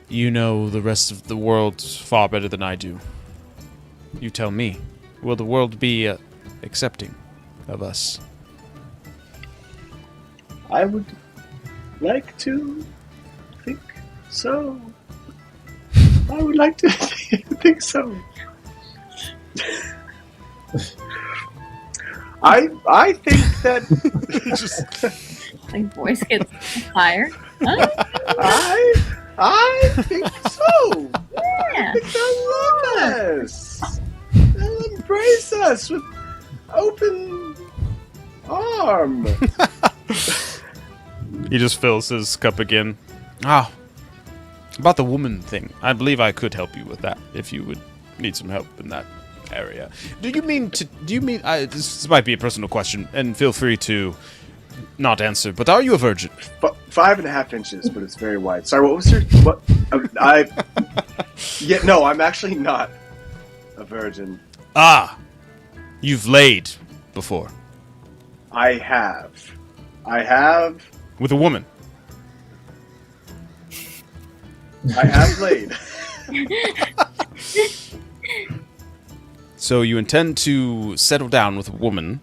you know the rest of the world far better than I do. You tell me, will the world be accepting of us? I would like to think so. I would like to think so. I think that Like voice gets higher. Huh? I think so. Yeah. I think they'll love us. They'll embrace us with open arm. He just fills his cup again. Ah, about the woman thing. I believe I could help you with that if you would need some help in that area. Do you mean this might be a personal question, and feel free to not answer, but are you a virgin? 5.5 inches, but it's very wide. Sorry, what was your... What? No, I'm actually not a virgin. Ah, you've laid before. I have. With a woman. I have laid. So you intend to settle down with a woman,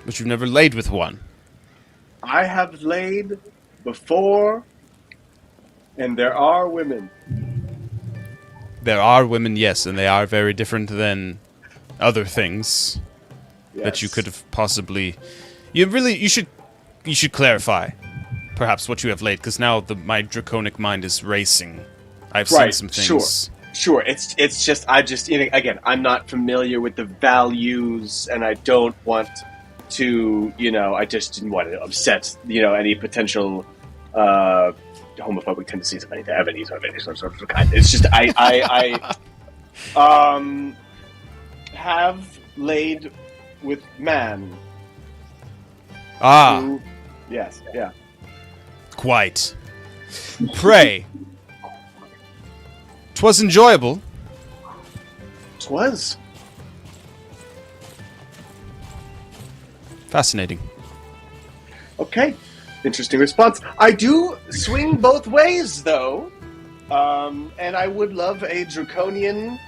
but you've never laid with one. I have laid before, and there are women. There are women, yes, and they are very different than other things that you could have possibly... You should clarify, perhaps, what you have laid, because now my draconic mind is racing. I've seen some things. Sure, it's just again, I'm not familiar with the values, and I don't want to, I just didn't want to upset, any potential homophobic tendencies of any sort of kind. It's just I have laid with man. Ah, Who, yes, yeah. quite. Pray. 'Twas enjoyable. 'Twas. Fascinating. Okay. Interesting response. I do swing both ways, though. And I would love a draconian,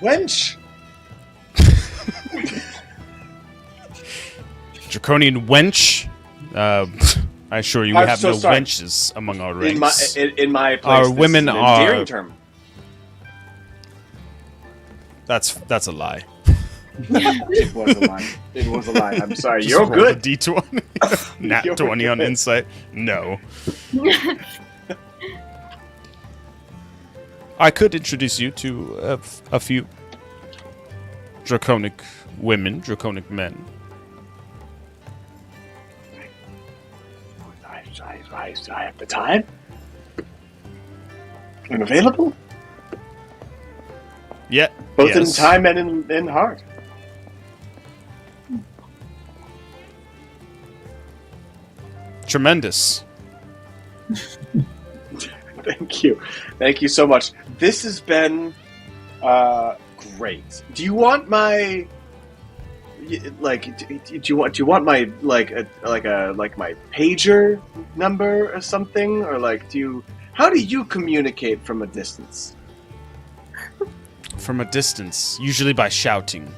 wench. Draconian wench. I assure you, we I'm have so no sorry. wenches among our ranks. In my place, Our this women is an are- endearing term. That's a lie. It was a lie. It was a lie. I'm sorry. Just You're roll good. the D20. Nat You're 20 on good. insight. No. I could introduce you to a few draconic women, draconic men. I have the time. I'm available, Yeah. both yes. in time and in heart. Tremendous. Thank you. Thank you so much. This has been great. Do you want my do you want my my pager number or something, or how do you communicate from a distance? From a distance, usually by shouting.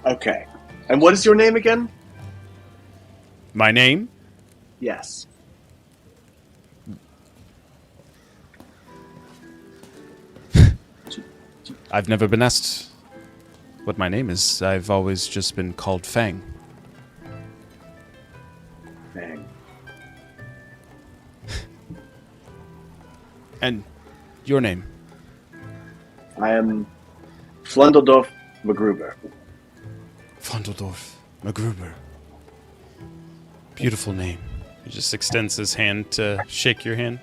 Okay. And what is your name again? My name? Yes. I've never been asked what my name is. I've always just been called Fang. Bang. And your name? I am Flundeldorf McGruber. Fondeldorf Magruber. Beautiful name. He just extends his hand to shake your hand.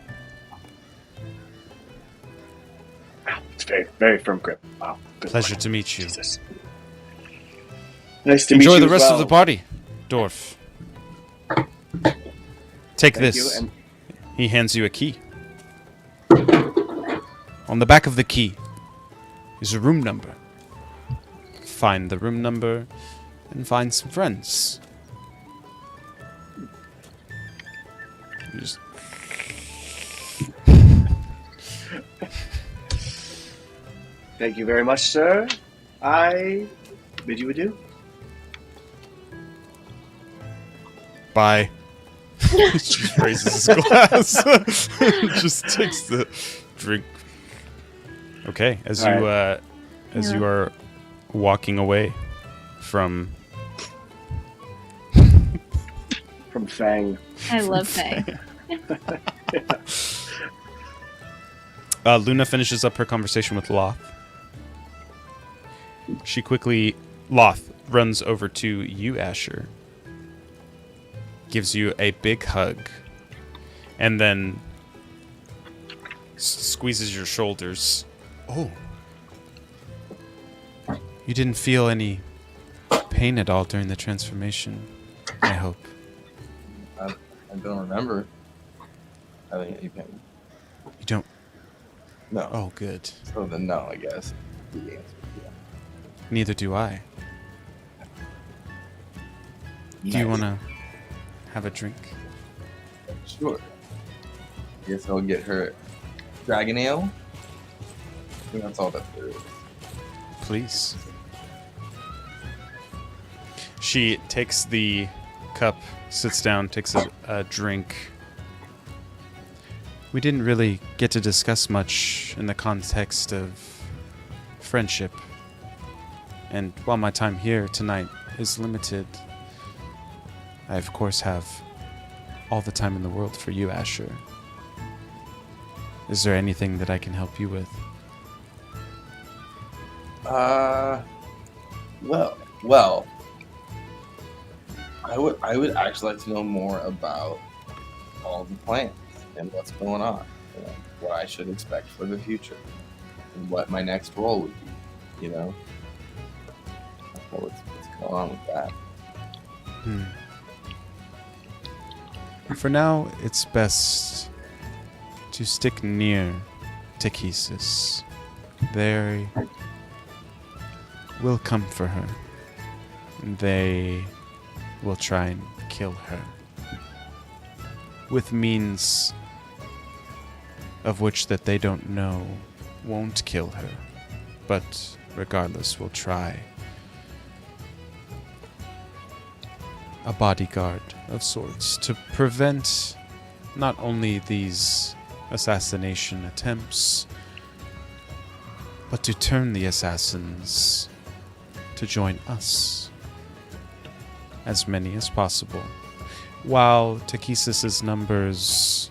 Wow, it's very, very firm grip. Wow. Good Pleasure Lord. to meet you. Jesus. Nice to meet you. Enjoy the rest as of the well. party, Dorf. Take Thank this. you, and He hands you a key. On the back of the key is a room number. Find the room number and find some friends. You just thank you very much, sir. I bid you adieu. bye. He just raises his glass. Just takes the drink. Okay, as All you right. as you are walking away from From Fang. I love Faye. Luna finishes up her conversation with Loth. Loth runs over to you, Asher, gives you a big hug, and then squeezes your shoulders. Oh. You didn't feel any pain at all during the transformation, I hope. I don't remember having any pain. You don't. No. Oh, good. So then no, I guess. The answer is yeah. Neither do I. Do you Nice. want to have a drink? Sure. Guess I'll get her dragon ale. I think that's all that there is. Please. She takes the cup, sits down, takes a drink. We didn't really get to discuss much in the context of friendship. And while my time here tonight is limited, I of course have all the time in the world for you, Asher. Is there anything that I can help you with? Well, I would actually like to know more about all the plans and what's going on, and what I should expect for the future, and what my next role would be. You know, what's going on with that? For now, it's best to stick near Takesis. They will come for her. They will try and kill her. With means of which that they don't know won't kill her. But regardless, will try. A bodyguard of sorts to prevent not only these assassination attempts, but to turn the assassins to join us, as many as possible. While Takesis' numbers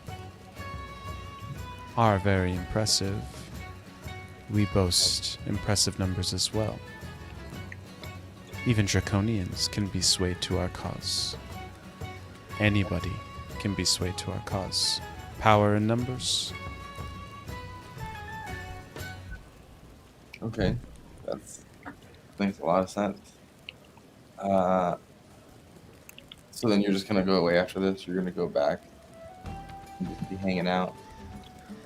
are very impressive, we boast impressive numbers as well. Even Draconians can be swayed to our cause. Anybody can be swayed to our cause. Power in numbers. Okay, that makes a lot of sense. So then you're just gonna go away after this? You're gonna go back and just be hanging out,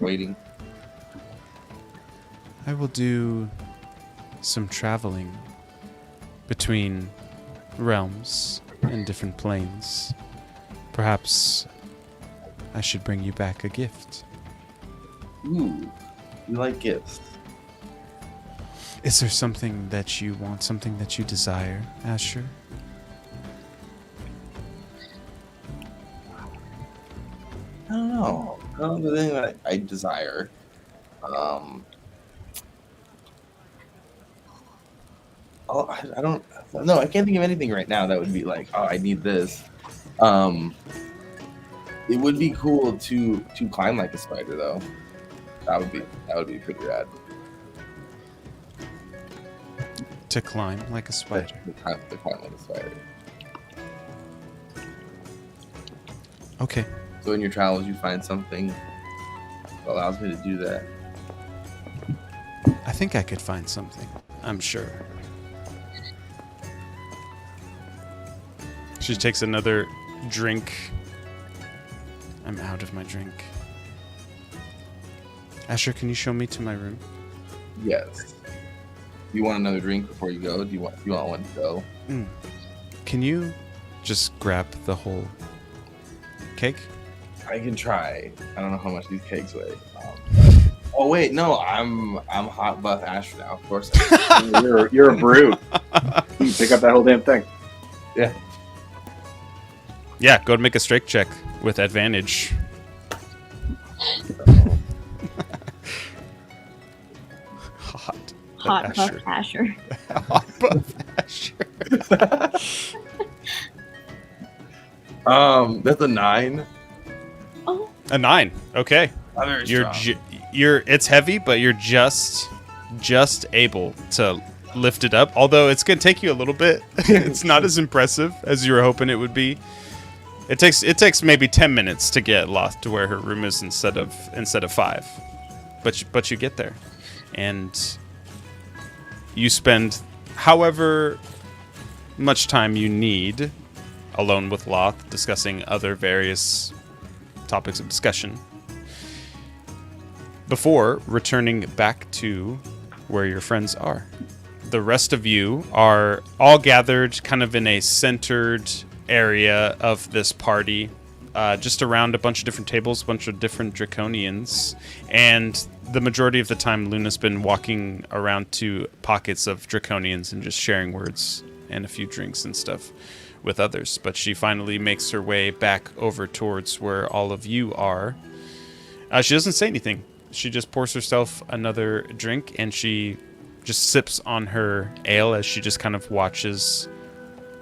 waiting? I will do some traveling between realms and different planes. Perhaps I should bring you back a gift. Ooh, you like gifts? Is there something that you want, something that you desire, Asher? I don't know. I don't know the thing that I desire. I don't. No, I can't think of anything right now that would be like, oh, I need this. It would be cool to climb like a spider, though. That would be pretty rad. To climb like a spider. To climb like a spider. Okay. So in your travels, you find something that allows me to do that. I think I could find something. I'm sure. She takes another drink. I'm out of my drink. Asher, can you show me to my room? Yes. You want another drink before you go? Do you want one to go? Can you just grab the whole cake? I can try. I don't know how much these cakes weigh. Oh wait, no, I'm hot buff Asher now. Of course. You're a brute. You pick up that whole damn thing. Yeah. Yeah, go and make a strength check with advantage. Hot buff Asher. Hot buff Asher. That's a 9. Oh, A 9. Okay. I'm very You're strong. it's heavy, but you're just able to lift it up. Although it's gonna take you a little bit. It's not as impressive as you were hoping it would be. It takes maybe 10 minutes to get Loth to where her room is instead of 5. But you get there, and you spend however much time you need alone with Loth discussing other various topics of discussion before returning back to where your friends are. The rest of you are all gathered kind of in a centered area of this party, just around a bunch of different tables, a bunch of different Draconians, and the majority of the time Luna's been walking around to pockets of Draconians and just sharing words and a few drinks and stuff with others. But she finally makes her way back over towards where all of you are. She doesn't say anything. She just pours herself another drink, and she just sips on her ale as she just kind of watches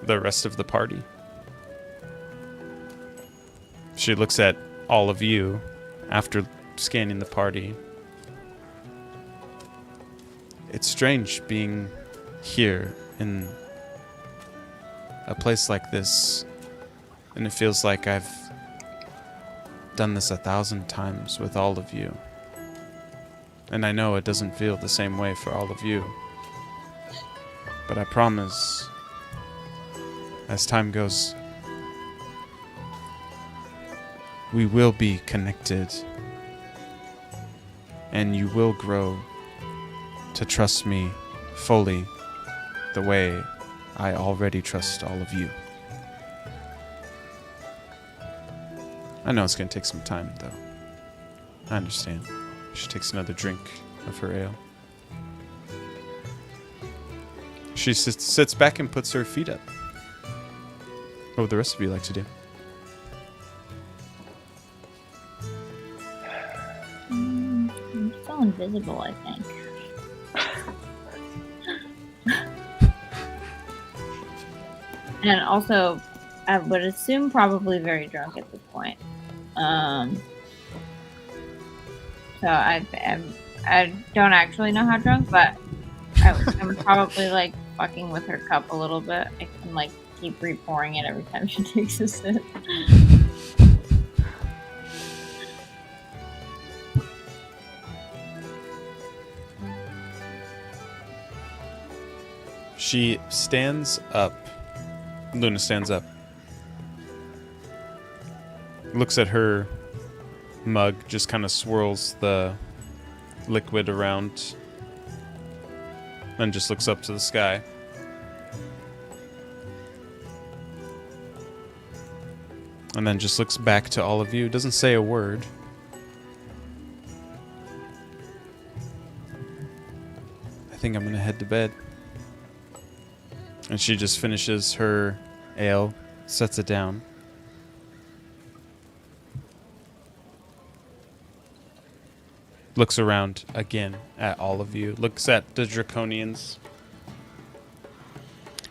the rest of the party. She looks at all of you after scanning the party. It's strange being here in a place like this, and it feels like I've done this 1,000 times with all of you. And I know it doesn't feel the same way for all of you. But I promise, as time goes, we will be connected. And you will grow to trust me fully the way I already trust all of you. I know it's going to take some time, though. I understand. She takes another drink of her ale. She sits back and puts her feet up. What would the rest of you like to do? I'm still invisible, I think. And also, I would assume probably very drunk at this point. So I don't actually know how drunk, but I'm probably like fucking with her cup a little bit. I can like keep repouring it every time she takes a sip. She stands up. Luna stands up. Looks at her mug, just kind of swirls the liquid around, and just looks up to the sky. And then just looks back to all of you. Doesn't say a word. I think I'm gonna head to bed. And she just finishes her ale, sets it down. Looks around again at all of you. Looks at the Draconians.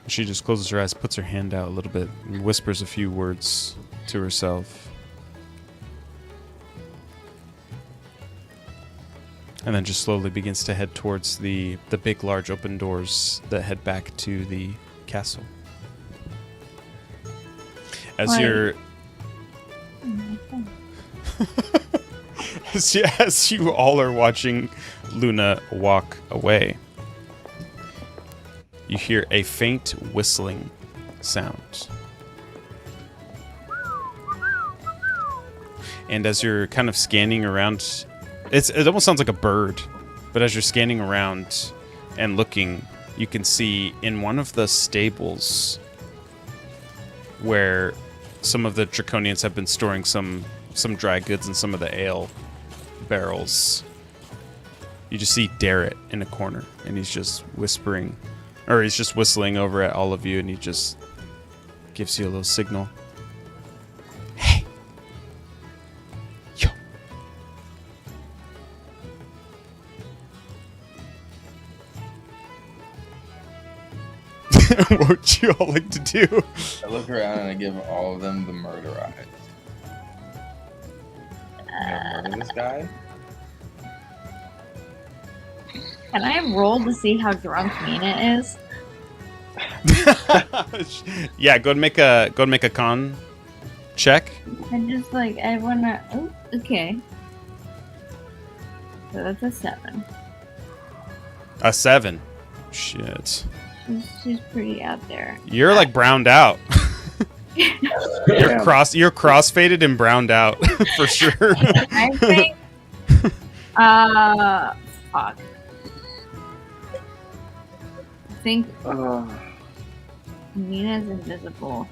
She just closes her eyes, puts her hand out a little bit, and whispers a few words to herself. And then just slowly begins to head towards the big, large open doors that head back to the castle. As Why? you're... as you all are watching Luna walk away, you hear a faint whistling sound. And as you're kind of scanning around, it almost sounds like a bird, but as you're scanning around and looking, you can see in one of the stables where some of the Draconians have been storing some dry goods and some of the ale barrels. You just see Darrett in a corner, and he's just whispering, or he's just whistling over at all of you, and he just gives you a little signal. Hey! Yo! What would you all like to do? I look around and I give all of them the murder eyes. You gonna murder this guy? Can I roll to see how drunk Mina is? Yeah, go and make a con check. I just like I wanna. Oh, okay. So that's a 7. A 7. Shit. She's pretty out there. You're like browned out. Damn. You're cross-faded and browned out for sure. I think. Fuck. I think Mina's invisible.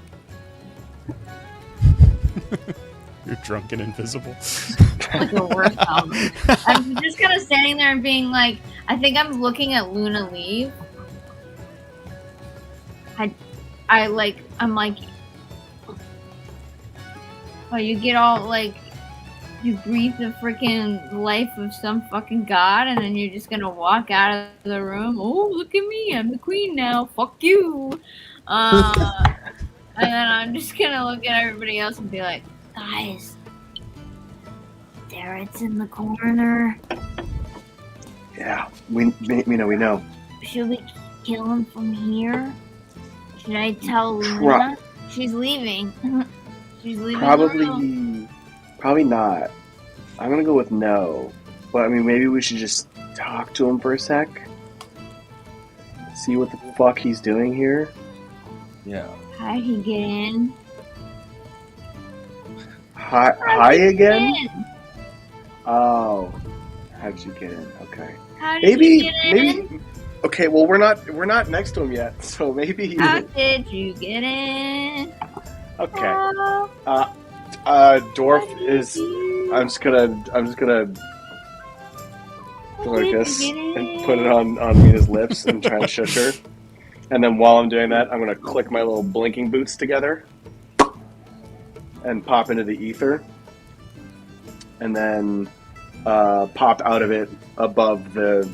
You're drunk and invisible. Like a worse album. I'm just kind of standing there and being like, I think I'm looking at Luna leave. I'm like, oh, you get all like, you breathe the freaking life of some fucking god, and then you're just gonna walk out of the room. Oh, look at me, I'm the queen now. Fuck you. And then I'm just gonna look at everybody else and be like, guys, Darrett's in the corner. Yeah, we know. Should we kill him from here? Should I tell Luna? She's leaving. She's leaving. Probably not. I'm gonna go with no. But I mean, maybe we should just talk to him for a sec. See what the fuck he's doing here. Yeah. How'd he get in? Hi again? In? Oh, how'd you get in? Okay. How did you get in? Maybe. Okay, well we're not next to him yet, so maybe. How did you get in? Okay. Oh, Dorf how did is. you- I'm just gonna go like this and put it on Mina's lips and try and shush her. And then while I'm doing that, I'm gonna click my little blinking boots together and pop into the ether, and then pop out of it above the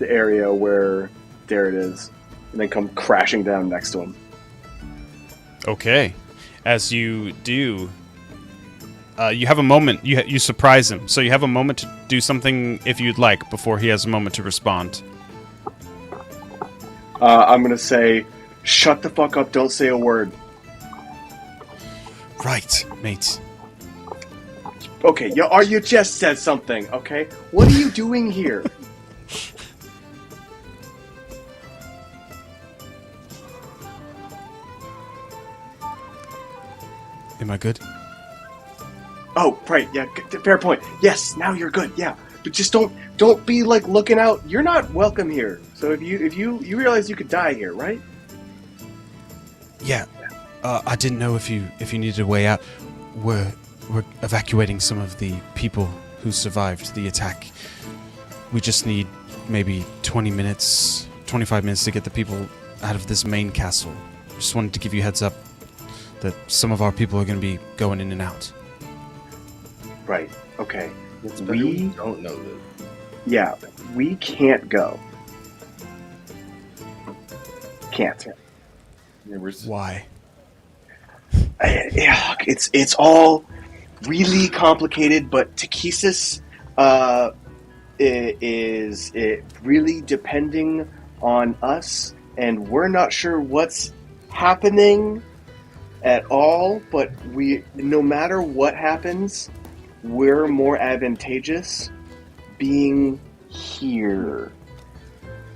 area where Darrett is, and then come crashing down next to him. Okay. As you do, you have a moment. You surprise him, so you have a moment to do something if you'd like before he has a moment to respond. I'm gonna say, "Shut the fuck up! Don't say a word." Right, mate. Okay, you just said something. Okay, what are you doing here? Am I good? Oh, right, yeah, fair point. Yes, now you're good. Yeah, but just don't be like looking out. You're not welcome here. So if you realize you could die here, right? Yeah. I didn't know if you needed a way out. We're evacuating some of the people who survived the attack. We just need maybe 20 minutes, 25 minutes to get the people out of this main castle. Just wanted to give you a heads up that some of our people are going to be going in and out. Right. Okay. It's better we don't know this. Yeah, we can't go. Can't. Yeah, we're Why? Yeah, it's all really complicated, but Takesis is really depending on us, and we're not sure what's happening at all, but no matter what happens, we're more advantageous being here,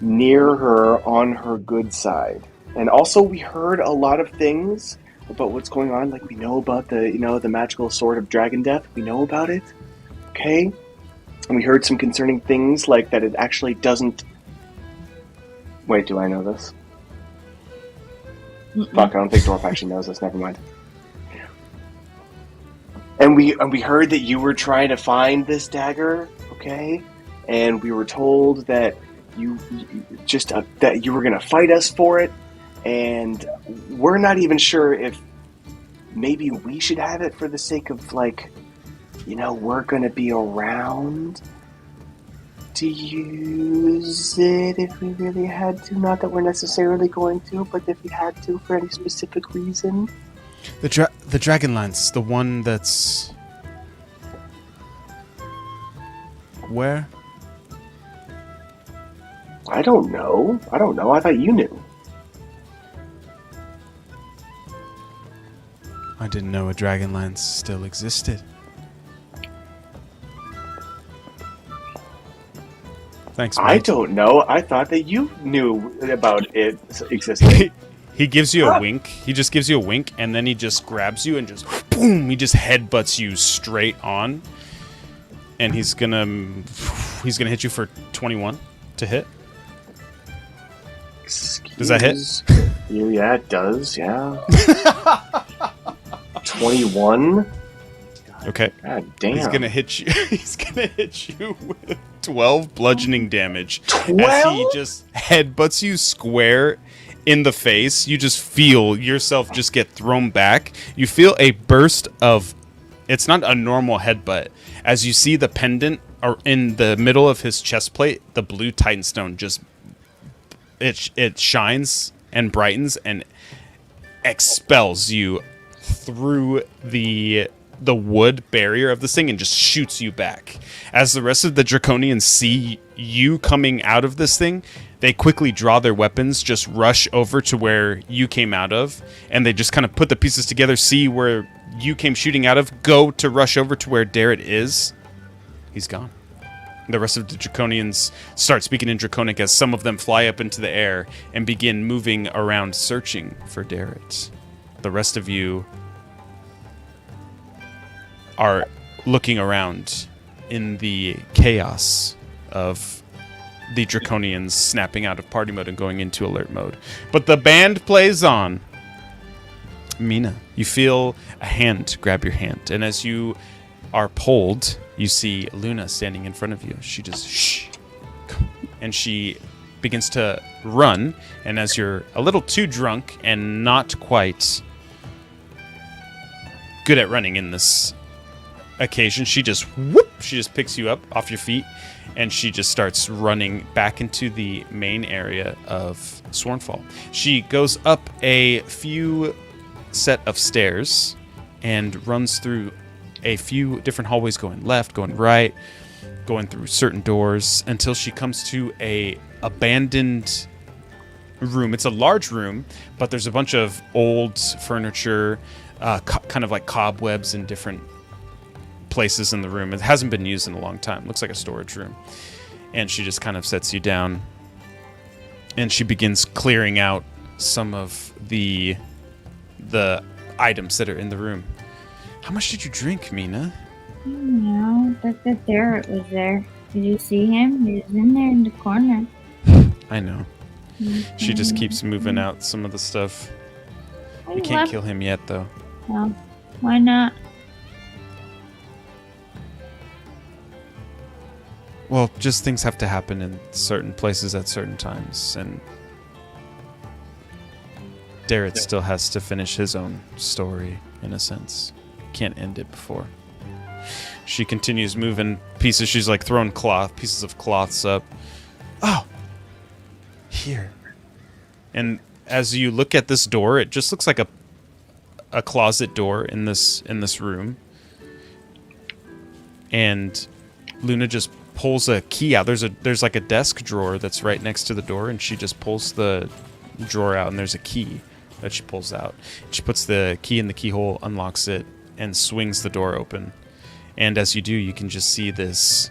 near her, on her good side. And also, we heard a lot of things about what's going on. Like, we know about the magical sword of dragon death. We know about it, okay? And we heard some concerning things, like that it actually doesn't... Wait, do I know this? Mm-mm. Fuck, I don't think Dorf actually knows this. Never mind. And we heard that you were trying to find this dagger, okay? And we were told that you that you were gonna fight us for it, and we're not even sure if maybe we should have it for the sake of, like, we're gonna be around to use it if we really had to. Not that we're necessarily going to, but if we had to for any specific reason. The Dragonlance, the one that's... Where? I don't know. I thought you knew. I didn't know a Dragonlance still existed. Thanks, mate. I don't know. I thought that you knew about it existing. He gives you a wink. He just gives you a wink, and then he just grabs you and just boom. He just headbutts you straight on, and he's gonna hit you for 21 to hit. Does that hit? You? Yeah, it does. Yeah. 21. Okay. God damn. He's gonna hit you. He's gonna hit you with 12 bludgeoning damage. 12? As he just headbutts you square in the face. You just feel yourself just get thrown back. You feel a burst of... It's not a normal headbutt. As you see the pendant or in the middle of his chest plate, the blue Titanstone just... It shines and brightens and expels you through the the wood barrier of this thing and just shoots you back. As the rest of the Draconians see you coming out of this thing, they quickly draw their weapons, just rush over to where you came out of, and they just kind of put the pieces together, see where you came shooting out of, go to rush over to where Darrett is. He's gone. The rest of the Draconians start speaking in Draconic as some of them fly up into the air and begin moving around searching for Darrett. The rest of you are looking around in the chaos of the Draconians snapping out of party mode and going into alert mode. But the band plays on. Mina, you feel a hand grab your hand, and as you are pulled, you see Luna standing in front of you. She just shh, and she begins to run, and as you're a little too drunk and not quite good at running in this occasion, she just picks you up off your feet, and she just starts running back into the main area of Swornfall. She goes up a few set of stairs and runs through a few different hallways, going left, going right, going through certain doors, until she comes to a abandoned room. It's a large room, but there's a bunch of old furniture, kind of like cobwebs in different places in the room. It hasn't been used in a long time. Looks like a storage room. And she just kind of sets you down, and she begins clearing out some of the items that are in the room. How much did you drink, Mina? I don't know. That Darrett was there. Did you see him? He was in there in the corner. I know. She just keeps moving out some of the stuff. We can't kill him yet, though. Well, why not? Well, just things have to happen in certain places at certain times, and Darrett still has to finish his own story, in a sense. Can't end it before. She continues moving pieces. She's like throwing pieces of cloths up. Oh, here. And as you look at this door, it just looks like a closet door in this room. And Luna just pulls a key out. There's like a desk drawer that's right next to the door, and she just pulls the drawer out, and there's a key that she pulls out. She puts the key in the keyhole, unlocks it, and swings the door open. And as you do, you can just see this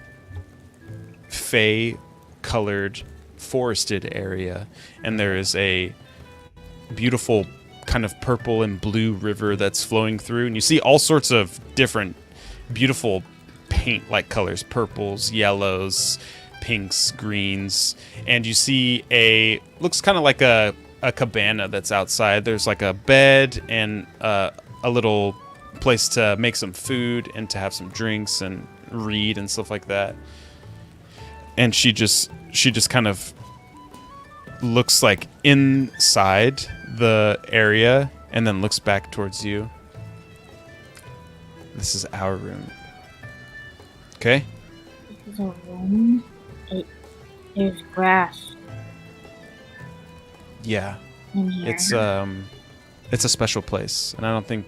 fey-colored forested area, and there is a beautiful kind of purple and blue river that's flowing through, and you see all sorts of different beautiful paint-like colors: purples, yellows, pinks, greens, and you see looks kind of like a cabana that's outside. There's like a bed and a little place to make some food and to have some drinks and read and stuff like that. And she just kind of looks like inside the area and then looks back towards you. This is our room. Okay? This is a room. There's grass Yeah. in here. It's a special place, and I don't think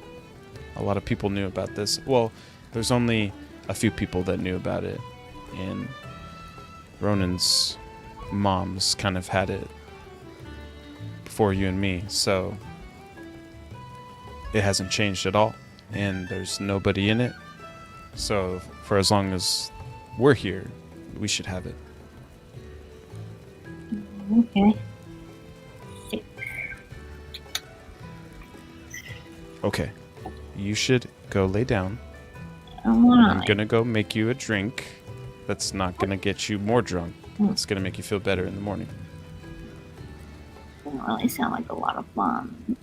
a lot of people knew about this. Well, there's only a few people that knew about it, and Ronan's mom's kind of had it before you and me, so it hasn't changed at all, and there's nobody in it. So for as long as we're here, we should have it. Okay. Okay. You should go lay down. I don't wanna. I'm gonna go make you a drink that's not gonna get you more drunk. It's gonna make you feel better in the morning. Doesn't really sound like a lot of fun.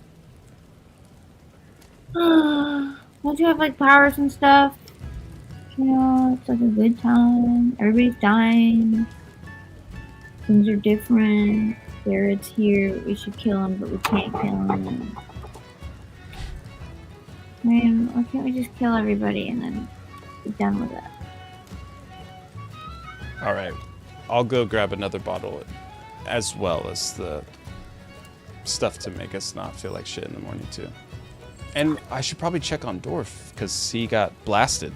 Don't you have like powers and stuff? You know, it's like a good time. Everybody's dying. Things are different. Garrett's here. We should kill him, but we can't kill him. Man, why can't we just kill everybody and then be done with it? All right. I'll go grab another bottle as well as the stuff to make us not feel like shit in the morning too. And I should probably check on Dorf because he got blasted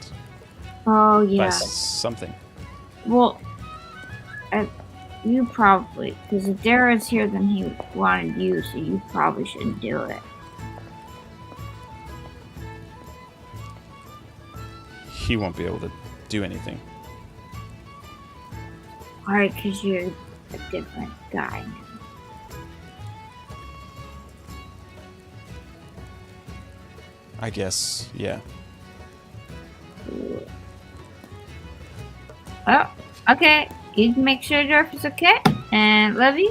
Oh by yeah. something. Well, you probably, because if Dara's here, then he wanted you, so you probably shouldn't do it. He won't be able to do anything. Alright, because you're a different guy now. I guess, yeah. Oh, okay. You can make sure Dorf is okay. And Levy?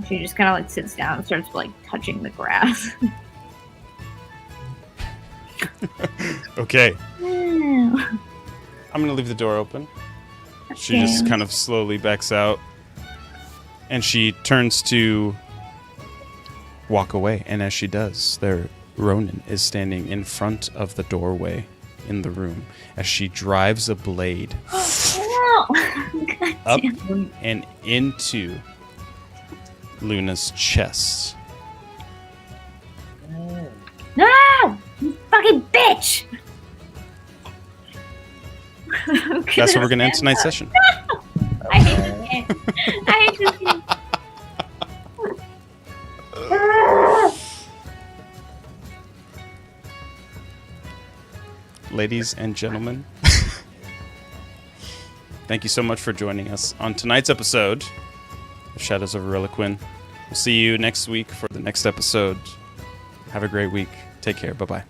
She just kind of like sits down and starts like touching the grass. Okay, Ew. I'm gonna leave the door open. She Okay. just kind of slowly backs out, and she turns to walk away. And as she does, Ronan is standing in front of the doorway in the room as she drives a blade No. God up damn. and into Luna's chest. No! You fucking bitch! That's where we're gonna end tonight's session. I hate this game. I hate this game. Ladies and gentlemen, thank you so much for joining us on tonight's episode of Shadows of Reliquin. We'll see you next week for the next episode. Have a great week. Take care. Bye-bye.